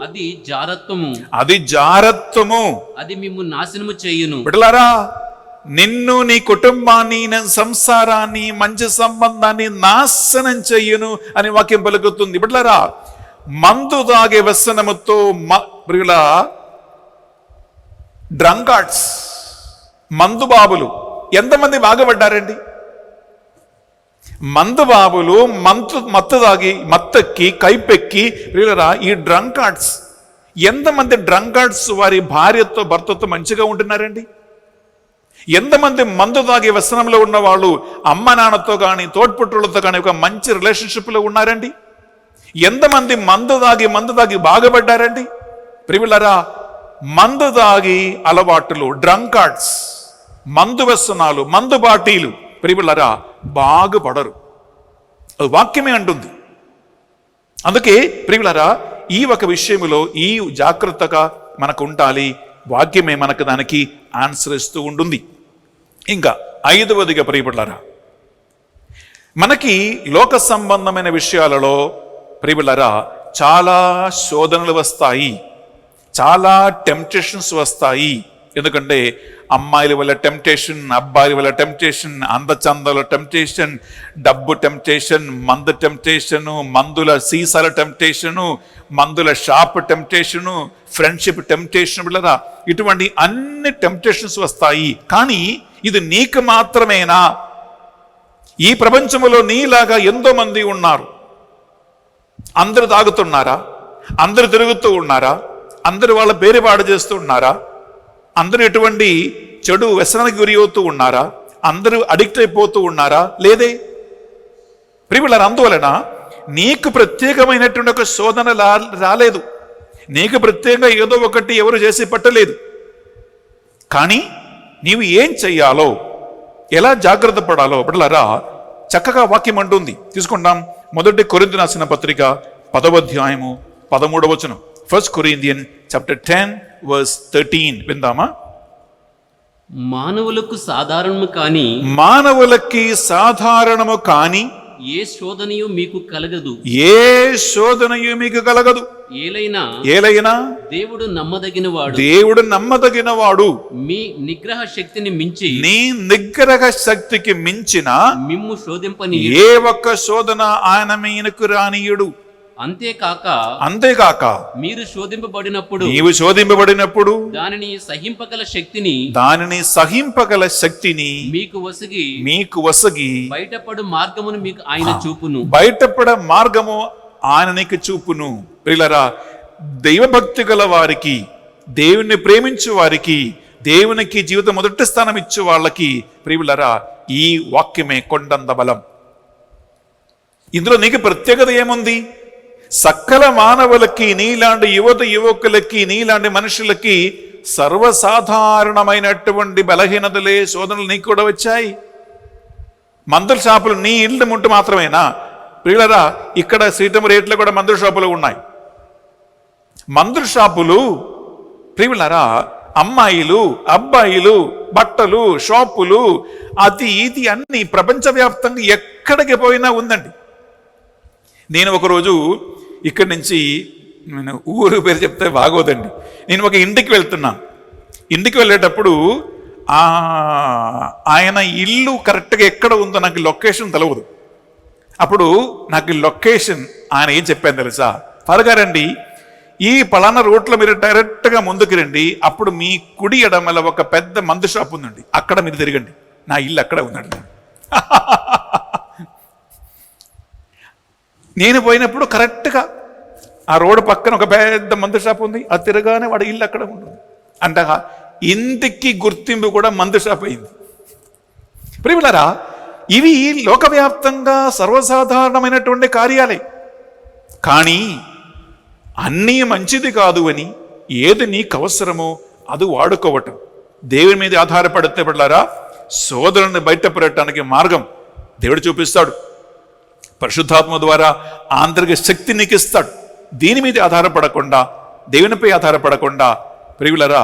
అది జారత్వము, అది జారత్వము, అది మిమ్ము నాశనము చేయును. బిడ్డలారా, నిన్ను, నీ కుటుంబాన్ని, నీ సంసారాన్ని, మంచి సంబంధాన్ని నాశనం చెయ్యును అని వాక్యం పలుకుతుంది. బిడ్డలారా, మందు తాగే వ్యసనముతో ప్రియుల డ్రంకార్డ్స్, మందు బాబులు ఎంతమంది బాగుపడ్డారండి? మందు బాబులు మత్తు తాగి, మత్తెక్కి, కైపెక్కి ప్రియులరా ఈ డ్రంకార్డ్స్, ఎంతమంది డ్రంకార్డ్స్ వారి భార్యతో, భర్తతో మంచిగా ఉంటున్నారండి? ఎంతమంది మందు తాగి వ్యసనంలో ఉన్న వాళ్ళు అమ్మ నాన్నతో కానీ, తోడ్పుట్టులతో కానీ ఒక మంచి రిలేషన్షిప్లో ఉన్నారండి? ఎంతమంది మందు తాగి బాగుపడ్డారండి? ప్రియులరా, మందు తాగి అలవాటులు, డ్రంకార్డ్స్, మందు వ్యసనాలు, మందు బాటీలు ప్రియులరా బాగుపడరు. వాక్యమే అంటుంది. అందుకే ప్రియులరా ఈ ఒక విషయంలో ఈ జాగ్రత్తగా మనకు ఉండాలి. వాక్యమే మనకు దానికి ఆన్సర్ ఇస్తూ ఉంటుంది. ఇంకా 5వదిగా ప్రియులరా, మనకి లోక సంబంధమైన విషయాలలో ప్రియులరా చాలా శోధనలు వస్తాయి, చాలా టెంప్టేషన్స్ వస్తాయి. ఎందుకంటే అమ్మాయిల వల్ల టెంప్టేషన్, అబ్బాయిల వల్ల టెంప్టేషన్, అందచందాల టెంప్టేషన్, డబ్బు టెంప్టేషన్, మందు టెంప్టేషను, మందుల సీసాల టెంప్టేషను, మందుల షాప్ టెంప్టేషను, ఫ్రెండ్షిప్ టెంప్టేషన్. బిడ్డలారా, ఇటువంటి అన్ని టెంప్టేషన్స్ వస్తాయి. కానీ ఇది నీకు మాత్రమేనా? ఈ ప్రపంచంలో నీలాగా ఎంతో మంది ఉన్నారు. అందరూ తాగుతున్నారా? అందరూ తిరుగుతూ ఉన్నారా? అందరూ వాళ్ళ పేరు పాడు చేస్తూ ఉన్నారా? అందరూ ఎటువంటి చెడు వ్యసనానికి గురి అవుతూ ఉన్నారా? అందరూ అడిక్ట్ అయిపోతూ ఉన్నారా? లేదే ప్రియులారా. అందువలన నీకు ప్రత్యేకమైనటువంటి ఒక శోధన రాలేదు, నీకు ప్రత్యేకంగా ఏదో ఒకటి ఎవరు చేసి పట్టలేదు. కానీ నీవు ఏం చెయ్యాలో, ఎలా జాగ్రత్త పడాలో బిడ్డలారా చక్కగా వాక్యం అంటుంది. తీసుకుంటాం. 1 కొరింథీయులకు రాసిన పత్రిక 10వ అధ్యాయము 13వ వచనం. 1 Corinthians chapter 10 verse 13 విందామా? మానవులకు సాధారణము కాని మానవులకి సాధారణము కాని ఏ శోధనయు మీకు కలగదు, ఏ శోధనయు మీకు కలగదు. ఏలైనా దేవుడు నమ్మదగిన వాడు మీ నిగ్రహ శక్తిని మించి నీ నిగ్రహ శక్తికి మించిన మిమ్ము శోధింపని ఏ ఒక్క శోధన ఆయన మీనకు రానీయుడు. అంతేకాక నీవు శోధింపబడినప్పుడు దానిని సహింపగల శక్తిని మీకు వసగి బయటపడు మార్గమును మీకు ఆయన చూపును. బయటపడ మార్గము ఆయన నీకు చూపును. ప్రియులారా, దైవభక్తి గల వారికి, దేవుని ప్రేమించే వారికి, దేవునికి జీవితం మొదటి స్థానం ఇచ్చే వాళ్ళకి ప్రియులారా ఈ వాక్యమే కొండంత బలం. ఇందులో నీకు ప్రత్యేకత ఏముంది? సకల మానవులకి, నీలాంటి యువకులకి, నీలాంటి మనుషులకి సర్వసాధారణమైనటువంటి బలహీనతలే, శోధనలు నీకు కూడా వచ్చాయి. మందుల షాపులు నీ ఇల్లు ముంటు మాత్రమేనా? ప్రియులరా, ఇక్కడ సీతం రేట్లో కూడా మందుల షాపులు ఉన్నాయి. మందుల షాపులు ప్రియులరా, అమ్మాయిలు, అబ్బాయిలు, బట్టలు, షాపులు, అది ఇది అన్ని ప్రపంచవ్యాప్తంగా ఎక్కడికి పోయినా ఉందండి. నేను ఒకరోజు ఇక్కడి నుంచి, నేను ఊరు పేరు చెప్తే బాగోదండి, నేను ఒక ఇంటికి వెళ్తున్నాను. ఇంటికి వెళ్ళేటప్పుడు ఆయన ఇల్లు కరెక్ట్గా ఎక్కడ ఉందో నాకు లొకేషన్ తెలియదు. అప్పుడు నాకు లొకేషన్ ఆయన ఏం చెప్పాను తెలుసా? త్వరగా రండి, ఈ పలానా రూట్లో మీరు డైరెక్ట్గా ముందుకు రండి, అప్పుడు మీ కుడి ఎడమల ఒక పెద్ద మందు షాప్ ఉందండి, అక్కడ మీరు తిరగండి, నా ఇల్లు అక్కడ ఉందండి. నేను పోయినప్పుడు కరెక్ట్గా ఆ రోడ్డు పక్కన ఒక పెద్ద మందు షాప్ ఉంది, అది తిరగానే వాడి ఇల్లు అక్కడ ఉంటుంది. అంటే ఇంటికి గుర్తింపు కూడా మందు షాప్ అయింది. ప్రియులారా, ఇవి లోకవ్యాప్తంగా సర్వసాధారణమైనటువంటి కార్యాలే. కానీ అన్నీ మంచిది కాదు అని, ఏది నీకు అవసరమో అది వాడుకోవటం, దేవుని మీద ఆధారపడితే బిడ్డలారా శోధనని బయటపడటానికి మార్గం దేవుడు చూపిస్తాడు. పరిశుద్ధాత్మ ద్వారా ఆంతరిక శక్తి నీకు ఇస్తాడు. దీని మీద ఆధారపడకుండా, దేవునిపై ఆధారపడకుండా ప్రియులరా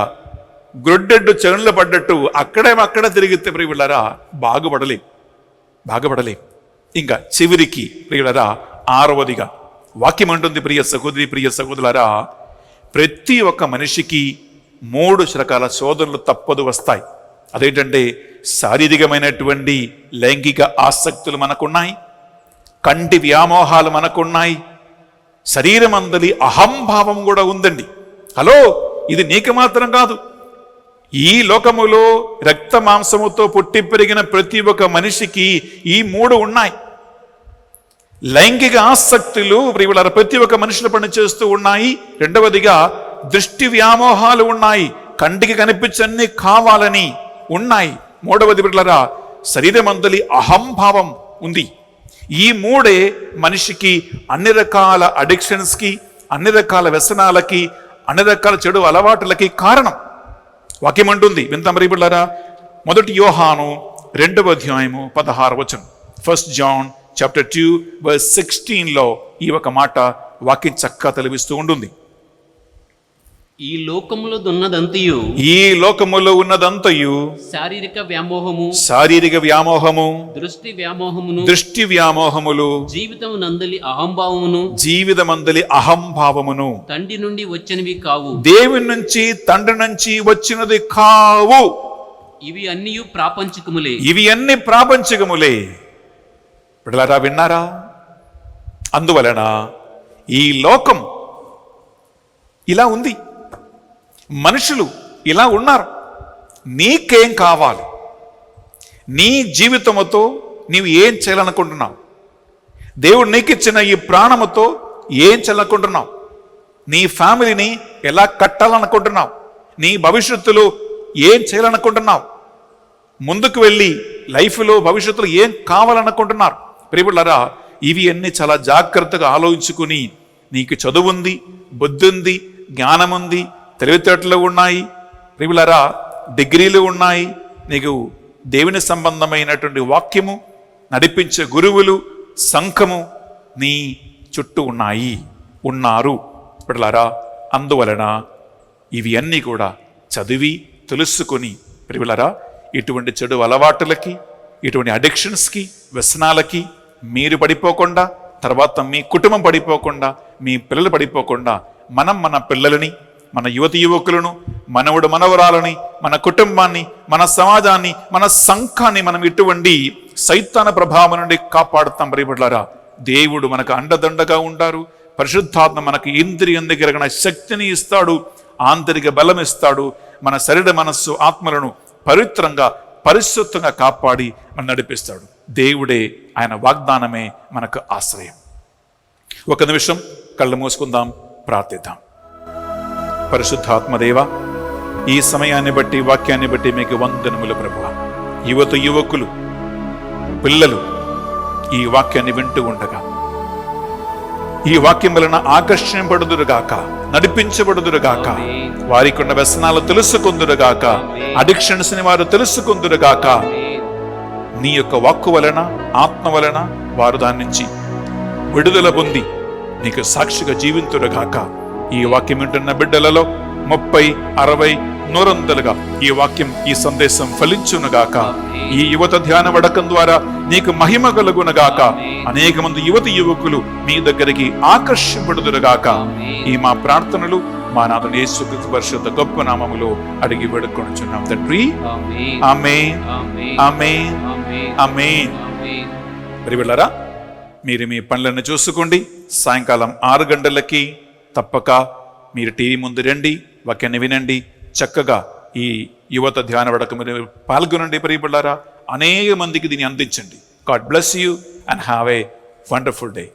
గ్రొడ్డెడ్డు చెనులు పడ్డట్టు అక్కడే తిరిగితే ప్రియులరా బాగుపడలే. ఇంకా చివరికి ప్రియులరా 6వదిగా వాక్యం అంటుంది, ప్రియ సహోదరి, ప్రియ సహోదరులారా, ప్రతి ఒక్క మనిషికి 3 రకాల శోధనలు తప్పదు వస్తాయి. అదేంటంటే శారీరకమైనటువంటి లైంగిక ఆసక్తులు మనకున్నాయి, కంటి వ్యామోహాలు మనకున్నాయి, శరీరం అందలి అహంభావం కూడా ఉందండి. హలో, ఇది నీకు మాత్రం కాదు, ఈ లోకములో రక్త మాంసముతో పుట్టి పెరిగిన ప్రతి ఒక్క మనిషికి ఈ 3 ఉన్నాయి. లైంగిక ఆసక్తులు ప్రియులారా ప్రతి ఒక్క మనిషిలో పనిచేస్తూ ఉన్నాయి. 2వదిగా దృష్టి వ్యామోహాలు ఉన్నాయి, కంటికి కనిపించన్ని కావాలని ఉన్నాయి. 3వది ప్రియులారా శరీరం అందలి అహంభావం ఉంది. ఈ 3 మనిషికి అన్ని రకాల అడిక్షన్స్కి, అన్ని రకాల వ్యసనాలకి, అన్ని రకాల చెడు అలవాటులకి కారణం. వాక్యం అంటుంది, వింటాం ప్రియులారా, 1 యోహాను 2వ అధ్యాయము 16వ వచనం. 1 John chapter 2 verse 16లో ఈ ఒక మాట వాక్యం చక్కగా తెలివిస్తూ ఉంటుంది. ఈ లోకములో ఉన్నదంతయు శారీరక వ్యామోహము, దృష్టి వ్యామోహములు, జీవితమందలి అహంభావమును తండ్రి నుండి వచ్చినవి కావు, దేవుని నుంచి, తండ్రి నుంచి వచ్చినది కావు. ఇవి అన్ని ప్రాపంచికములే. బిడ్డలారా, విన్నారా? అందువలన ఈ లోకం ఇలా ఉంది, మనుషులు ఇలా ఉన్నారు. నీకేం కావాలి? నీ జీవితముతో నీవు ఏం చేయాలనుకుంటున్నావు? దేవుడు నీకిచ్చిన ఈ ప్రాణముతో ఏం చేయాలనుకుంటున్నావు? నీ ఫ్యామిలీని ఎలా కట్టాలనుకుంటున్నావు? నీ భవిష్యత్తులో ఏం చేయాలనుకుంటున్నావు? ముందుకు వెళ్ళి లైఫ్లో భవిష్యత్తులో ఏం కావాలనుకుంటున్నారు? ప్రియులారా, ఇవి అన్ని చాలా జాగ్రత్తగా ఆలోచించుకుని, నీకు చదువుంది, బుద్ధి ఉంది, జ్ఞానం ఉంది, తెలివితేటలు ఉన్నాయి, ప్రియులారా డిగ్రీలు ఉన్నాయి, నీకు దేవుని సంబంధమైనటువంటి వాక్యము నడిపించే గురువులు, సంఘము నీ చుట్టూ ఉన్నారు. ప్రియులారా, అందువలన ఇవి అన్నీ కూడా చదివి తెలుసుకొని ప్రియులరా, ఇటువంటి చెడు అలవాటులకి, ఇటువంటి అడిక్షన్స్కి, వ్యసనాలకి మీరు పడిపోకుండా, తర్వాత మీ కుటుంబం పడిపోకుండా, మీ పిల్లలు పడిపోకుండా, మనం మన పిల్లలని, మన యువతి యువకులను, మనవడు మనవరాలని, మన కుటుంబాన్ని, మన సమాజాన్ని, మన సంఘాన్ని మనం ఇటువంటి సైతాన ప్రభావం నుండి కాపాడుతాం. ప్రియబిడ్డలారా, దేవుడు మనకు అండదండగా ఉంటారు. పరిశుద్ధాత్మ మనకు ఇంద్రియం దగ్గర శక్తిని ఇస్తాడు, ఆంతరిక బలం ఇస్తాడు. మన శరీర మనస్సు ఆత్మలను పవిత్రంగా పరిశుద్ధంగా కాపాడి మనం నడిపిస్తాడు. దేవుడే, ఆయన వాగ్దానమే మనకు ఆశ్రయం. ఒక నిమిషం కళ్ళు మూసుకుందాం, ప్రార్థిద్దాం. పరిశుద్ధాత్మదేవ, ఈ సమయాన్ని బట్టి, వాక్యాన్ని బట్టి మీకు వందనములు ప్రభువా. యువకులు, పిల్లలు ఈ వాక్యాన్ని వింటూ ఉండగా, ఈ వాక్యం వలన ఆకర్షింపబడుదురుగాక, నడిపించబడుదురుగాక, వారికి ఉన్న వ్యసనాలు తెలుసుకుందురుగాక, అడిక్షన్స్ ని వారు తెలుసుకుందురుగాక. నీ యొక్క వాక్కు వలన, ఆత్మ వలన వారు దాని నుంచి విడుదల పొంది నీకు సాక్షిగా జీవింతురుగాక. ఈ వాక్యం వింటున్న బిడ్డలలో 30, 60, 100 ఈ వాక్యం, ఈ సందేశం ఫలించునుగాక. ఈ యువత ధ్యాన వడకం ద్వారా నీకు మహిమ కలుగునుగాక. అనేక మంది యువకులు మీ దగ్గరికి ఆకర్షింపడుదురుగాక. ఈ మా ప్రార్థనలు మా నాథుని యేసుక్రీస్తు పరిశుద్ధ గొప్ప నామములో అడిగి వేడుకొనుచున్నాం తండ్రి. ఆమేన్, ఆమేన్, ఆమేన్. ప్రియబిడ్డలారా, మీరు మీ పనులను చూసుకోండి. సాయంకాలం 6 గంటలకి తప్పక మీరు టీవీ ముందు రండి, వాక్యాన్ని వినండి. చక్కగా ఈ యువత ధ్యాన వడక మీరు పాల్గొనండి. ప్రియబిడ్డలారా, అనేక మందికి దీన్ని అందించండి. God bless you and have a wonderful day.